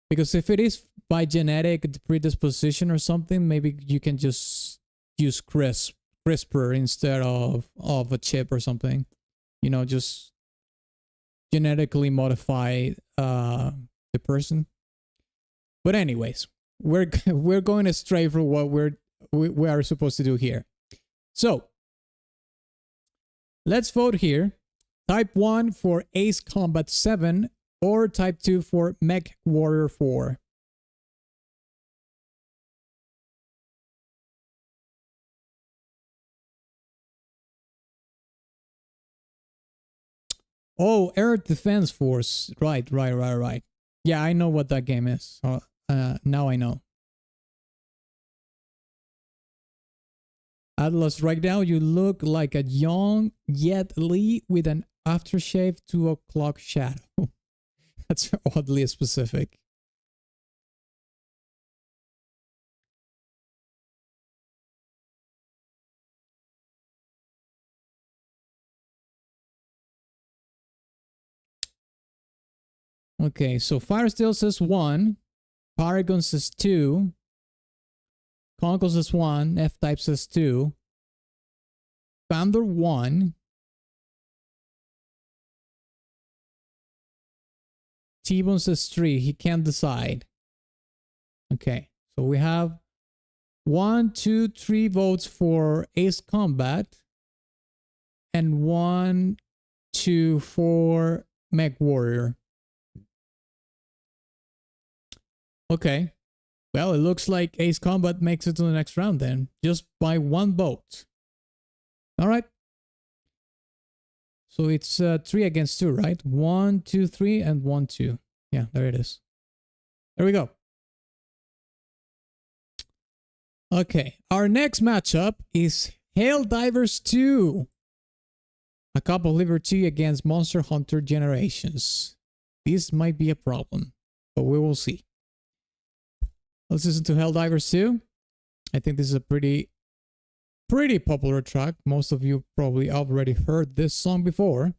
Because if it is by genetic predisposition or something, maybe you can just use CRISPR instead of a chip or something. You know, just genetically modify the person. But anyways, we're going astray from what we are supposed to do here. So let's vote here. Type 1 for Ace Combat 7 or type 2 for Mech Warrior 4. Oh, Air Defense Force. Right. Yeah, I know what that game is. Now I know. Atlas, right now you look like a young Jet Li with an aftershave 2 o'clock shadow. That's oddly specific. Okay, so Firesdale says 1, Paragon says 2, Conkel says 1, F-Type says 2, Thunder 1, T-Bone says 3, he can't decide. Okay, so we have 1, 2, 3 votes for Ace Combat and 1, 2 for Mech Warrior. Okay, well, it looks like Ace Combat makes it to the next round then, just by 1 vote. All right. So it's 3 against 2, right? 1, 2, 3, and 1, 2. Yeah, there it is. There we go. Okay, our next matchup is Helldivers 2. A Cup of Liberty against Monster Hunter Generations. This might be a problem, but we will see. Let's listen to Helldivers 2. I think this is a pretty popular track. Most of you probably already heard this song before.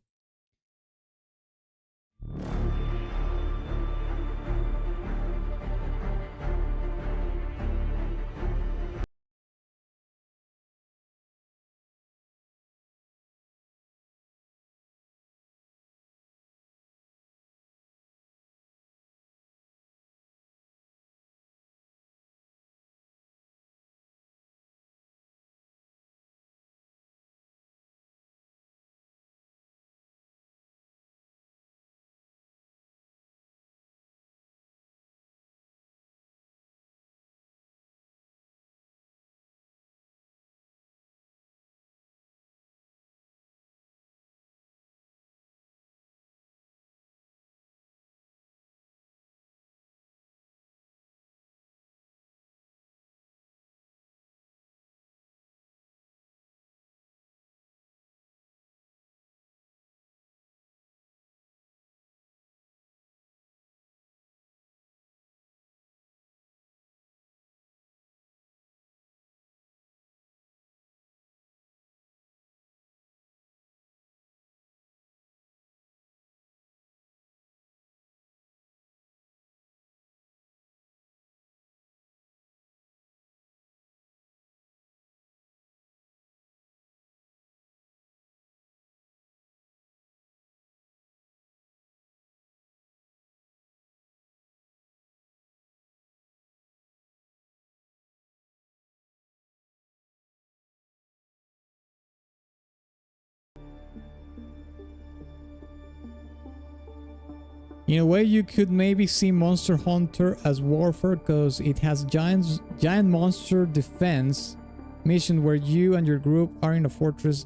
In a way, you could maybe see Monster Hunter as warfare because it has giant monster defense mission where you and your group are in a fortress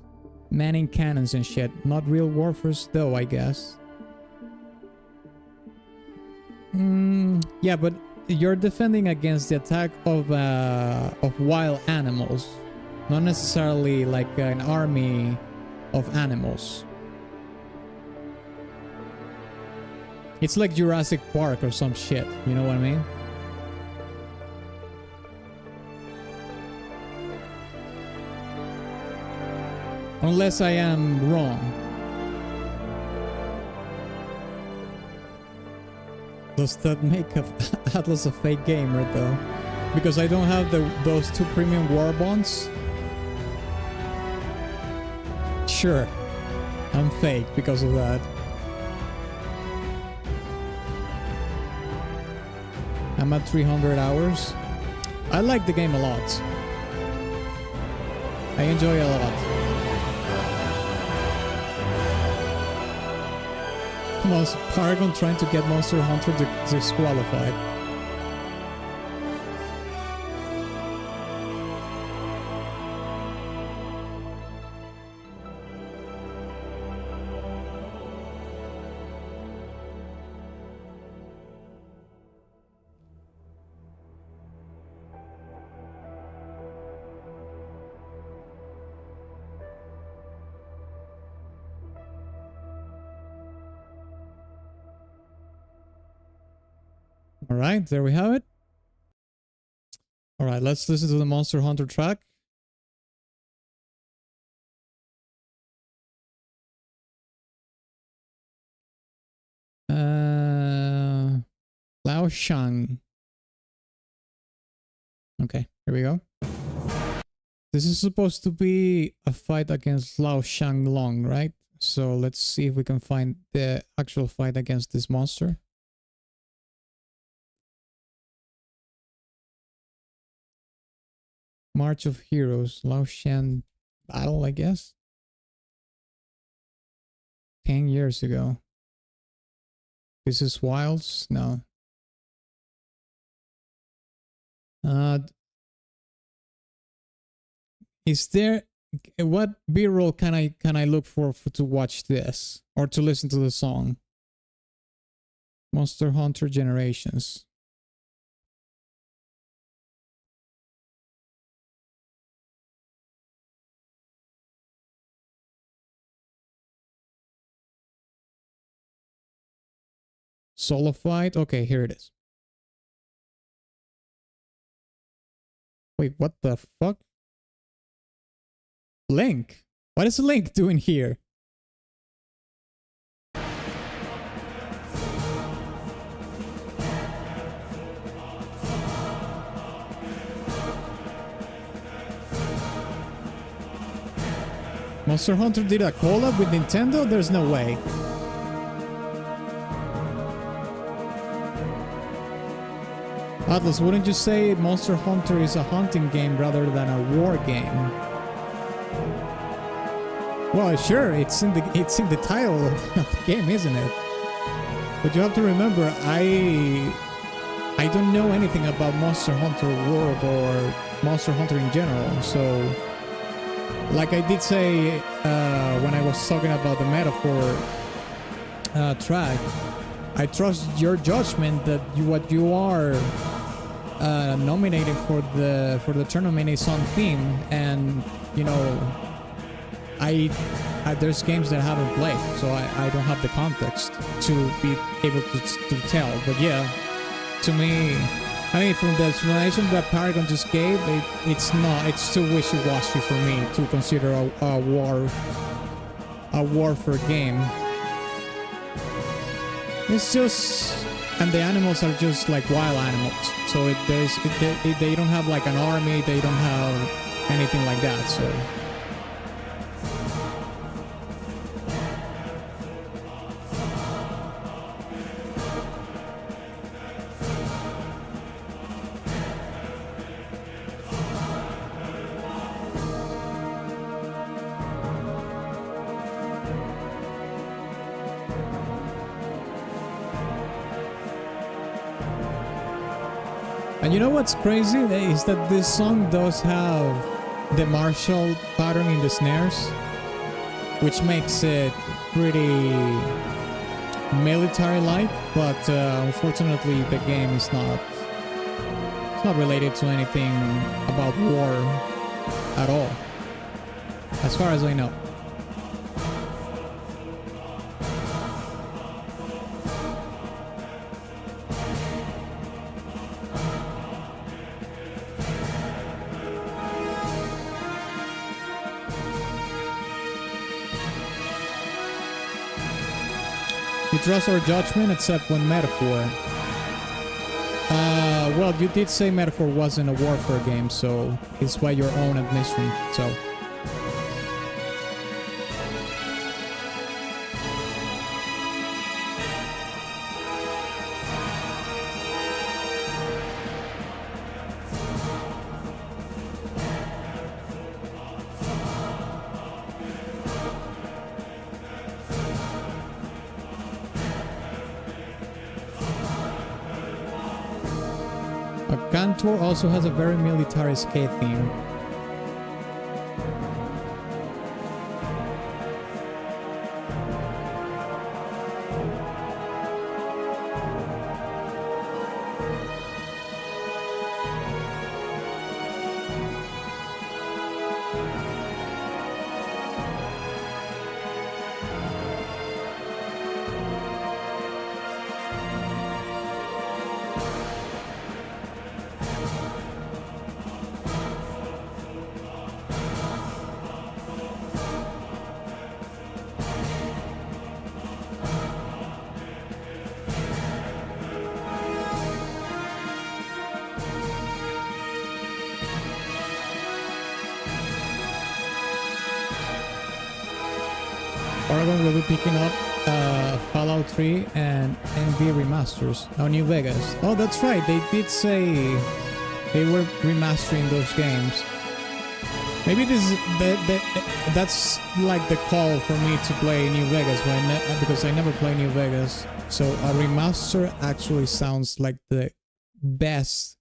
manning cannons and shit. Not real warfare though, I guess. Yeah, but you're defending against the attack of wild animals, not necessarily like an army of animals. It's like Jurassic Park or some shit, you know what I mean? Unless I am wrong. Does that make Atlas a fake gamer though? Because I don't have those 2 premium war bonds? Sure, I'm fake because of that. I'm at 300 hours. I like the game a lot. I enjoy it a lot. Paragon trying to get Monster Hunter disqualified. Alright, there we have it. Alright, let's listen to the Monster Hunter track. Lao Shang. Okay, here we go. This is supposed to be a fight against Lao Shang Long, right? So let's see if we can find the actual fight against this monster. March of Heroes, Lao Shan battle, I guess. 10 years ago. This is Wilds? No. Is there what B-roll can I look for to watch this or to listen to the song? Monster Hunter Generations. Solo fight. Okay, here it is. Wait, what the fuck? Link? What is Link doing here? Monster Hunter did a collab with Nintendo? There's no way. Atlas, wouldn't you say Monster Hunter is a hunting game rather than a war game? Well, sure, it's in the title of the game, isn't it? But you have to remember, I don't know anything about Monster Hunter World or Monster Hunter in general, so like I did say when I was talking about the metaphor track, I trust your judgment that what you are nominated for the tournament is on theme, and you know, I there's games that I haven't played, so I don't have the context to be able to tell. But yeah, to me, I mean, from the explanation that Paragon just gave, it's too wishy-washy for me to consider a warfare game. It's just, and the animals are just like wild animals, so they don't have like an army, they don't have anything like that, so. And you know what's crazy is that this song does have the martial pattern in the snares, which makes it pretty military-like, but unfortunately the game is not. It's not related to anything about war at all, as far as I know. You trust our judgment except when metaphor. Well, you did say metaphor wasn't a warfare game, so it's by your own admission, so. Cantor also has a very military skate theme. Oregon will be picking up Fallout 3 and NV remasters. Oh, New Vegas. Oh, that's right. They did say they were remastering those games. Maybe this is that's like the call for me to play New Vegas because I never play New Vegas. So a remaster actually sounds like the best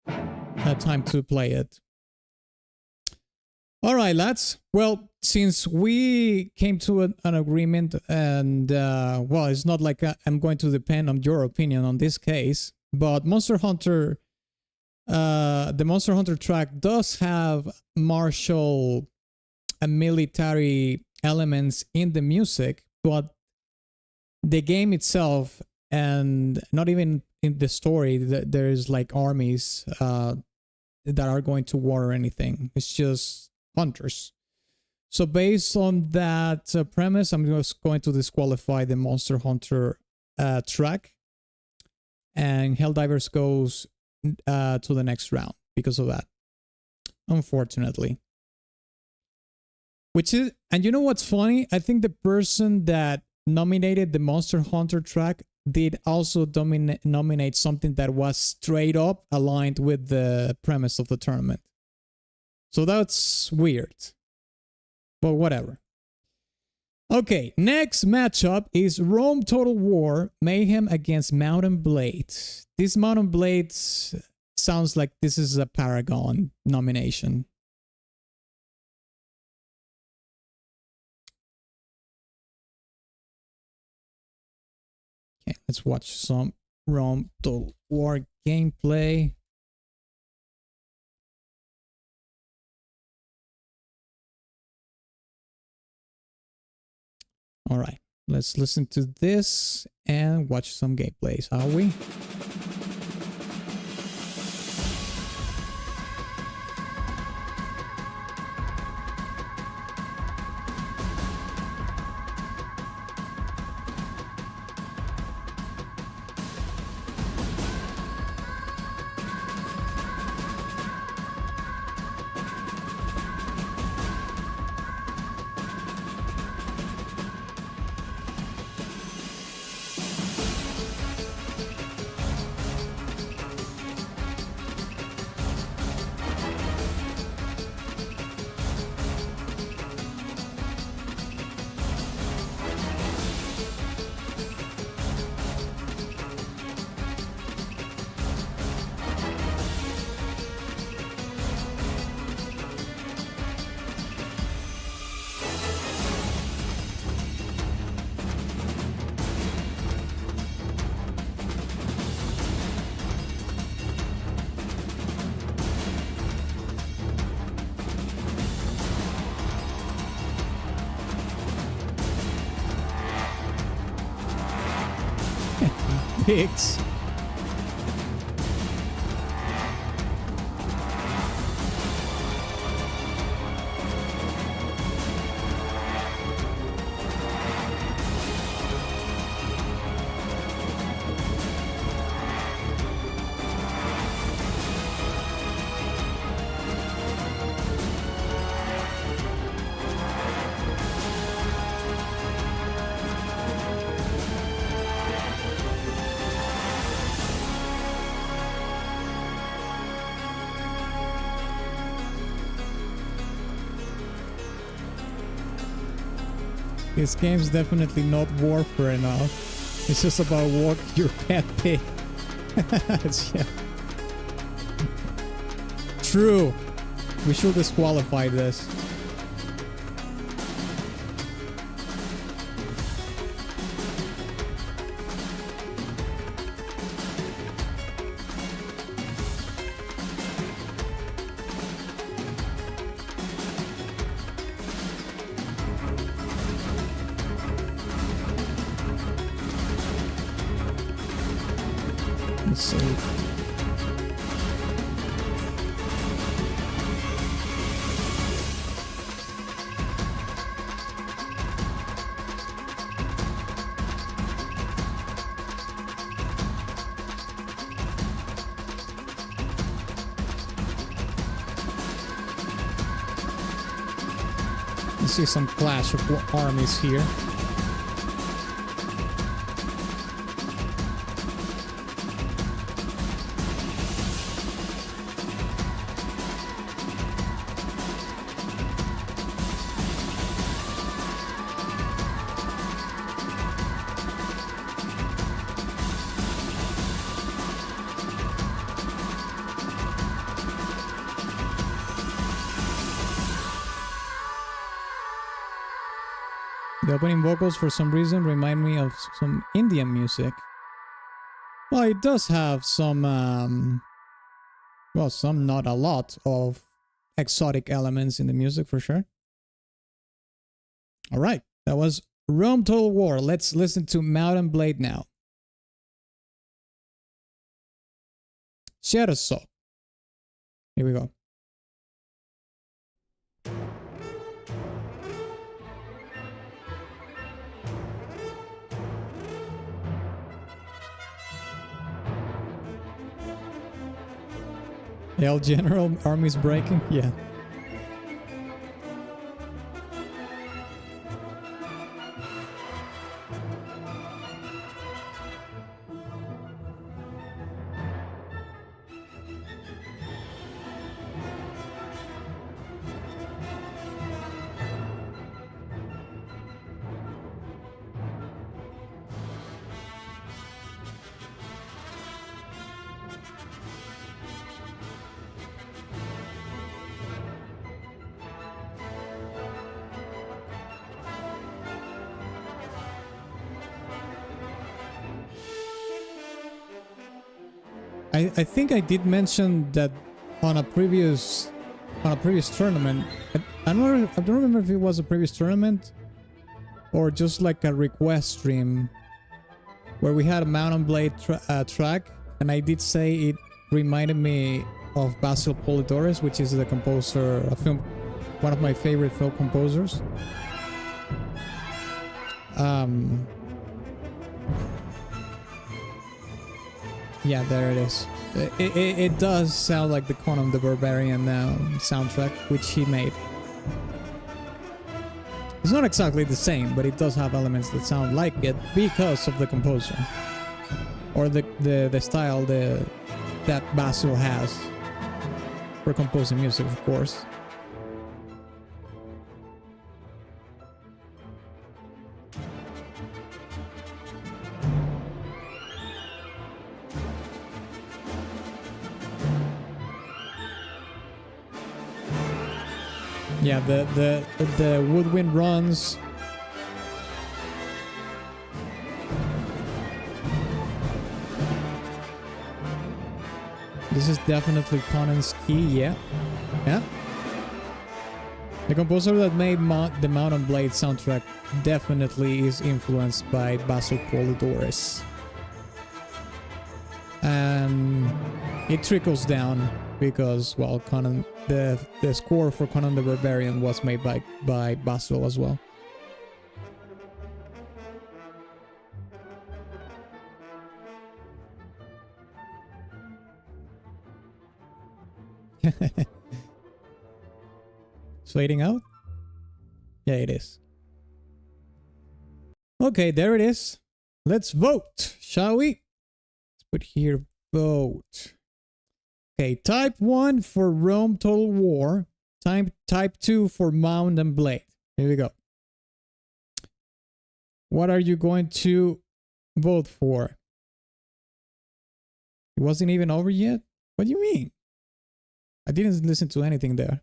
time to play it. All right, lads. Well, since we came to an agreement, and well, it's not like I'm going to depend on your opinion on this case, but Monster Hunter, the Monster Hunter track does have martial and military elements in the music, but the game itself, and not even in the story, there's like armies that are going to war or anything. It's just hunters. So based on that premise, I'm just going to disqualify the Monster Hunter track, and Helldivers goes to the next round because of that, unfortunately. Which is, and you know what's funny? I think the person that nominated the Monster Hunter track did also nominate something that was straight up aligned with the premise of the tournament. So that's weird. But whatever. Okay, next matchup is Rome Total War Mayhem against Mountain Blade. This Mountain Blade sounds like this is a Paragon nomination. Okay, let's watch some Rome Total War gameplay. All right, let's listen to this and watch some gameplays, are we? Pigs. This game's definitely not warfare enough. It's just about walking your pet pig. Yeah. True. We should disqualify this. Let's see. You see some clash of armies here. The opening vocals, for some reason, remind me of some Indian music. Well, it does have some, well, some, not a lot, of exotic elements in the music, for sure. All right, that was Rome Total War. Let's listen to Mountain Blade now. Shadow. Here we go. Hell, General Army's breaking? Yeah. I think I did mention that on a previous tournament. I don't remember if it was a previous tournament or just like a request stream where we had a Mountain Blade track, and I did say it reminded me of Basil Polidorus, which is the composer, one of my favorite film composers. Yeah, there it is. It does sound like the Conan the Barbarian soundtrack, which he made. It's not exactly the same, but it does have elements that sound like it because of the composer. Or the style that Basil has for composing music, of course. Yeah, the woodwind runs. This is definitely Conan's key, yeah. Yeah. The composer that made the Mountain Blade soundtrack definitely is influenced by Basil Polidorus. and it trickles down because, well, Conan, the score for Conan the Barbarian was made by Basil as well. Fading out? Yeah, it is. Okay, there it is. Let's vote, shall we? Let's put here vote. Okay, type 1 for Rome Total War. Type 2 for Mount and Blade. Here we go. What are you going to vote for? It wasn't even over yet? What do you mean? I didn't listen to anything there.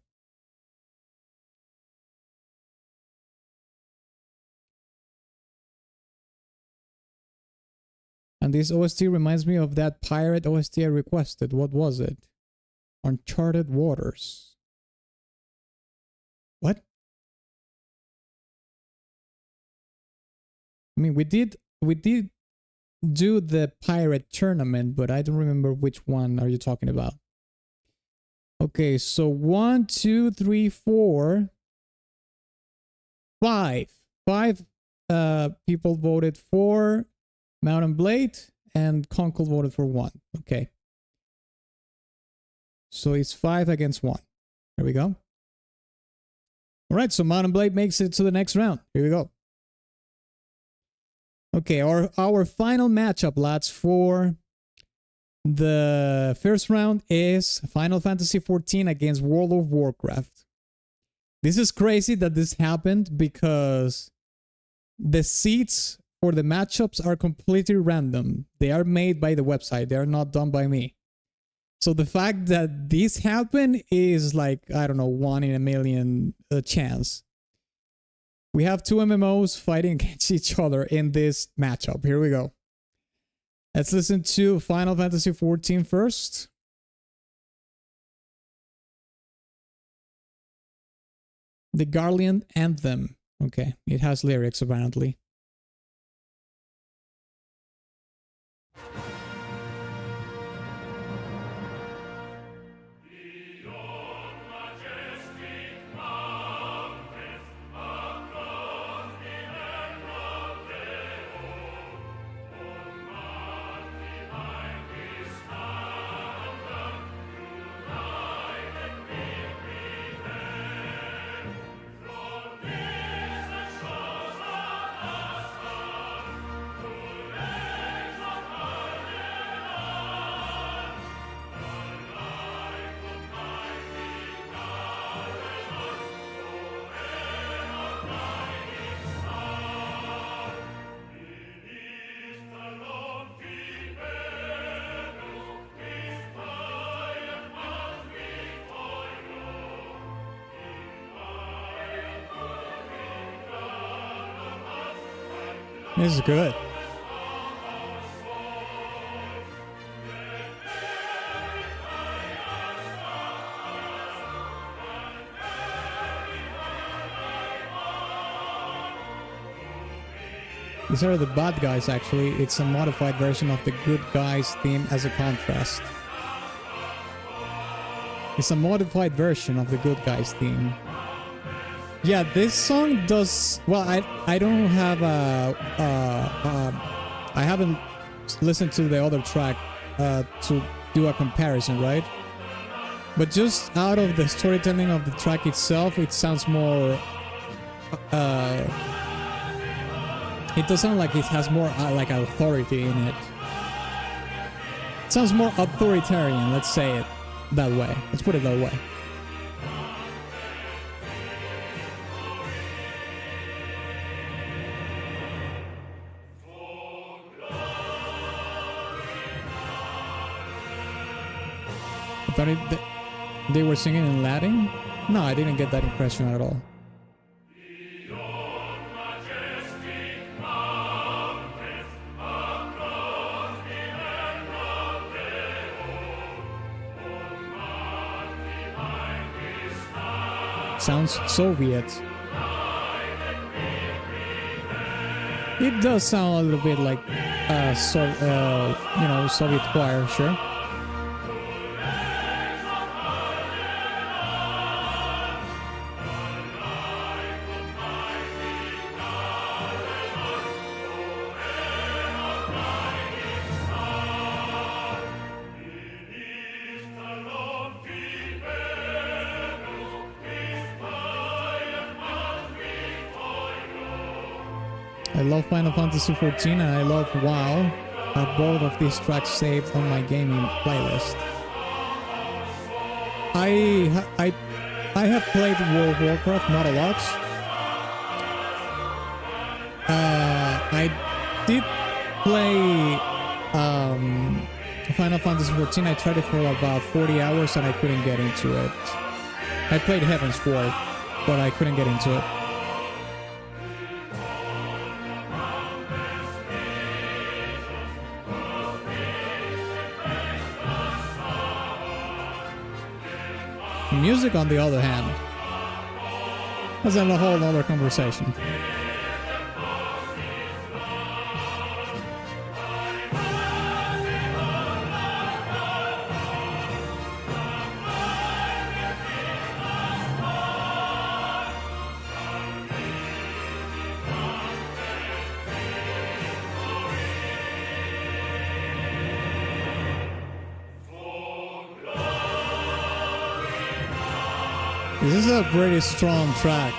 And this OST reminds me of that pirate OST I requested. What was it? Uncharted Waters. What? I mean, we did do the pirate tournament, but I don't remember which one are you talking about. Okay, so 1, 2, 3, 4, 5. 5 people voted for Mount and Blade, and Conkel voted for 1. Okay. So it's 5 against 1. There we go. All right, so Mount and Blade makes it to the next round. Here we go. Okay, our final matchup, lads, for the first round is Final Fantasy XIV against World of Warcraft. This is crazy that this happened because the seats for the matchups are completely random. They are made by the website. They are not done by me. So the fact that this happened is like, I don't know, 1 in a million chance. We have 2 MMOs fighting against each other in this matchup. Here we go. Let's listen to Final Fantasy XIV first. The Guardian Anthem. Okay, it has lyrics apparently. This is good. These are the bad guys, actually. It's a modified version of the good guys theme as a contrast. It's a modified version of the good guys theme. Yeah, this song does well. I don't have I haven't listened to the other track to do a comparison, right? But just out of the storytelling of the track itself, it sounds more. It does sound like it has more like authority in it. It sounds more authoritarian. Let's say it that way. Let's put it that way. I thought they were singing in Latin? No, I didn't get that impression at all. Sounds Soviet. It does sound a little bit like you know, Soviet choir, sure. I love Final Fantasy XIV and I love WoW. I have both of these tracks saved on my gaming playlist. I have played World of Warcraft, not a lot. I did play Final Fantasy XIV. I tried it for about 40 hours and I couldn't get into it. I played Heaven's Sword, but I couldn't get into it. Music, on the other hand, that's a whole other conversation. This is a pretty strong track.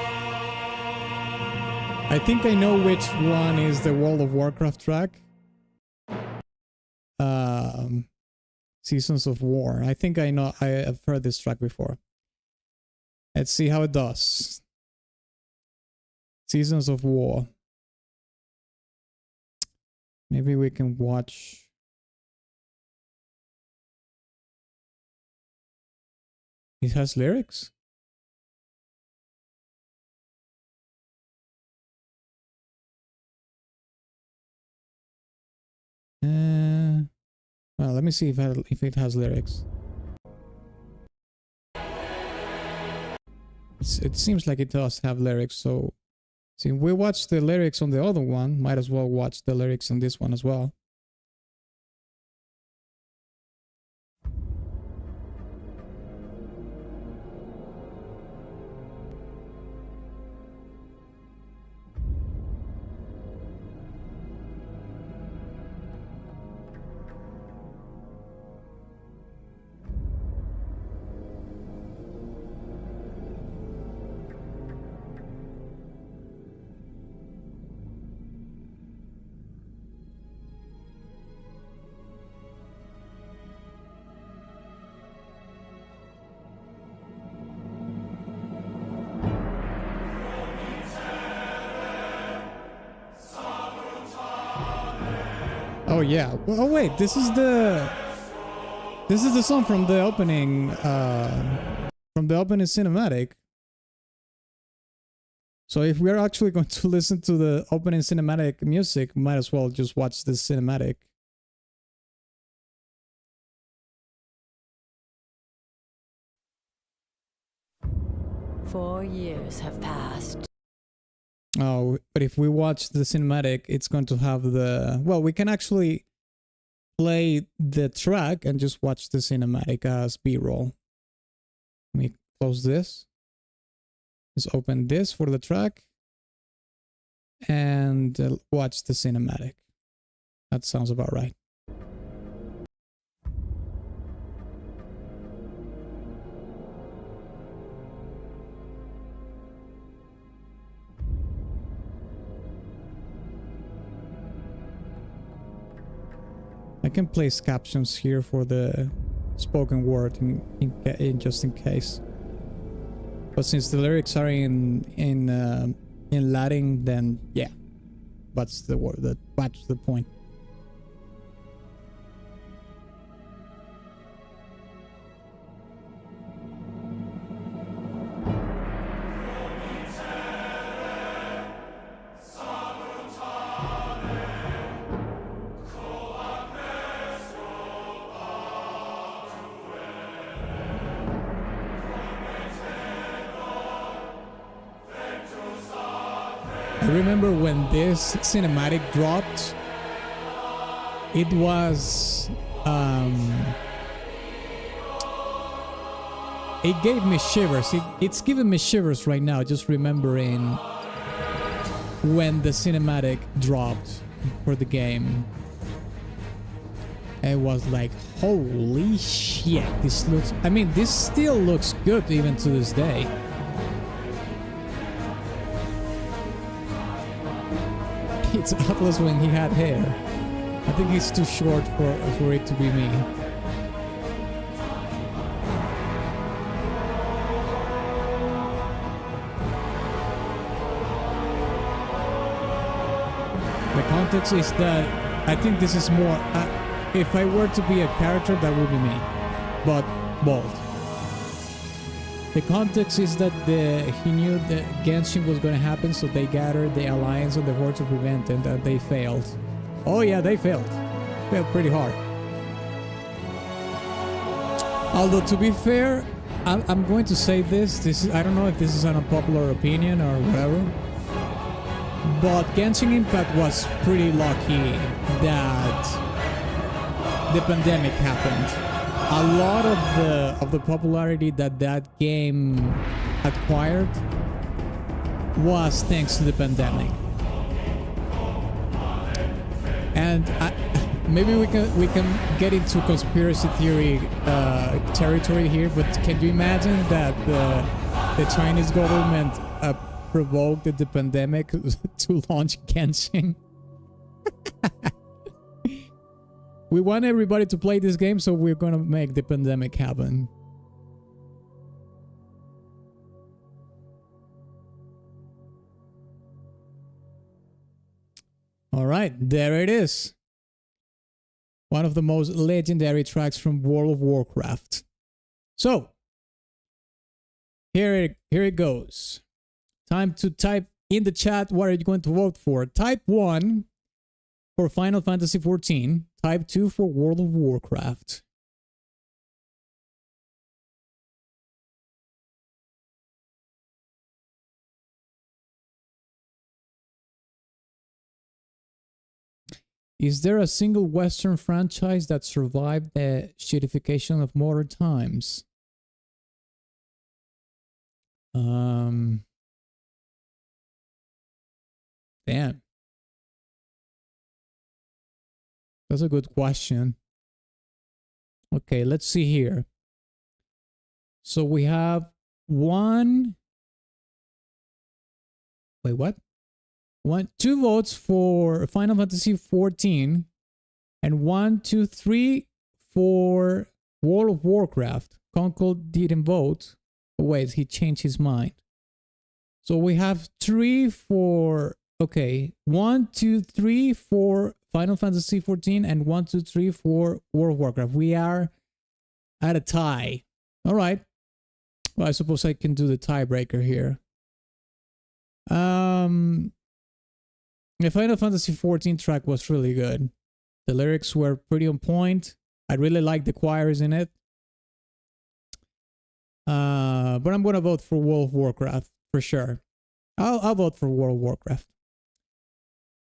I think I know which one is the World of Warcraft track. Seasons of War. I think I know. I have heard this track before. Let's see how it does. Seasons of War. Maybe we can watch. It has lyrics. Well, let me see if it has lyrics. It seems like it does have lyrics, so see, we watched the lyrics on the other one, might as well watch the lyrics on this one as well. Oh yeah. Oh wait, this is the song from the opening cinematic. So if we're actually going to listen to the opening cinematic music, might as well just watch this cinematic. Four years have passed. Oh, but if we watch the cinematic, it's going to have the... Well, we can actually play the track and just watch the cinematic as B-roll. Let me close this. Let's open this for the track. And watch the cinematic. That sounds about right. I can place captions here for the spoken word in just in case. But since the lyrics are in Latin, then yeah, that's the word. That's the point. I remember when this cinematic dropped, it was it gave me shivers. It's giving me shivers right now just remembering when the cinematic dropped for the game. It was like, holy shit, this looks, I mean, this still looks good even to this day. It's Atlas when he had hair. I think he's too short for it to be me. The context is that I think this is more... if I were to be a character, that would be me. But bald. The context is that he knew that Genshin was going to happen, so they gathered the alliance of the Horde to prevent it, and they failed. Oh yeah, they failed. Failed pretty hard. Although, to be fair, I'm going to say this is, I don't know if this is an unpopular opinion or whatever, but Genshin Impact was pretty lucky that the pandemic happened. A lot of the popularity that game acquired was thanks to the pandemic. And maybe we can get into conspiracy theory territory here, but can you imagine that the Chinese government provoked the pandemic to launch Genshin? We want everybody to play this game, so we're gonna make the pandemic happen. All right, there it is. One of the most legendary tracks from World of Warcraft. So, here it goes. Time to type in the chat what are you going to vote for. Type 1 for Final Fantasy XIV. Type 2 for World of Warcraft. Is there a single Western franchise that survived the shittification of modern times? Damn. That's a good question. Okay, let's see here. So we have one... Wait, what? Two votes for Final Fantasy XIV, and 1, 2, 3 for World of Warcraft. Conkel didn't vote. Oh, wait, he changed his mind. So we have 3 for... Okay, 1, 2, 3 for Final Fantasy XIV, and 1, 2, 3 for World of Warcraft. We are at a tie. All right. Well, I suppose I can do the tiebreaker here. The Final Fantasy XIV track was really good. The lyrics were pretty on point. I really liked the choirs in it. But I'm gonna vote for World of Warcraft for sure. I'll vote for World of Warcraft.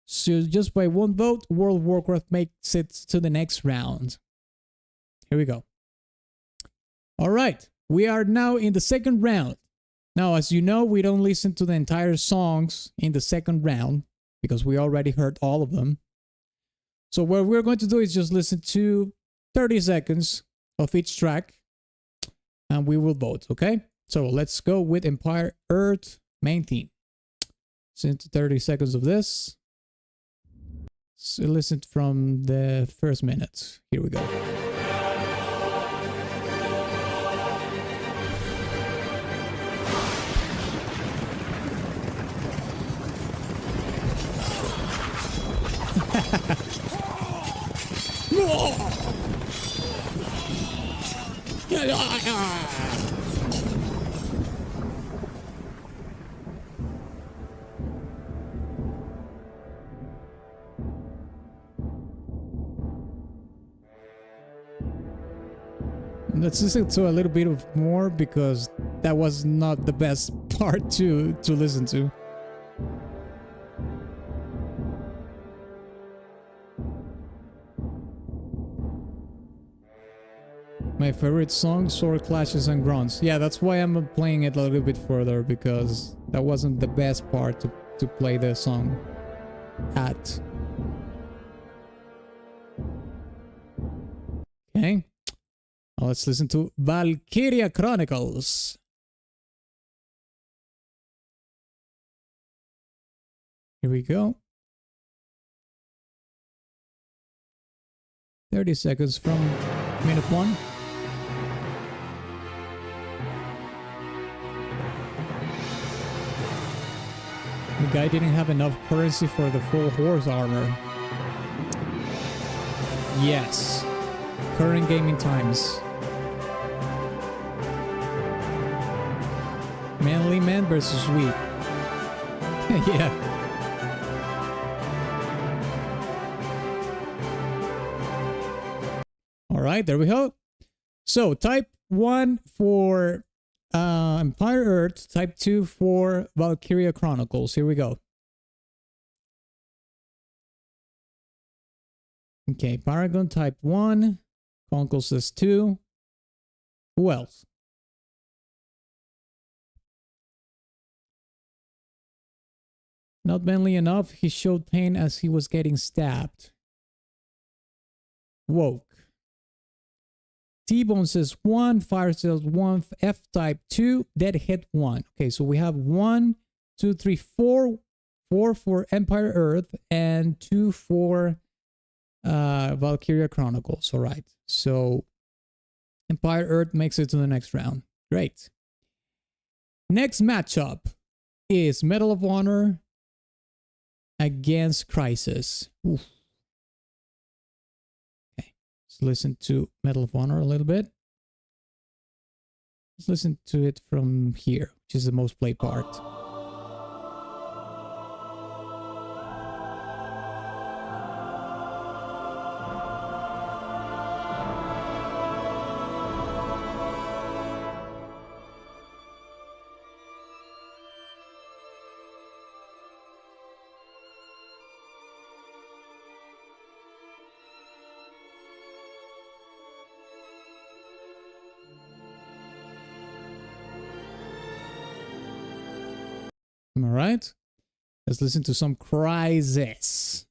So just by one vote, World of Warcraft makes it to the next round. Here we go. All right, we are now in the second round. Now, as you know, we don't listen to the entire songs in the second round because we already heard all of them. So what we're going to do is just listen to 30 seconds of each track and we will vote, okay? So let's go with Empire Earth main theme. Listen to 30 seconds of this. So listen from the first minute. Here we go. Let's listen to a little bit of more because that was not the best part to listen to. My favorite song, Sword Clashes and Grunts. Yeah, that's why I'm playing it a little bit further, because that wasn't the best part to play the song at. Okay. Now let's listen to Valkyria Chronicles. Here we go. 30 seconds from minute 1. The guy didn't have enough currency for the full horse armor. Yes. Current gaming times. Manly man versus weak. Yeah. Alright, there we go. So, type 1 for Empire Earth, type 2 for Valkyria Chronicles. Here we go. Okay, Paragon type 1. Conkel says 2. Who else? Not manly enough, he showed pain as he was getting stabbed. Woke. T-Bone says 1, Firesdale 1, F-Type 2, Deadhead 1. Okay, so we have 1, 2, 3, 4. 4 for Empire Earth and 2 for Valkyria Chronicles. All right, so Empire Earth makes it to the next round. Great. Next matchup is Medal of Honor against Crisis. Oof. Listen to Medal of Honor a little bit. Let's listen to it from here, which is the most played part. All right, let's listen to some Crisis.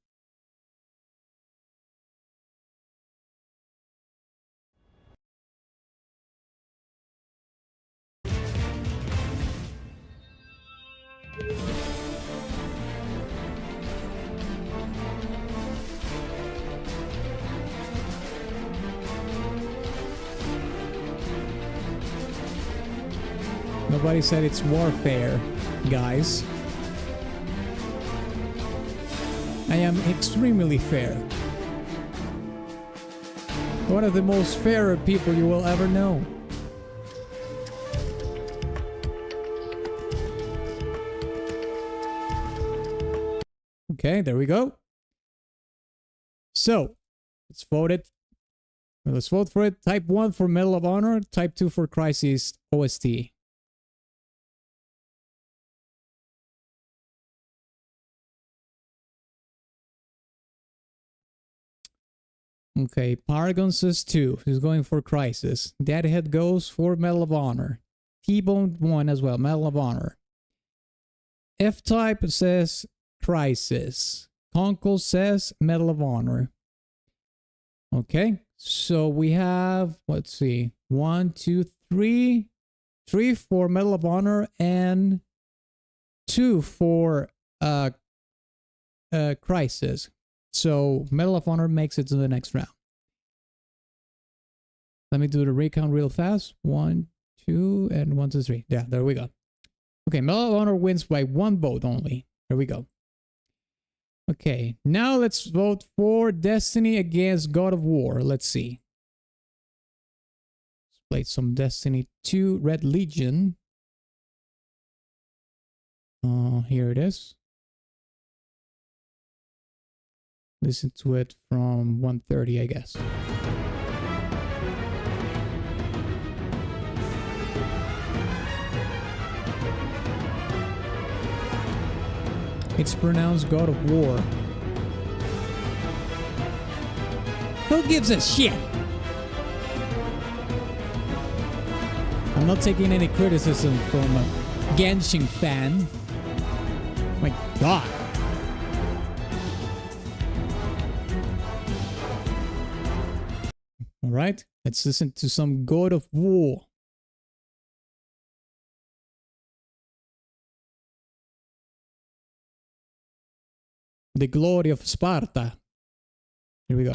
Nobody said it's warfare, guys. I am extremely fair. One of the most fairer people you will ever know. Okay, there we go. So, let's vote it. Let's vote for it. Type 1 for Medal of Honor, Type 2 for Crisis OST. Okay, Paragon says 2. He's going for Crisis. Deadhead goes for Medal of Honor. T-Bone 1 as well, Medal of Honor. F-Type says Crisis. Conkel says Medal of Honor. Okay, so we have, let's see, 1, 2, 3. 3 for Medal of Honor and 2 for Crisis. So Medal of Honor makes it to the next round. Let me do the recount real fast. 1, 2, and 1, 2, 3. Yeah, there we go. Okay, Medal of Honor wins by 1 vote only. There we go. Okay, now let's vote for Destiny against God of War. Let's see. Let's play some Destiny 2 Red Legion. Here it is. Listen to it from 1:30, I guess. It's pronounced God of War. Who gives a shit? I'm not taking any criticism from a Genshin fan. My God. All right, let's listen to some God of War. The glory of Sparta. Here we go.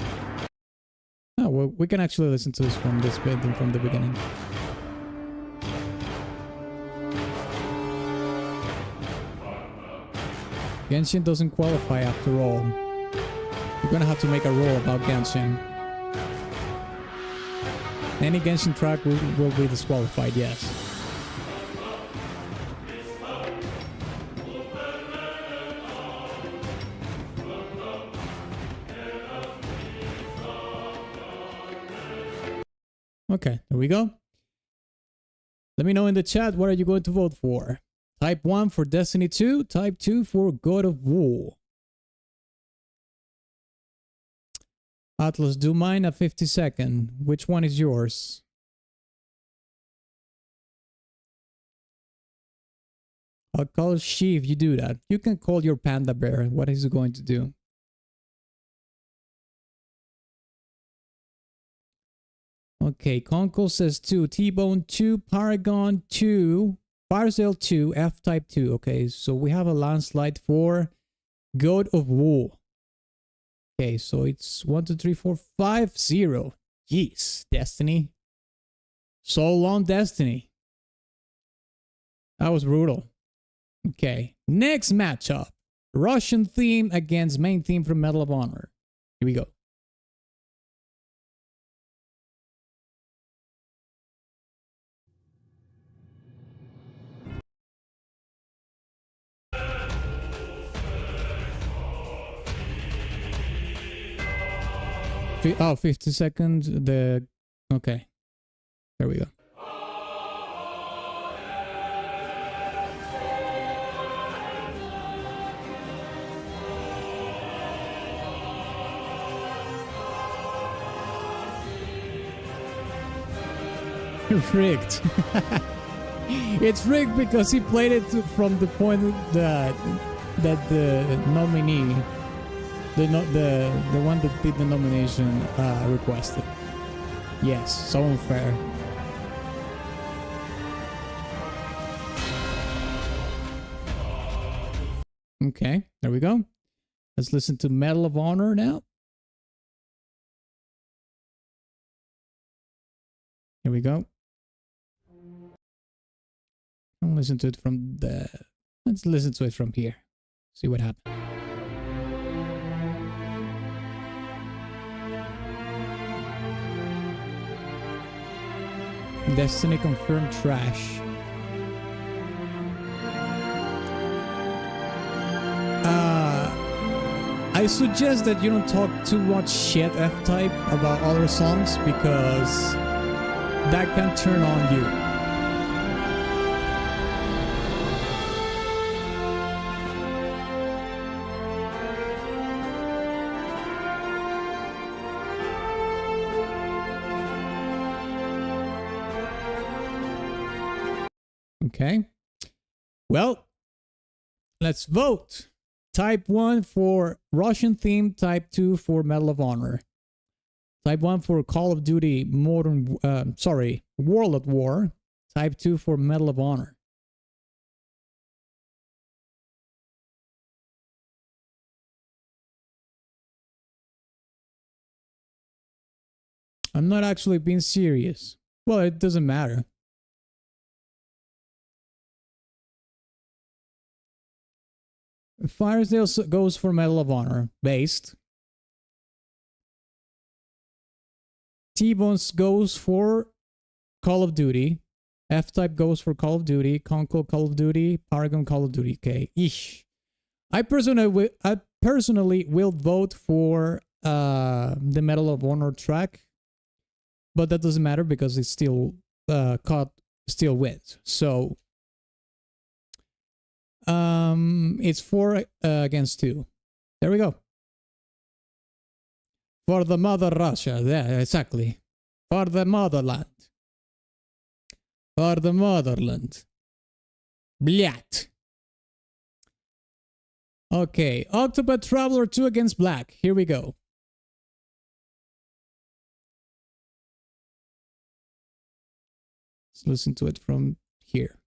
Oh, well, we can actually listen to this from this bit and from the beginning. Genshin doesn't qualify after all. We're gonna have to make a rule about Genshin. Any Genshin track will be disqualified, yes. Okay, there we go. Let me know in the chat, what are you going to vote for? Type 1 for Destiny 2, Type 2 for God of War. Atlas, do mine a 50-second. Which one is yours? I'll call she if you do that. You can call your panda bear. What is it going to do? Okay, Conkel says 2, T-Bone 2, Paragon 2, Firesdale 2, F-Type 2. Okay, so we have a landslide for God of War. Okay, so it's 1, 2, 3, 4, 5, 0. Jeez, Destiny. So long, Destiny. That was brutal. Okay, next matchup. Russian theme against main theme from Medal of Honor. Here we go. Oh, 50 seconds. Okay. There we go. Rigged. It's rigged because he played it from the point that the nominee, the one that did the nomination, requested. Yes, so unfair. Okay, there we go. Let's listen to Medal of Honor now. Here we go. I'll listen to it from the... Let's listen to it from here. See what happens. Destiny confirmed trash. I suggest that you don't talk too much shit F-Type about other songs because that can turn on you. Okay. Well, let's vote. Type 1 for Russian theme, Type 2 for Medal of Honor. Type 1 for Call of Duty World at War. Type 2 for Medal of Honor. I'm not actually being serious. Well, it doesn't matter. Firesdale goes for Medal of Honor, based. T-Bones goes for Call of Duty. F-Type goes for Call of Duty. Conkel Call of Duty. Paragon Call of Duty. Okay, ish. I personally will vote for the Medal of Honor track, but that doesn't matter because it's still still wins. So it's 4 against 2. There we go. For the mother Russia. Yeah, exactly. For the motherland. For the motherland. Blyat. Okay, Octopath Traveler 2 against Black. Here we go. Let's listen to it from here.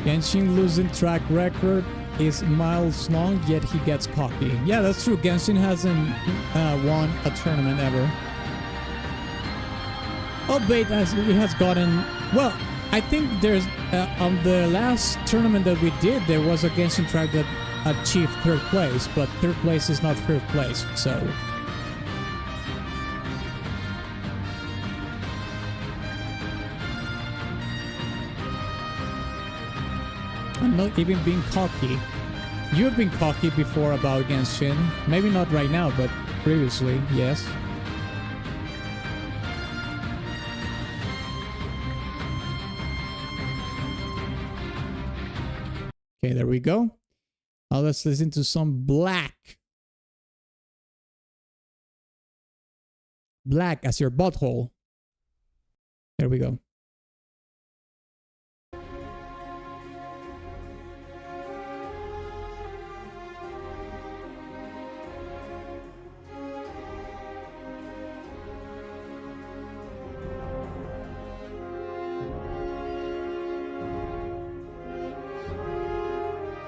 Genshin losing track record is miles long, yet he gets cocky. Yeah, that's true. Genshin hasn't won a tournament ever. Albeit as it has gotten... Well, I think there's... on the last tournament that we did, there was a Genshin track that achieved third place, but third place is not third place, so... I'm not even being cocky. You've been cocky before about Genshin. Maybe not right now, but previously, yes. Okay, there we go. Now let's listen to some Black. Black as your butthole. There we go.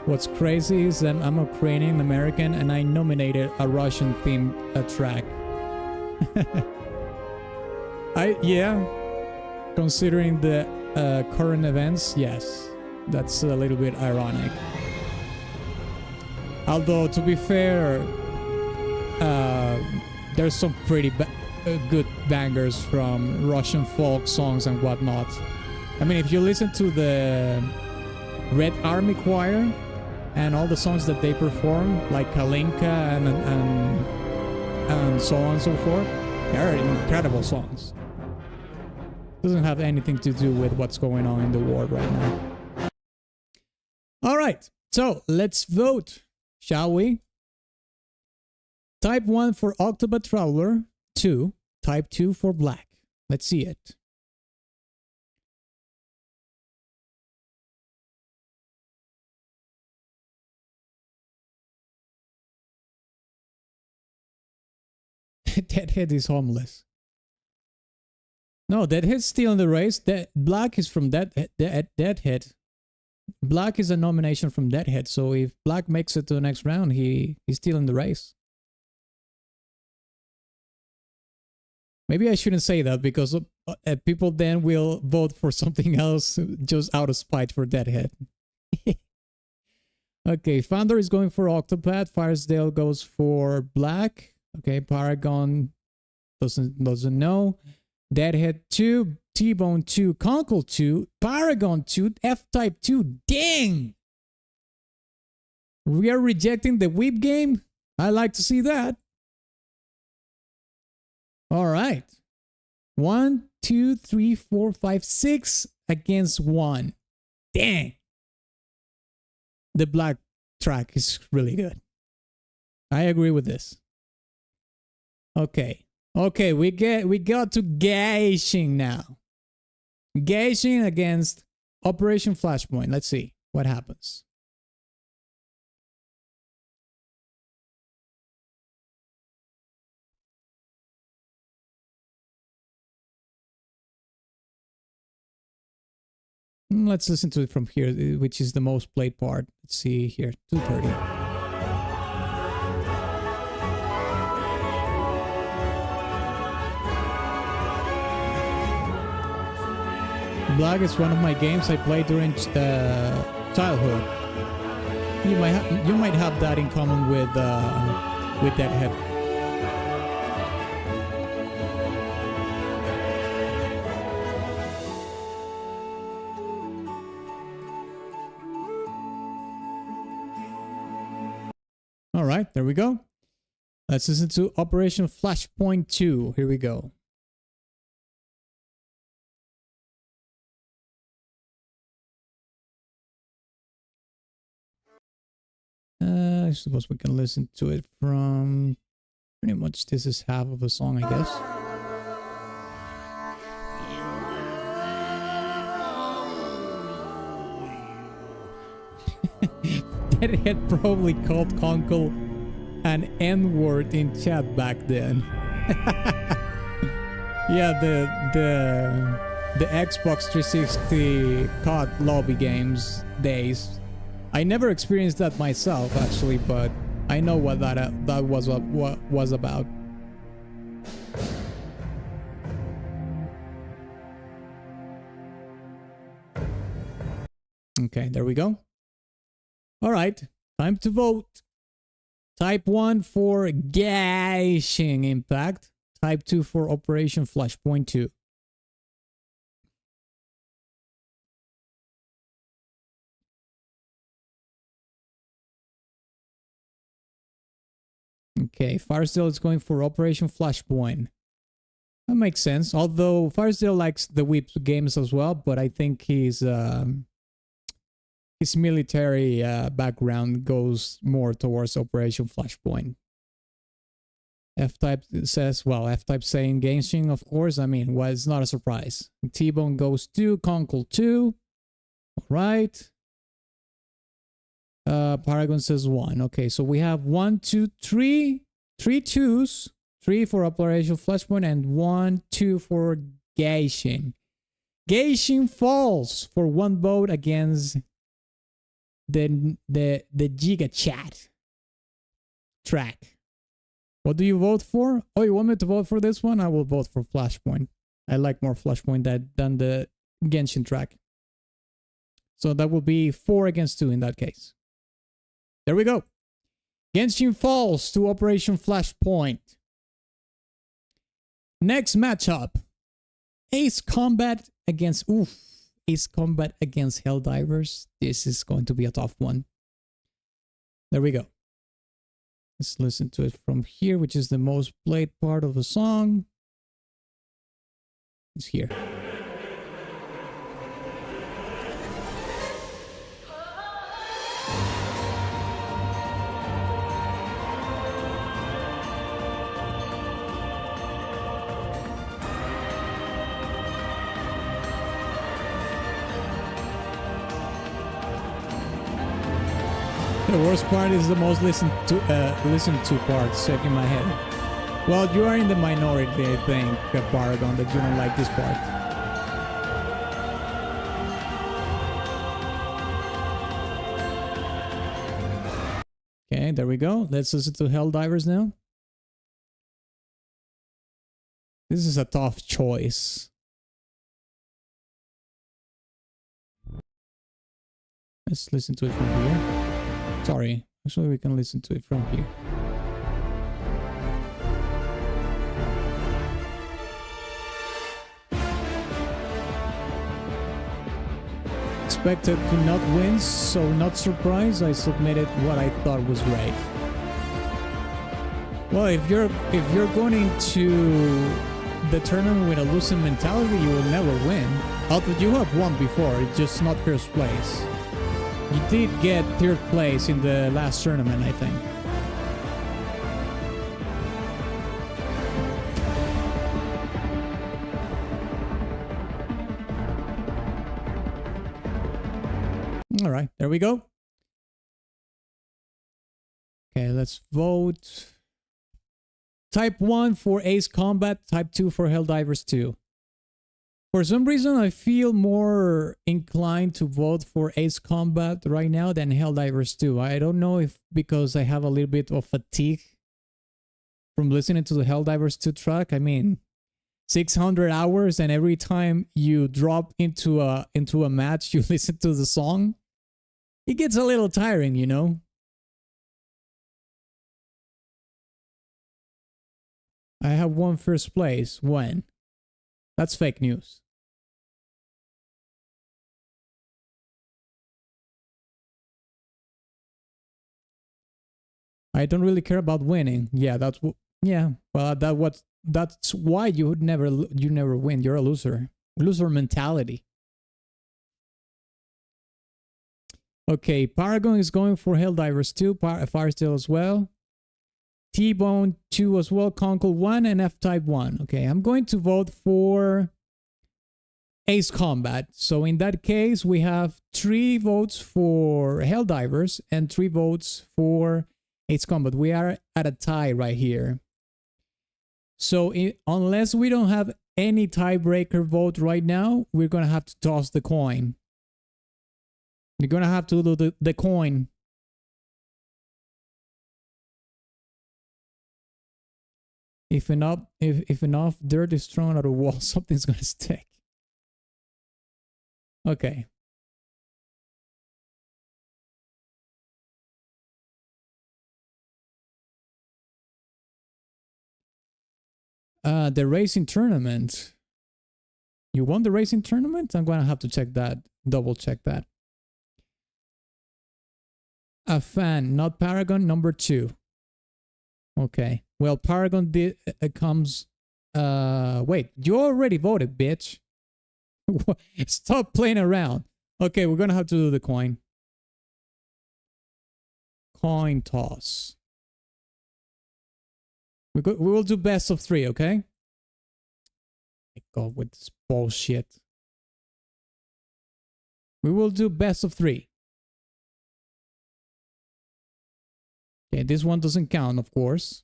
What's crazy is that I'm Ukrainian American and I nominated a Russian themed track. Yeah, considering the current events, yes, that's a little bit ironic. Although to be fair, there's some pretty good bangers from Russian folk songs and whatnot. I mean, if you listen to the Red Army Choir and all the songs that they perform, like Kalinka and so on and so forth, they're incredible songs. Doesn't have anything to do with what's going on in the world right now. All right, so let's vote, shall we? Type 1 for Octopath Traveler, 2. Type 2 for Black. Let's see it. Deadhead is homeless. No, Deadhead's still in the race. Black is from Deadhead. Black is a nomination from Deadhead. So if Black makes it to the next round, he's still in the race. Maybe I shouldn't say that because people then will vote for something else just out of spite for Deadhead. Okay, Founder is going for Octopath. Firesdale goes for Black. Okay, Paragon doesn't know. Deadhead 2, T-Bone 2, Conkel 2, Paragon 2, F-Type 2. Dang! We are rejecting the whip game? I like to see that. All right. 1, 2, 3, 4, 5, 6 against 1. Dang! The Black track is really good. I agree with this. Okay. Okay, we got to Genshin now. Genshin against Operation Flashpoint. Let's see what happens. Let's listen to it from here, which is the most played part. Let's see here, 2:30. Black is one of my games I played during childhood. You might have that in common with Deadhead. All right, there we go. Let's listen to Operation Flashpoint 2. Here we go. I suppose we can listen to it from pretty much this is half of a song, I guess. Deadhead probably called Conkel an N-word in chat back then. Yeah, the Xbox 360 COD lobby games days. I never experienced that myself, actually, but I know what that was about. Okay, there we go. All right, time to vote. Type 1 for Gashing Impact. Type 2 for Operation Flashpoint 2. Okay, Firesdale is going for Operation Flashpoint. That makes sense. Although Firesdale likes the whip games as well, but I think his military background goes more towards Operation Flashpoint. F-Type says, well, F-Type saying Genshin, of course. I mean, well, it's not a surprise. T-Bone goes 2, Conkel 2. All right. Paragon says 1. Okay, so we have 1, 2, 3. 3 twos. 3 for Operation Flashpoint and 1, 2 for Genshin. Genshin falls for 1 vote against the Giga Chat track. What do you vote for? Oh, you want me to vote for this one? I will vote for Flashpoint. I like more Flashpoint than the Genshin track. So that will be 4 against 2 in that case. There we go. Genshin falls to Operation Flashpoint. Next matchup. Ace Combat against Helldivers. This is going to be a tough one. There we go. Let's listen to it from here, which is the most played part of the song. It's here. The worst part is the most listened to part, stuck in my head. Well, you are in the minority, I think, Paragon, that you don't like this part. Okay, there we go. Let's listen to Helldivers now. This is a tough choice. Let's listen to it from here. Sorry, actually we can listen to it from here. Expected to not win, so not surprised. I submitted what I thought was right. Well, if you're going into the tournament with a losing mentality, you will never win. Although you have won before, it's just not first place. You did get 3rd place in the last tournament, I think. All right, there we go. Okay, let's vote. Type 1 for Ace Combat, Type 2 for Helldivers 2. For some reason, I feel more inclined to vote for Ace Combat right now than Helldivers 2. I don't know if because I have a little bit of fatigue from listening to the Helldivers 2 track. I mean, 600 hours, and every time you drop into a match, you listen to the song. It gets a little tiring, you know? I have won 1st place. When? That's fake news. I don't really care about winning. Yeah, that's well, that's why you never win. You're a loser. Loser mentality. Okay, Paragon is going for Helldivers 2, Firesdale as well. T-Bone 2 as well, Conkel 1, and F-Type 1. Okay, I'm going to vote for Ace Combat. So in that case, we have 3 votes for Helldivers and 3 votes for Ace Combat. We are at a tie right here. So unless we don't have any tiebreaker vote right now, we're going to have to toss the coin. You're going to have to do the coin. If enough dirt is thrown at a wall, something's going to stick. Okay. The racing tournament. You won the racing tournament? I'm going to have to check that. Double check that. A fan, not Paragon, number 2. Okay. Well, Paragon comes... wait, you already voted, bitch. Stop playing around. Okay, we're going to have to do the coin. Coin toss. We will do best of 3, okay? I go with this bullshit. We will do best of 3. Okay, this one doesn't count, of course.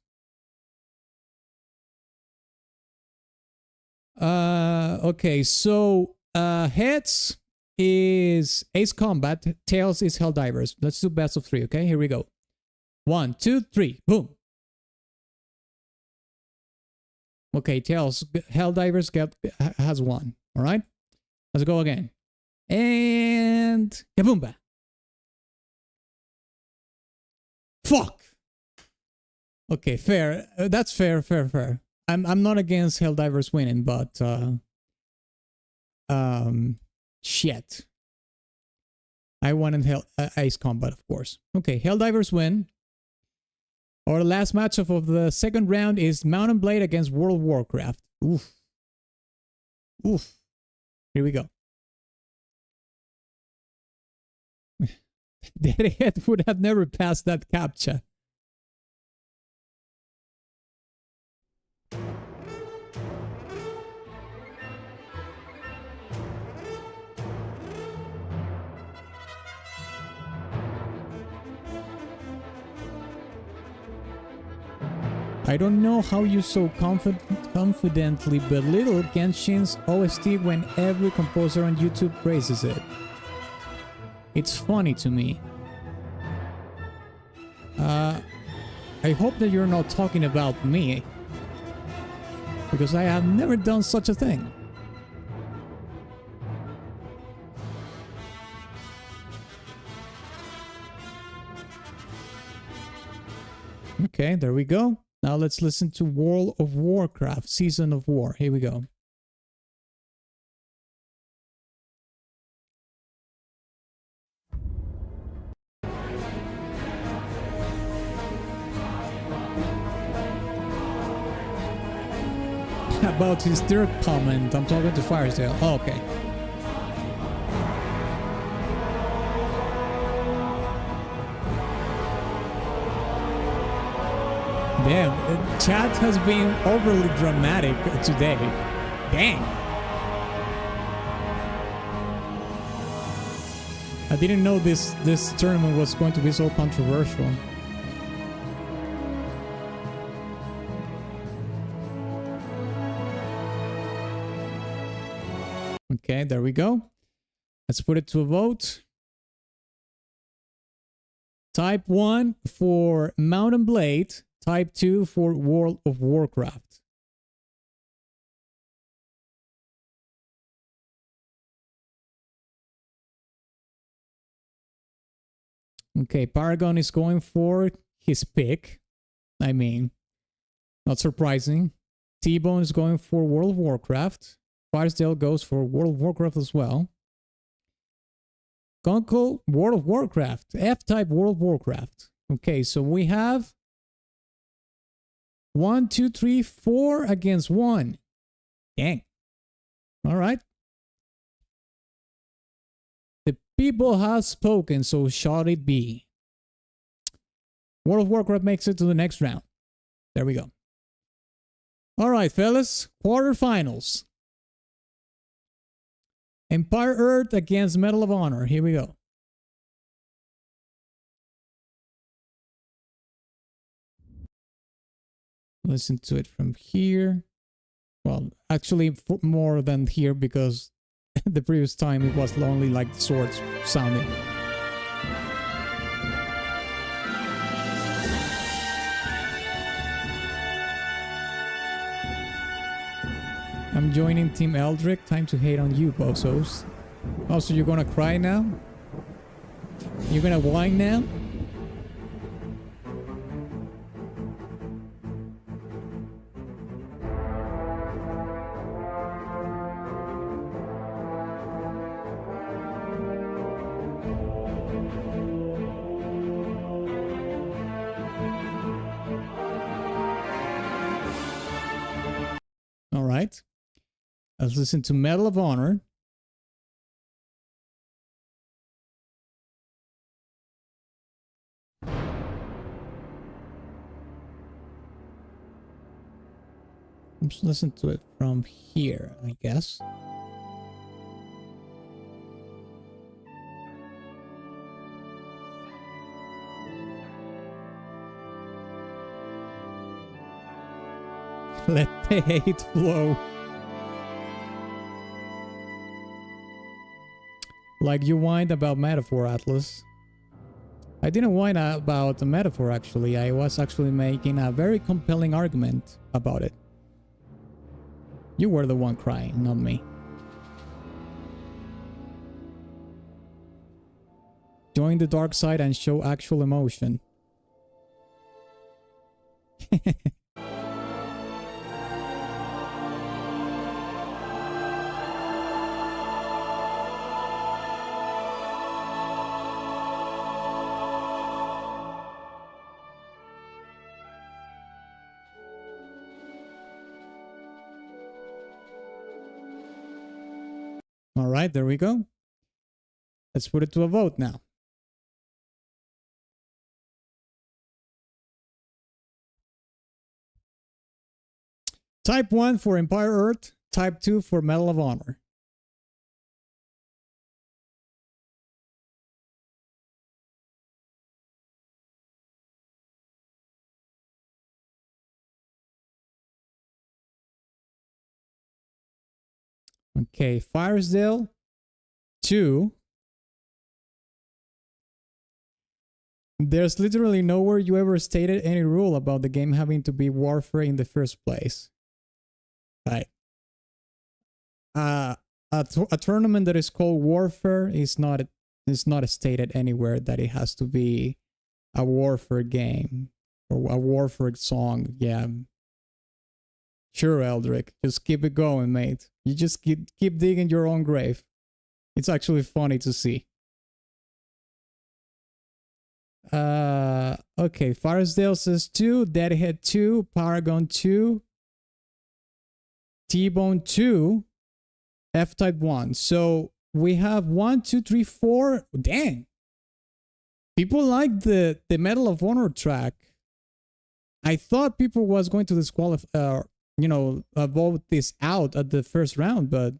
Okay, so heads is Ace Combat, tails is Helldivers. Let's do best of 3, okay? Here we go. 1, 2, 3, boom. Okay, tails, Helldivers has 1. All right, let's go again. And kaboomba. Fuck. Okay, fair. That's fair. I'm not against Helldivers winning, but shit. I wanted Ace Combat, of course. Okay, Helldivers win. Our last matchup of the second round is Mountain Blade against World of Warcraft. Oof. Oof. Here we go. Deadhead would have never passed that captcha. I don't know how you so confidently belittle Genshin's OST when every composer on YouTube praises it. It's funny to me. I hope that you're not talking about me, because I have never done such a thing. Okay, there we go. Now let's listen to World of Warcraft, Season of War. Here we go. About his third comment, I'm talking to Firesdale. Oh, okay. Damn, chat has been overly dramatic today. Dang. I didn't know this tournament was going to be so controversial. Okay, there we go. Let's put it to a vote. Type 1 for Mountain Blade. Type 2 for World of Warcraft. Okay, Paragon is going for his pick. I mean, not surprising. T-Bone is going for World of Warcraft. Firesdale goes for World of Warcraft as well. Conkel, World of Warcraft. F-Type, World of Warcraft. Okay, so we have 1, 2, 3, 4 against 1. Dang. All right. People have spoken, so shall it be. World of Warcraft makes it to the next round. There we go. All right, fellas. Quarterfinals. Empire Earth against Medal of Honor. Here we go. Listen to it from here. Well, actually more than here because the previous time it was only like swords sounding. I'm joining Team Eldrick. Time to hate on you, bozos. Oh, so you're gonna cry now? You're gonna whine now? All right. Let's listen to Medal of Honor. Let's listen to it from here, I guess. Let the hate flow. Like you whined about metaphor, Atlas. I didn't whine about the metaphor, actually. I was actually making a very compelling argument about it. You were the one crying, not me. Join the dark side and show actual emotion. All right, there we go. Let's put it to a vote now. Type 1 for Empire Earth, Type 2 for Medal of Honor. Okay, Firesdale, 2. There's literally nowhere you ever stated any rule about the game having to be warfare in the first place. Right. A tournament that is called Warfare is not stated anywhere that it has to be a warfare game or a warfare song. Yeah. Sure, Eldrick. Just keep it going, mate. You just keep digging your own grave. It's actually funny to see. Okay, Firesdale says 2, Deadhead 2, Paragon 2, T-Bone 2, F-Type 1. So we have 1, 2, 3, 4. Dang. People like the Medal of Honor track. I thought people was going to disqualify, vote this out at the first round, but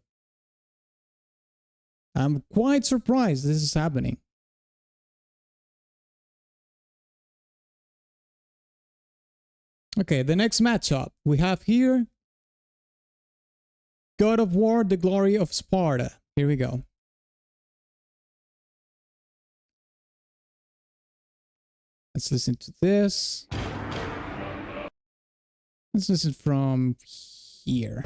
I'm quite surprised this is happening. Okay, the next matchup we have here, God of War, the Glory of Sparta. Here we go. Let's listen to this. Let's listen from here.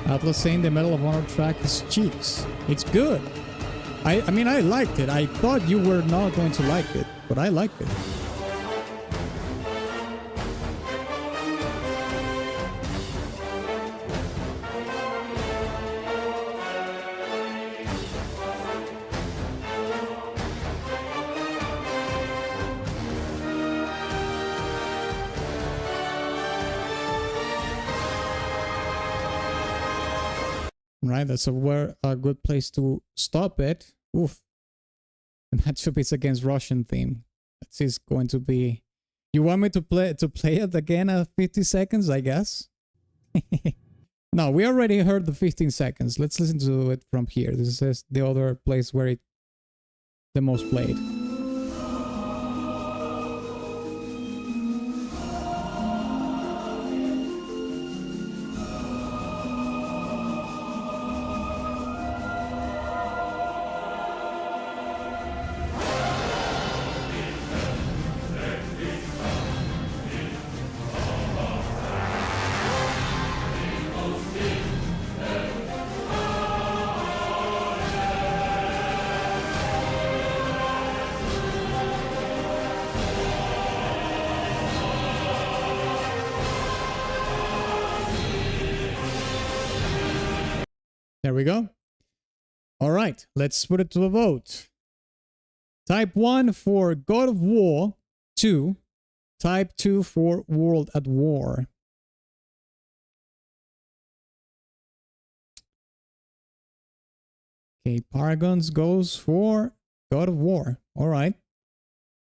Atlas saying the Medal of Honor track is cheeks. It's good. I mean, I liked it. I thought you were not going to like it, but I liked it. Right, that's a good place to stop it. Oof. The matchup is against Russian team. This is going to be... You want me to play it again at 50 seconds, I guess? No, we already heard the 15 seconds. Let's listen to it from here. This is the other place where it the most played. There we go. All right, let's put it to a vote. Type 1 for God of War 2. Type 2 for World at War. Okay, Paragons goes for God of War. All right.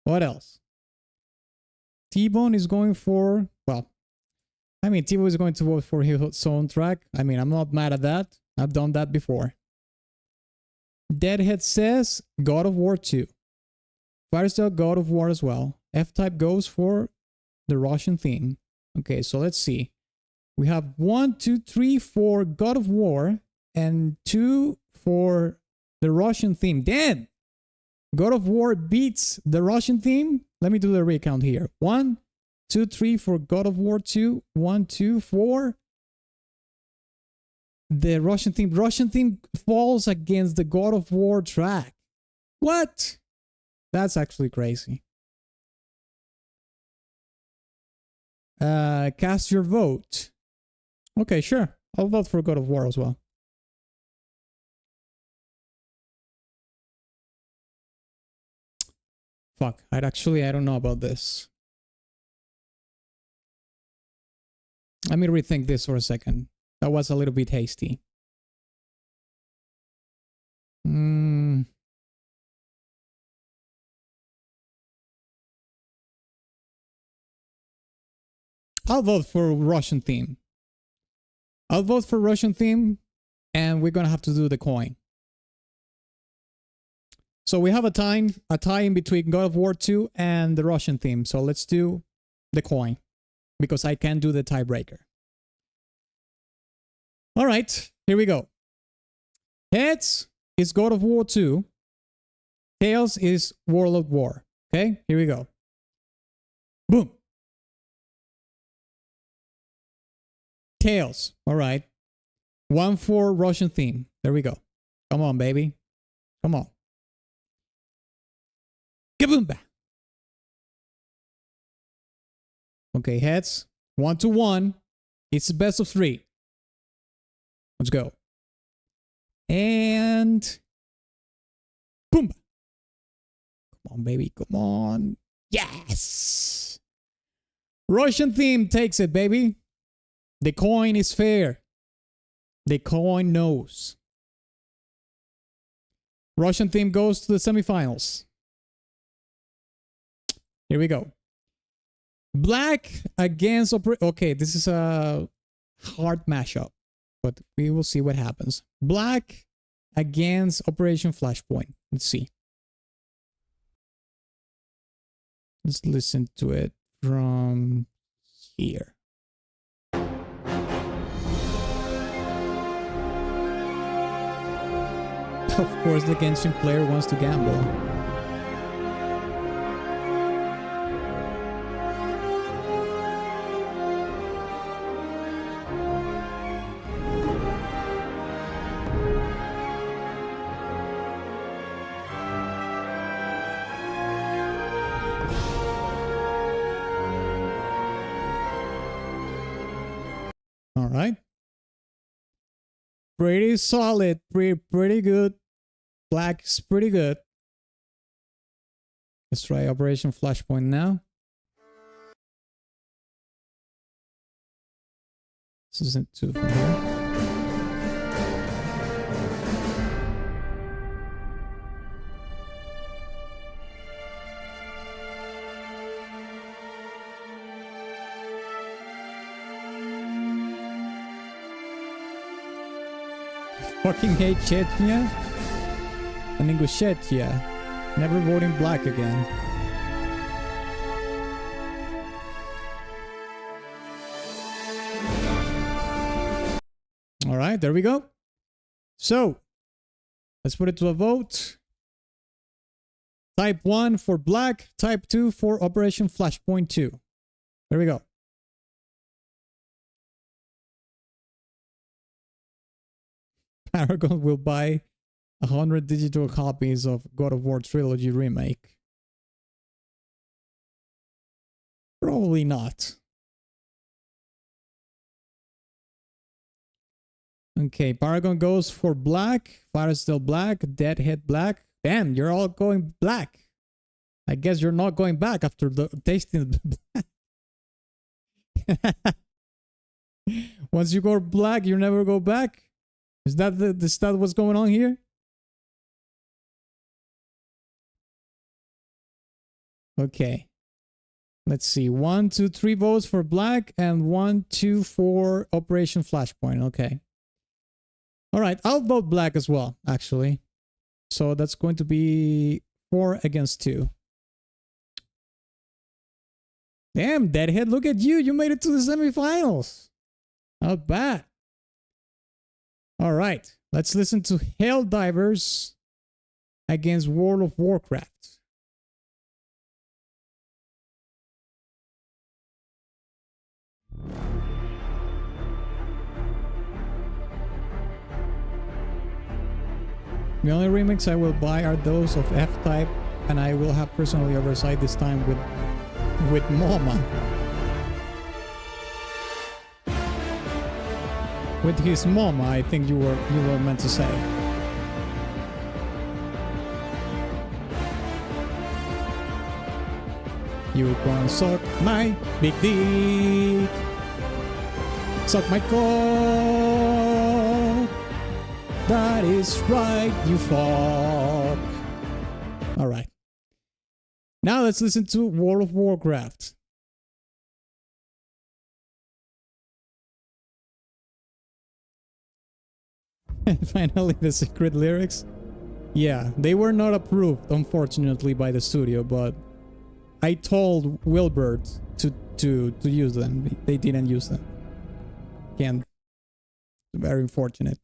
What else? T-Bone is going for, well, I mean, T-Bone is going to vote for his soundtrack. I mean, I'm not mad at that. I've done that before. Deadhead says God of War 2. Firesdale, God of War as well. F-Type goes for the Russian theme. Okay, so let's see. We have 1, 2, 3 for God of War and 2 for the Russian theme. Damn! God of War beats the Russian theme. Let me do the recount here. 1, 2, 3 for God of War 2. 1, 2, 4. The Russian theme. Russian theme falls against the God of War track. What? That's actually crazy. Cast your vote. Okay, sure. I'll vote for God of War as well. Fuck. I don't know about this. Let me rethink this for a second. That was a little bit hasty. I'll vote for Russian theme. I'll vote for Russian theme, and we're gonna have to do the coin. So we have a tie in between God of War 2 and the Russian theme. So let's do the coin, because I can't do the tiebreaker. All right, here we go. Heads is God of War 2. Tails is World of War. Okay, here we go. Boom. Tails. All right. 1 for Russian theme. There we go. Come on, baby. Come on. Kaboomba. Okay, heads. 1 to 1. It's the best of 3. Let's go. And boom. Come on, baby. Come on. Yes. Russian theme takes it, baby. The coin is fair. The coin knows. Russian theme goes to the semifinals. Here we go. Black against... Okay, this is a hard mashup, but we will see what happens. Black against Operation Flashpoint. Let's see. Let's listen to it from here. Of course, the Genshin player wants to gamble. All right. Pretty solid, pretty good. Black is pretty good. Let's try Operation Flashpoint now. This isn't too from here. Fucking hate Chechnya and Ingushetia. Never voting black again. All right, there we go. So let's put it to a vote. Type 1 for black, type 2 for Operation Flashpoint 2. There we go. Paragon will buy 100 digital copies of God of War Trilogy Remake. Probably not. Okay, Paragon goes for black, Firesdale black, Deadhead black. Damn, you're all going black. I guess you're not going back after the tasting the black. Once you go black, you never go back. Is that what's going on here? Okay. Let's see. 1, 2, 3 votes for black and 1, 2 for Operation Flashpoint. Okay. All right. I'll vote black as well, actually. So that's going to be 4 against 2. Damn, Deadhead, look at you. You made it to the semifinals. Not bad. All right. Let's listen to Helldivers against World of Warcraft. The only remakes I will buy are those of F-Type, and I will have personally oversight this time with MoMA. With his MoMA, I think you were meant to say. You gonna suck my big dick. Suck my cock. That is right, you fuck. Alright. Now let's listen to World of Warcraft. And finally the secret lyrics. Yeah, they were not approved, unfortunately, by the studio, but I told Wilbert to use them. They didn't use them. Again, very unfortunate.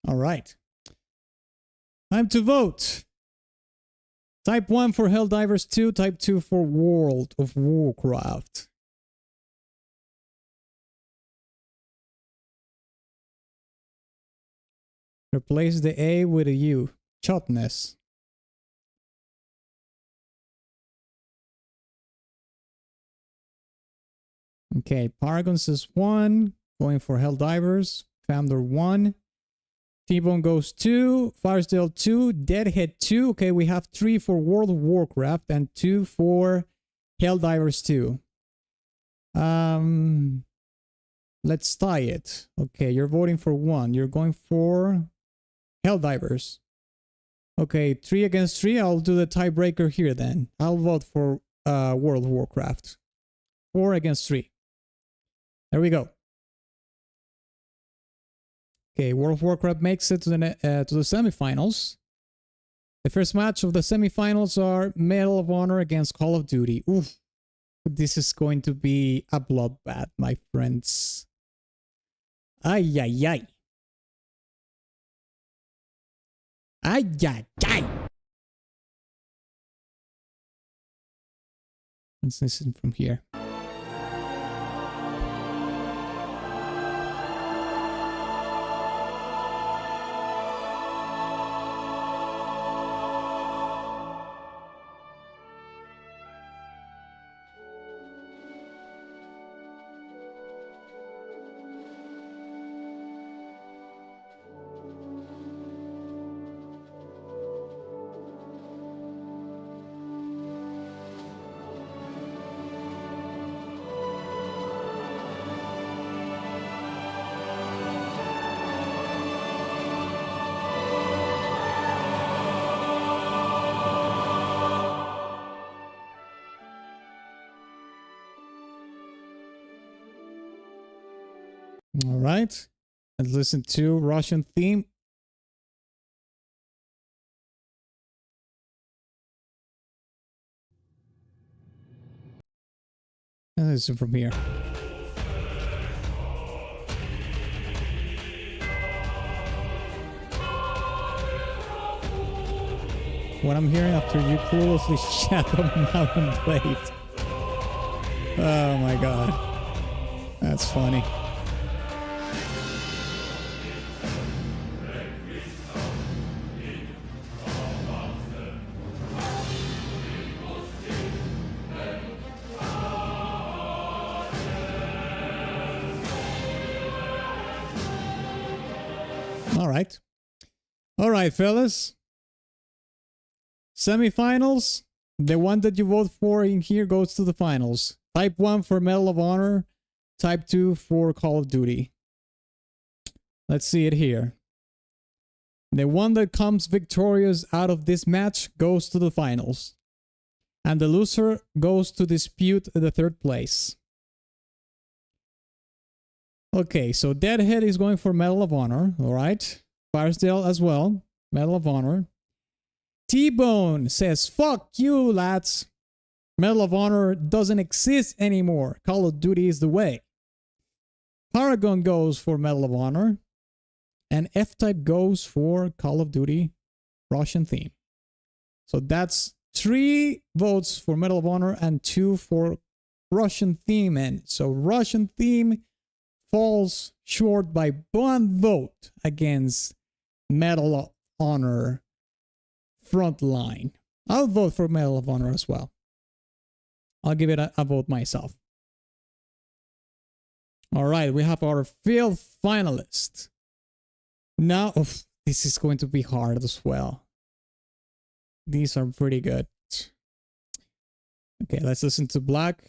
Alright. Time to vote. Type 1 for Helldivers 2, Type 2 for World of Warcraft. Replace the A with a U. Chotness. Okay, Paragon says 1. Going for Helldivers. Founder 1. T-Bone goes 2, Firesdale 2, Deadhead 2. Okay, we have 3 for World of Warcraft and 2 for Helldivers 2. Let's tie it. Okay, you're voting for 1. You're going for Helldivers. Okay, 3 against 3. I'll do the tiebreaker here then. I'll vote for World of Warcraft. 4 against 3. There we go. Okay, World of Warcraft makes it to the semifinals. The first match of the semifinals are Medal of Honor against Call of Duty. Oof, this is going to be a bloodbath, my friends. Ay, ay, ay. Ay, ay, ay. Let's listen from here. All right. Let's listen to Russian theme. And listen from here. What I'm hearing after you cluelessly shadow mountain blade. Oh my god. That's funny. All right, fellas. Semifinals. The one that you vote for in here goes to the finals. Type 1 for Medal of Honor. Type 2 for Call of Duty. Let's see it here. The one that comes victorious out of this match goes to the finals. And the loser goes to dispute the third place. Okay, so Deadhead is going for Medal of Honor, alright. Firesdale as well, Medal of Honor. T-Bone says, fuck you, lads. Medal of Honor doesn't exist anymore. Call of Duty is the way. Paragon goes for Medal of Honor. And F-Type goes for Call of Duty Russian theme. So that's 3 votes for Medal of Honor and 2 for Russian theme. And so Russian theme falls short by 1 vote against Medal of Honor Frontline. I'll vote for Medal of Honor as well. I'll give it a vote myself. All right, we have our 5th finalist. Now, this is going to be hard as well. These are pretty good. Okay, let's listen to Black.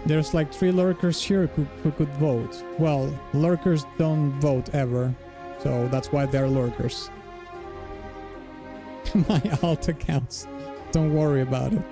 There's like 3 lurkers here who could vote. Well, lurkers don't vote ever, so that's why they're lurkers. My alt accounts. Don't worry about it.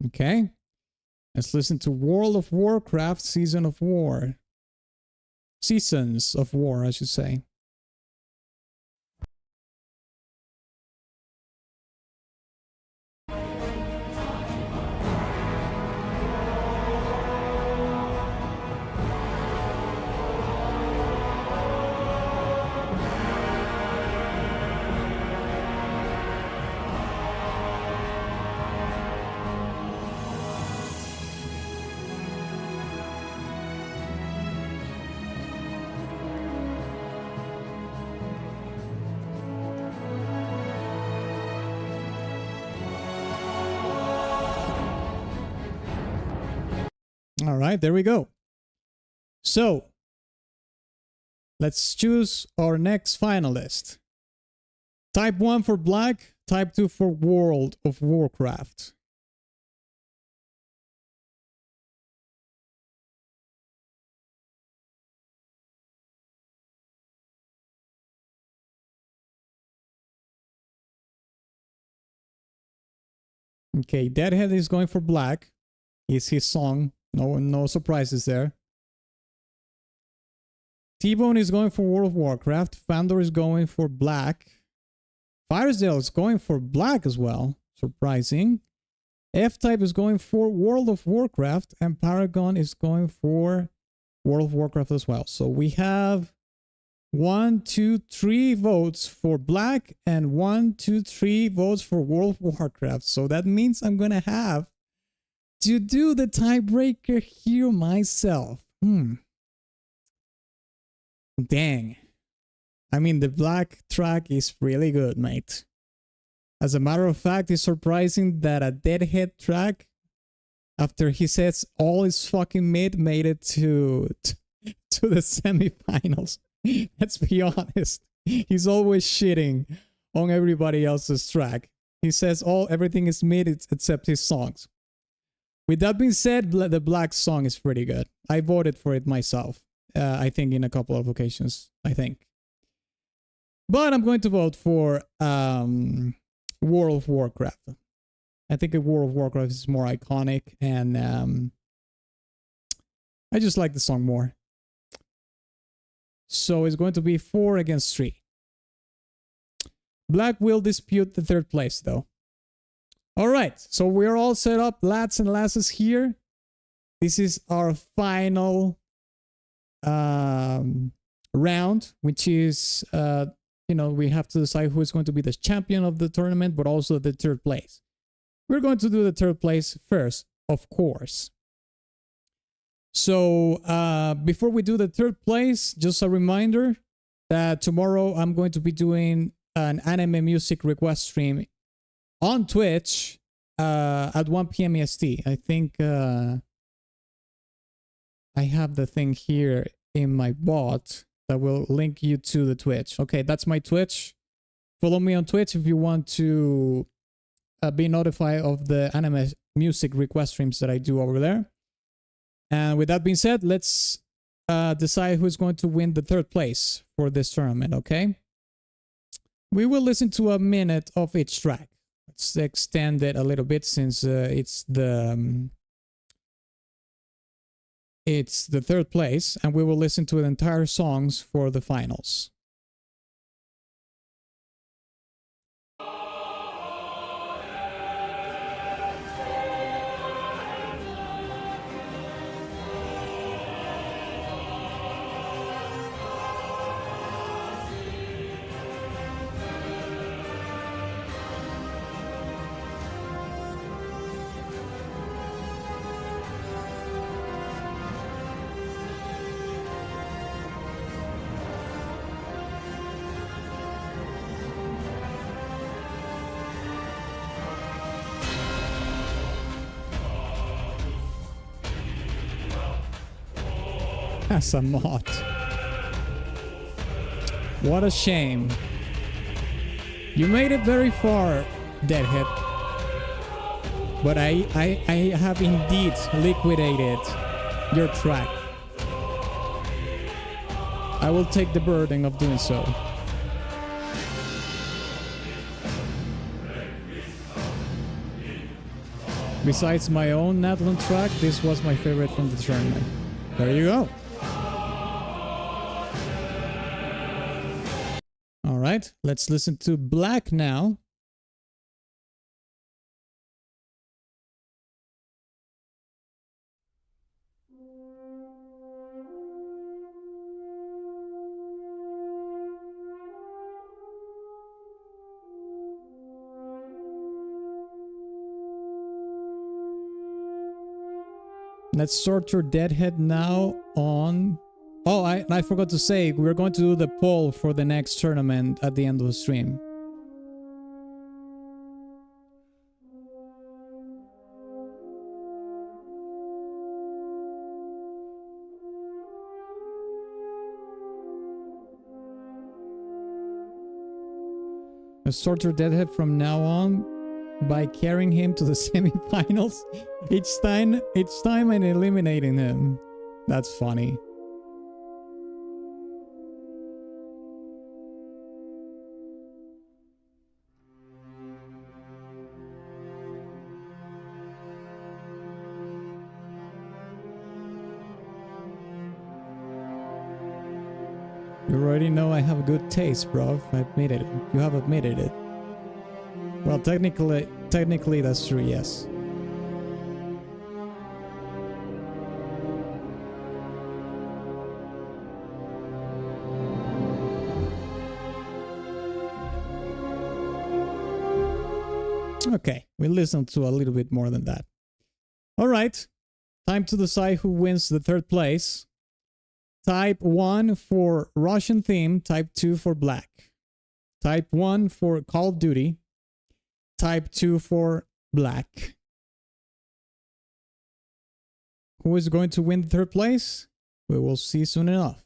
Okay, let's listen to World of Warcraft Season of War. Seasons of War, I should say. All right, there we go. So, let's choose our next finalist. Type 1 for Black, Type 2 for World of Warcraft. Okay, Deadhead is going for Black. It's his song. No surprises there. T-Bone is going for World of Warcraft. Fandor is going for Black. Firesdale is going for Black as well. Surprising. F-Type is going for World of Warcraft. And Paragon is going for World of Warcraft as well. So we have 1, 2, 3 votes for Black and 1, 2, 3 votes for World of Warcraft. So that means I'm gonna have to do the tiebreaker here myself. Dang. I mean, the Black track is really good, mate. As a matter of fact, it's surprising that a Deadhead track, after he says all is fucking made it to to the semifinals. Let's be honest. He's always shitting on everybody else's track. He says everything is mid except his songs. With that being said, the Black song is pretty good. I voted for it myself. I think in a couple of occasions, I think. But I'm going to vote for World of Warcraft. I think World of Warcraft is more iconic, and I just like the song more. So it's going to be 4 against 3. Black will dispute the 3rd place, though. All right, so we're all set up, lads and lasses here. This is our final round, which is, we have to decide who is going to be the champion of the tournament, but also the 3rd place. We're going to do the 3rd place first, of course. So before we do the 3rd place, just a reminder that tomorrow I'm going to be doing an anime music request stream on Twitch at 1 p.m. EST. I think I have the thing here in my bot that will link you to the Twitch. Okay, that's my Twitch. Follow me on Twitch if you want to be notified of the anime music request streams that I do over there. And with that being said, let's decide who's going to win the 3rd place for this tournament, okay? We will listen to a minute of each track. Let's extend it a little bit since it's the 3rd place, and we will listen to the entire songs for the finals. As a mod. What a shame. You made it very far, Deadhead. But I have indeed liquidated your track. I will take the burden of doing so. Besides my own Natlan track, this was my favorite from the tournament. There you go. Alright, let's listen to Black now. Let's sort your Deadhead now on... Oh, I forgot to say, we're going to do the poll for the next tournament at the end of the stream. Let's sort your Deadhead from now on by carrying him to the semifinals each time and eliminating him. That's funny. You already know I have good taste, bro. I admitted it. You have admitted it. Well, technically that's true, yes. Okay, we listened to a little bit more than that. All right, time to decide who wins the 3rd place. Type 1 for Russian theme, type 2 for Black. Type 1 for Call of Duty, type 2 for Black. Who is going to win the 3rd place? We will see soon enough.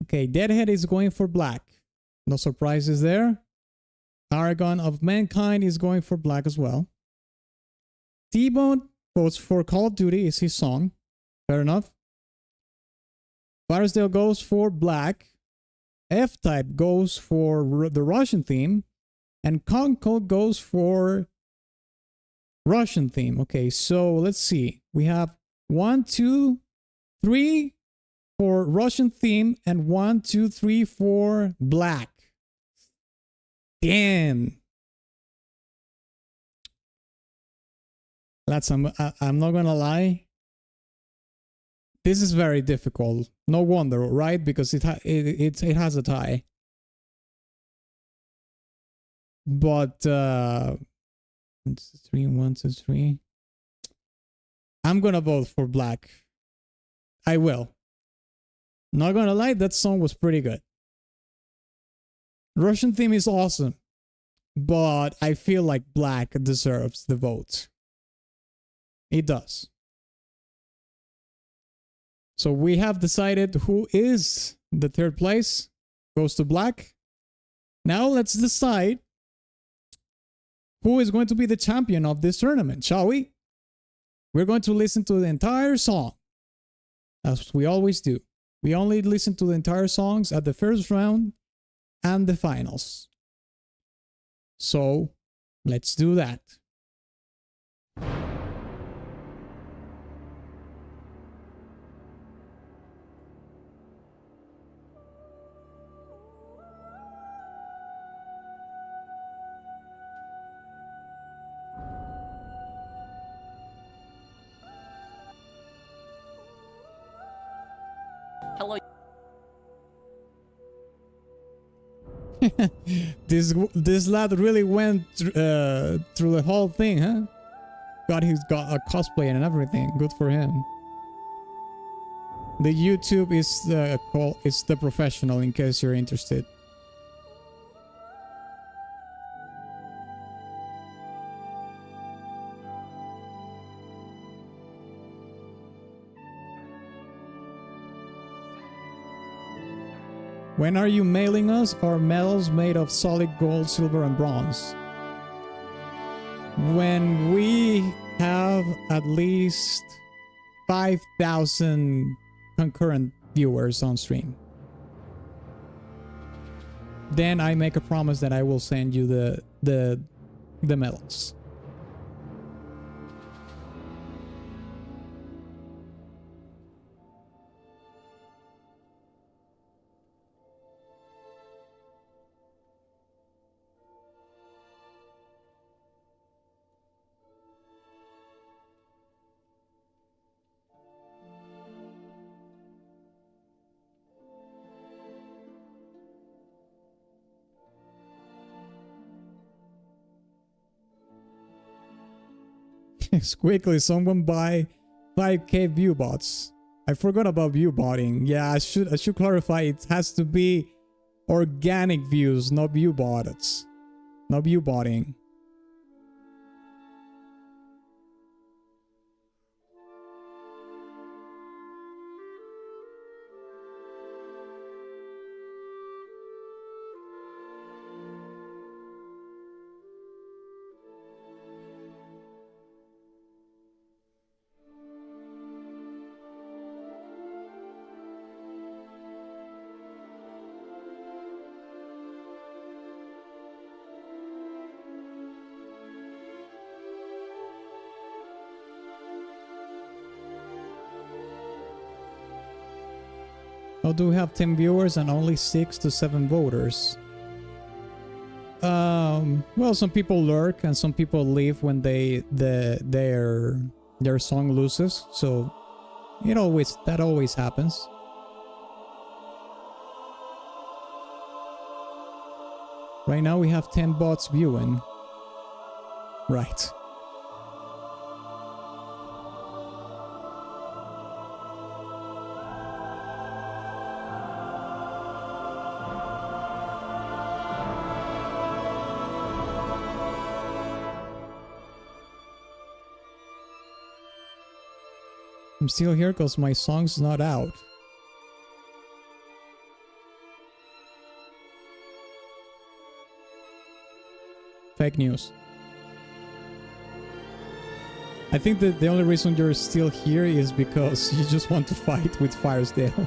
Okay, Deadhead is going for black. No surprises there. Paragon of Mankind is going for black as well. T-Bone votes for Call of Duty, is his song. Fair enough. Firesdale goes for black. F-Type goes for the Russian theme. And Conkel goes for Russian theme. Okay, so let's see. We have 1, 2, 3 for Russian theme and 1, 2, 3 for black. Damn. I'm not gonna lie. This is very difficult. No wonder, right? Because it has a tie. But 1, 2, 3, 1, 2, 3. I'm gonna vote for black. I will. Not gonna lie, that song was pretty good. Russian theme is awesome, but I feel like black deserves the vote. It does. So we have decided who is the third place. Goes to black. Now let's decide who is going to be the champion of this tournament, shall we? We're going to listen to the entire song, as we always do. We only listen to the entire songs at the first round and the finals. So let's do that. Hello. This lad really went through the whole thing, huh? He's got a cosplay and everything. Good for him. The YouTube is the professional, in case you're interested. When are you mailing us our medals made of solid gold, silver, and bronze? When we have at least 5,000 concurrent viewers on stream. Then I make a promise that I will send you the medals. Quickly, someone buy 5k view bots. I forgot about view botting. Yeah, I should clarify. It has to be organic views, not view bots. Not view botting. How do we have 10 viewers and only 6 to 7 voters? Well, some people lurk and some people leave when their song loses. So that always happens. Right now we have 10 bots viewing. Right. I'm still here because my song's not out. Fake news. I think that the only reason you're still here is because you just want to fight with Firesdale.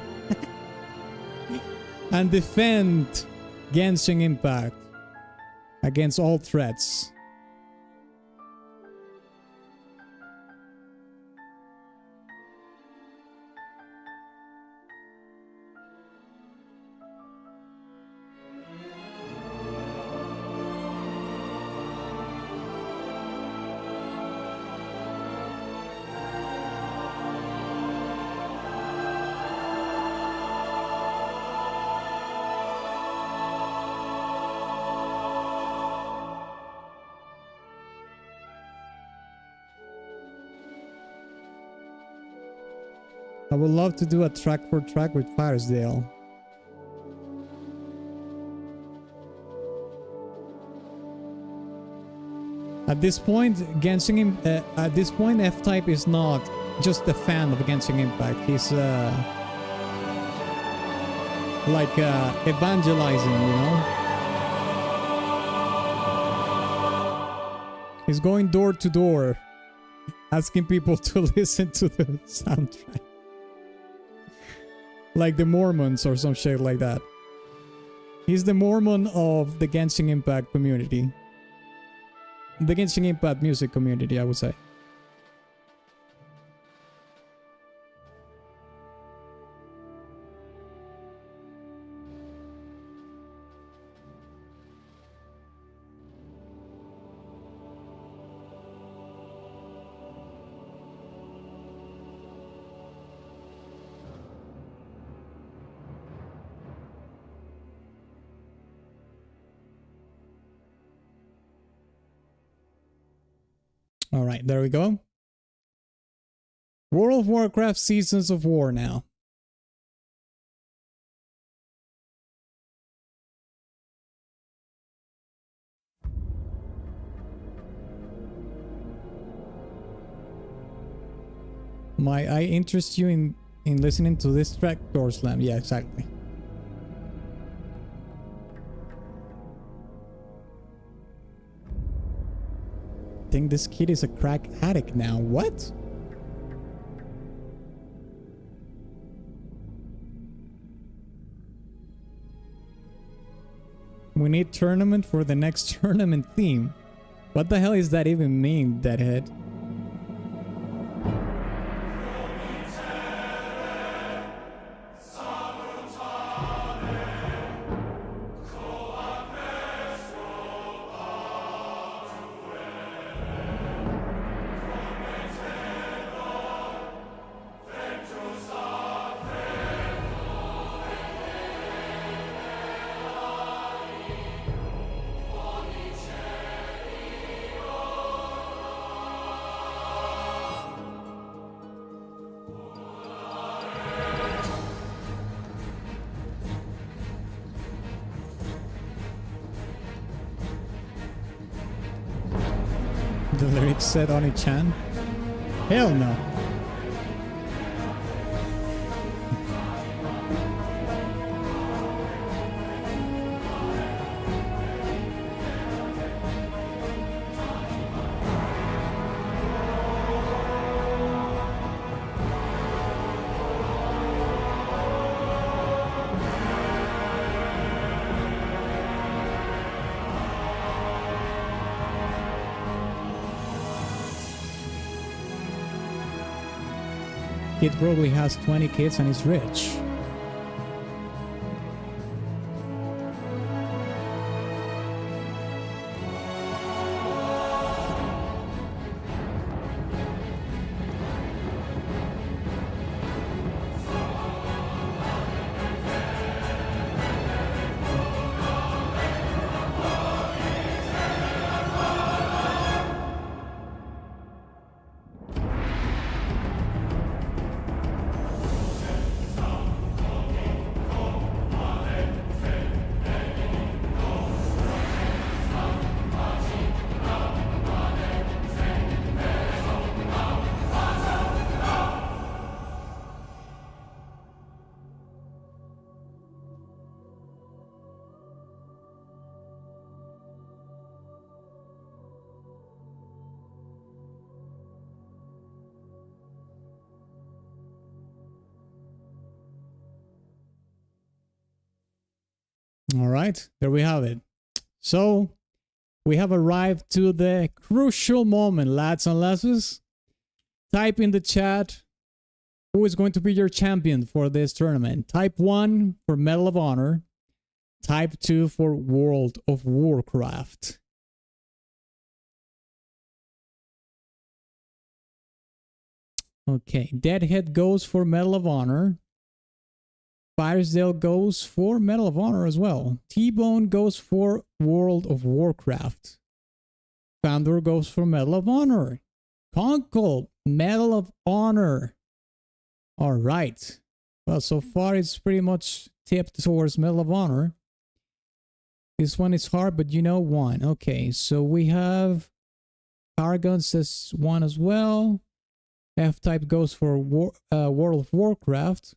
And defend Genshin Impact against all threats. I would love to do a track for track with Firesdale. At this point, F-Type is not just a fan of Genshin Impact. He's like evangelizing, you know? He's going door to door, asking people to listen to the soundtrack. Like the Mormons or some shit like that. He's the Mormon of the Genshin Impact community. The Genshin Impact music community, I would say. All right, there we go. World of Warcraft Seasons of War now. I interest you in listening to this track, Door Slam. Yeah, exactly. I think this kid is a crack addict now. What? We need tournament for the next tournament theme. What the hell is that even mean, Deadhead? The lyrics said Oni-chan? Hell no. Kid probably has 20 kids and is rich. All right, there we have it. So we have arrived to the crucial moment, lads and lasses. Type in the chat who is going to be your champion for this tournament. Type 1 for Medal of Honor. Type 2 for World of Warcraft. Okay, Deadhead goes for Medal of Honor. Firesdale goes for Medal of Honor as well. T-Bone goes for World of Warcraft. Fandor goes for Medal of Honor. Conkel, Medal of Honor. All right. Well, so far it's pretty much tipped towards Medal of Honor. This one is hard, but you know, 1. Okay, so we have Paragon says 1 as well. F-Type goes for World of Warcraft.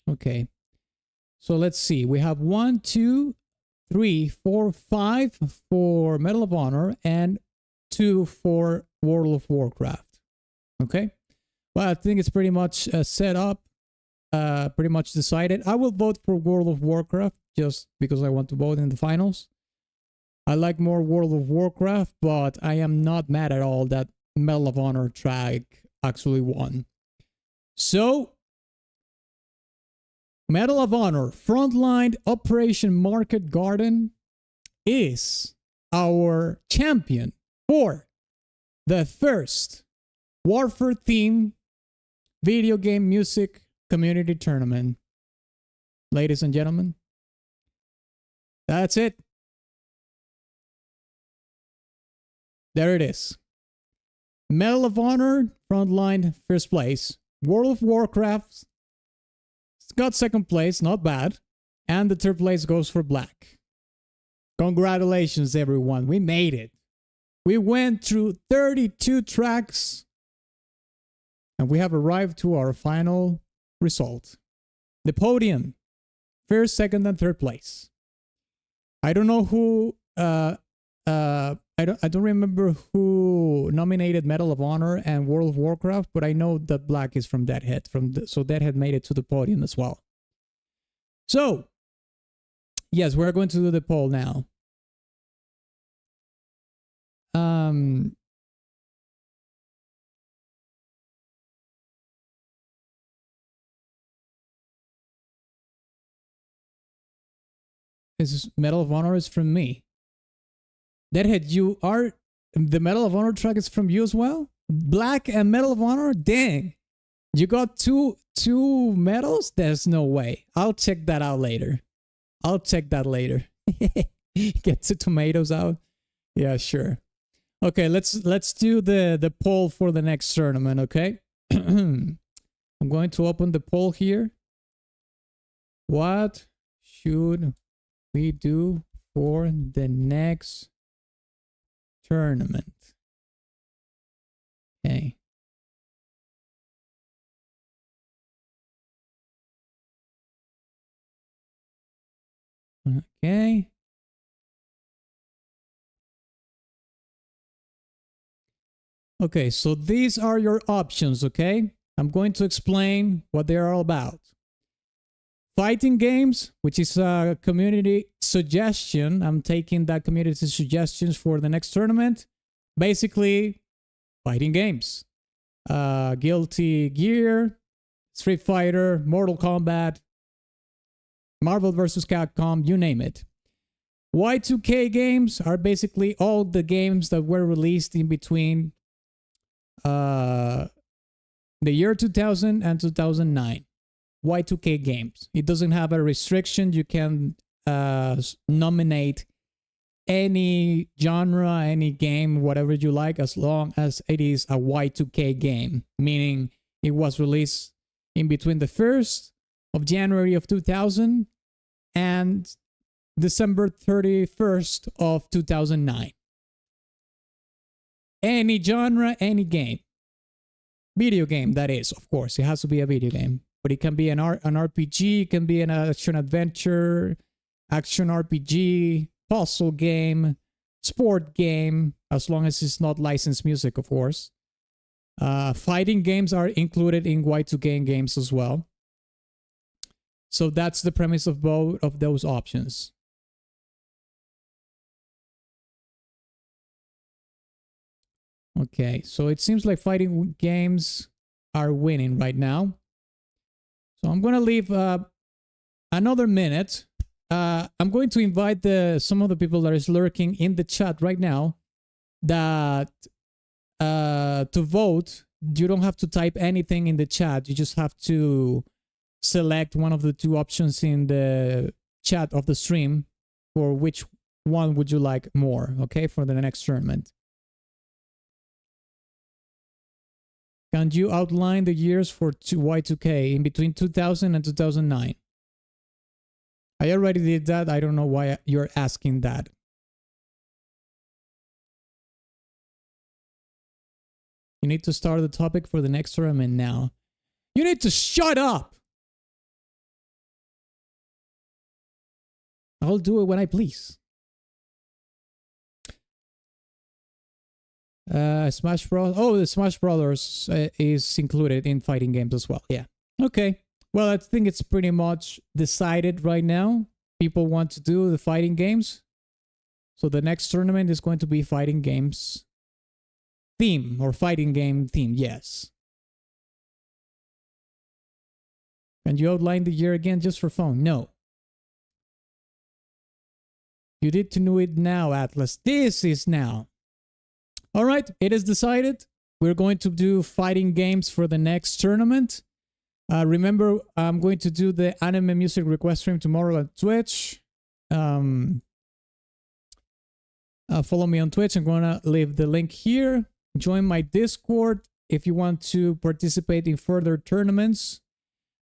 Okay, so let's see. We have 1, 2, 3, 4, 5 for Medal of Honor and 2 for World of Warcraft. Okay, well, I think it's pretty much set up, pretty much decided. I will vote for World of Warcraft just because I want to vote in the finals. I like more World of Warcraft, but I am not mad at all that Medal of Honor track actually won. So, Medal of Honor Frontline Operation Market Garden is our champion for the first Warfare theme video game music community tournament. Ladies and gentlemen, that's it. There it is. Medal of Honor Frontline first place. World of Warcraft got second place, not bad. And the third place goes for Black. Congratulations, everyone. We made it. We went through 32 tracks. And we have arrived to our final result. The podium. First, second, and third place. I don't know who... I don't remember who nominated Medal of Honor and World of Warcraft, but I know that Black is from Deadhead. So Deadhead made it to the podium as well. So, yes, we're going to do the poll now. This Medal of Honor is from me. Deadhead, the Medal of Honor track is from you as well? Black and Medal of Honor? Dang. You got two medals? There's no way. I'll check that out later. Get the tomatoes out. Yeah, sure. Okay, let's do the poll for the next tournament, okay? I'm going to open the poll here. What should we do for the next tournament? Okay. Okay. Okay, so these are your options, okay? I'm going to explain what they are all about. Fighting games, which is a community suggestion. I'm taking that community suggestions for the next tournament. Basically, fighting games. Guilty Gear, Street Fighter, Mortal Kombat, Marvel vs. Capcom, you name it. Y2K games are basically all the games that were released in between the year 2000 and 2009. Y2K games. It doesn't have a restriction. You can nominate any genre, any game, whatever you like, as long as it is a Y2K game, meaning it was released in between the 1st of January of 2000 and December 31st of 2009. Any genre, any game. Video game, that is, of course. It has to be a video game. But it can be an RPG, it can be an action-adventure, action RPG, puzzle game, sport game, as long as it's not licensed music, of course. Fighting games are included in Y2K games as well. So that's the premise of both of those options. Okay, so it seems like fighting games are winning right now. So I'm going to leave another minute. I'm going to invite some of the people that is lurking in the chat right now that to vote. You don't have to type anything in the chat. You just have to select one of the two options in the chat of the stream for which one would you like more, okay, for the next tournament. Can you outline the years for Y2K in between 2000 and 2009? I already did that. I don't know why you're asking that. You need to start the topic for the next tournament now. You need to shut up! I'll do it when I please. Smash Bros. Oh, the Smash Brothers is included in fighting games as well. Yeah. Okay. Well, I think it's pretty much decided right now. People want to do the fighting games. So the next tournament is going to be fighting games theme or fighting game theme. Yes. Can you outline the year again just for fun? No. You need to know it now, Atlas. This is now. All right, it is decided. We're going to do fighting games for the next tournament. Remember, I'm going to do the anime music request stream tomorrow on Twitch. Follow me on Twitch. I'm going to leave the link here. Join my Discord if you want to participate in further tournaments.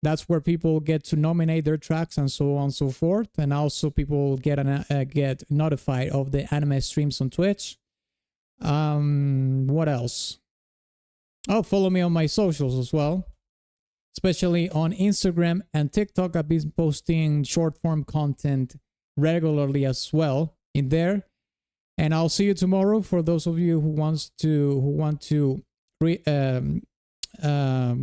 That's where people get to nominate their tracks and so on and so forth. And also people get notified of the anime streams on Twitch. What else? Oh, follow me on my socials as well, especially on Instagram and TikTok. I've been posting short form content regularly as well in there. And I'll see you tomorrow for those of you who want to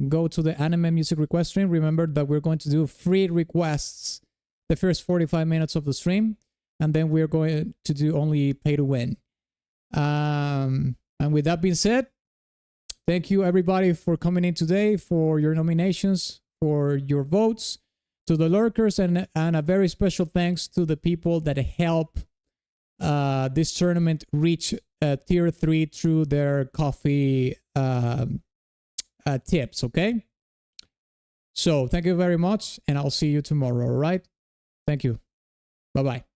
go to the anime music request stream. Remember that we're going to do free requests the first 45 minutes of the stream, and then we're going to do only pay to win. And with that being said, thank you everybody for coming in today, for your nominations, for your votes, to the lurkers, and a very special thanks to the people that help this tournament reach tier 3 through their coffee tips. Okay, so thank you very much, and I'll see you tomorrow. All right, thank you. Bye bye.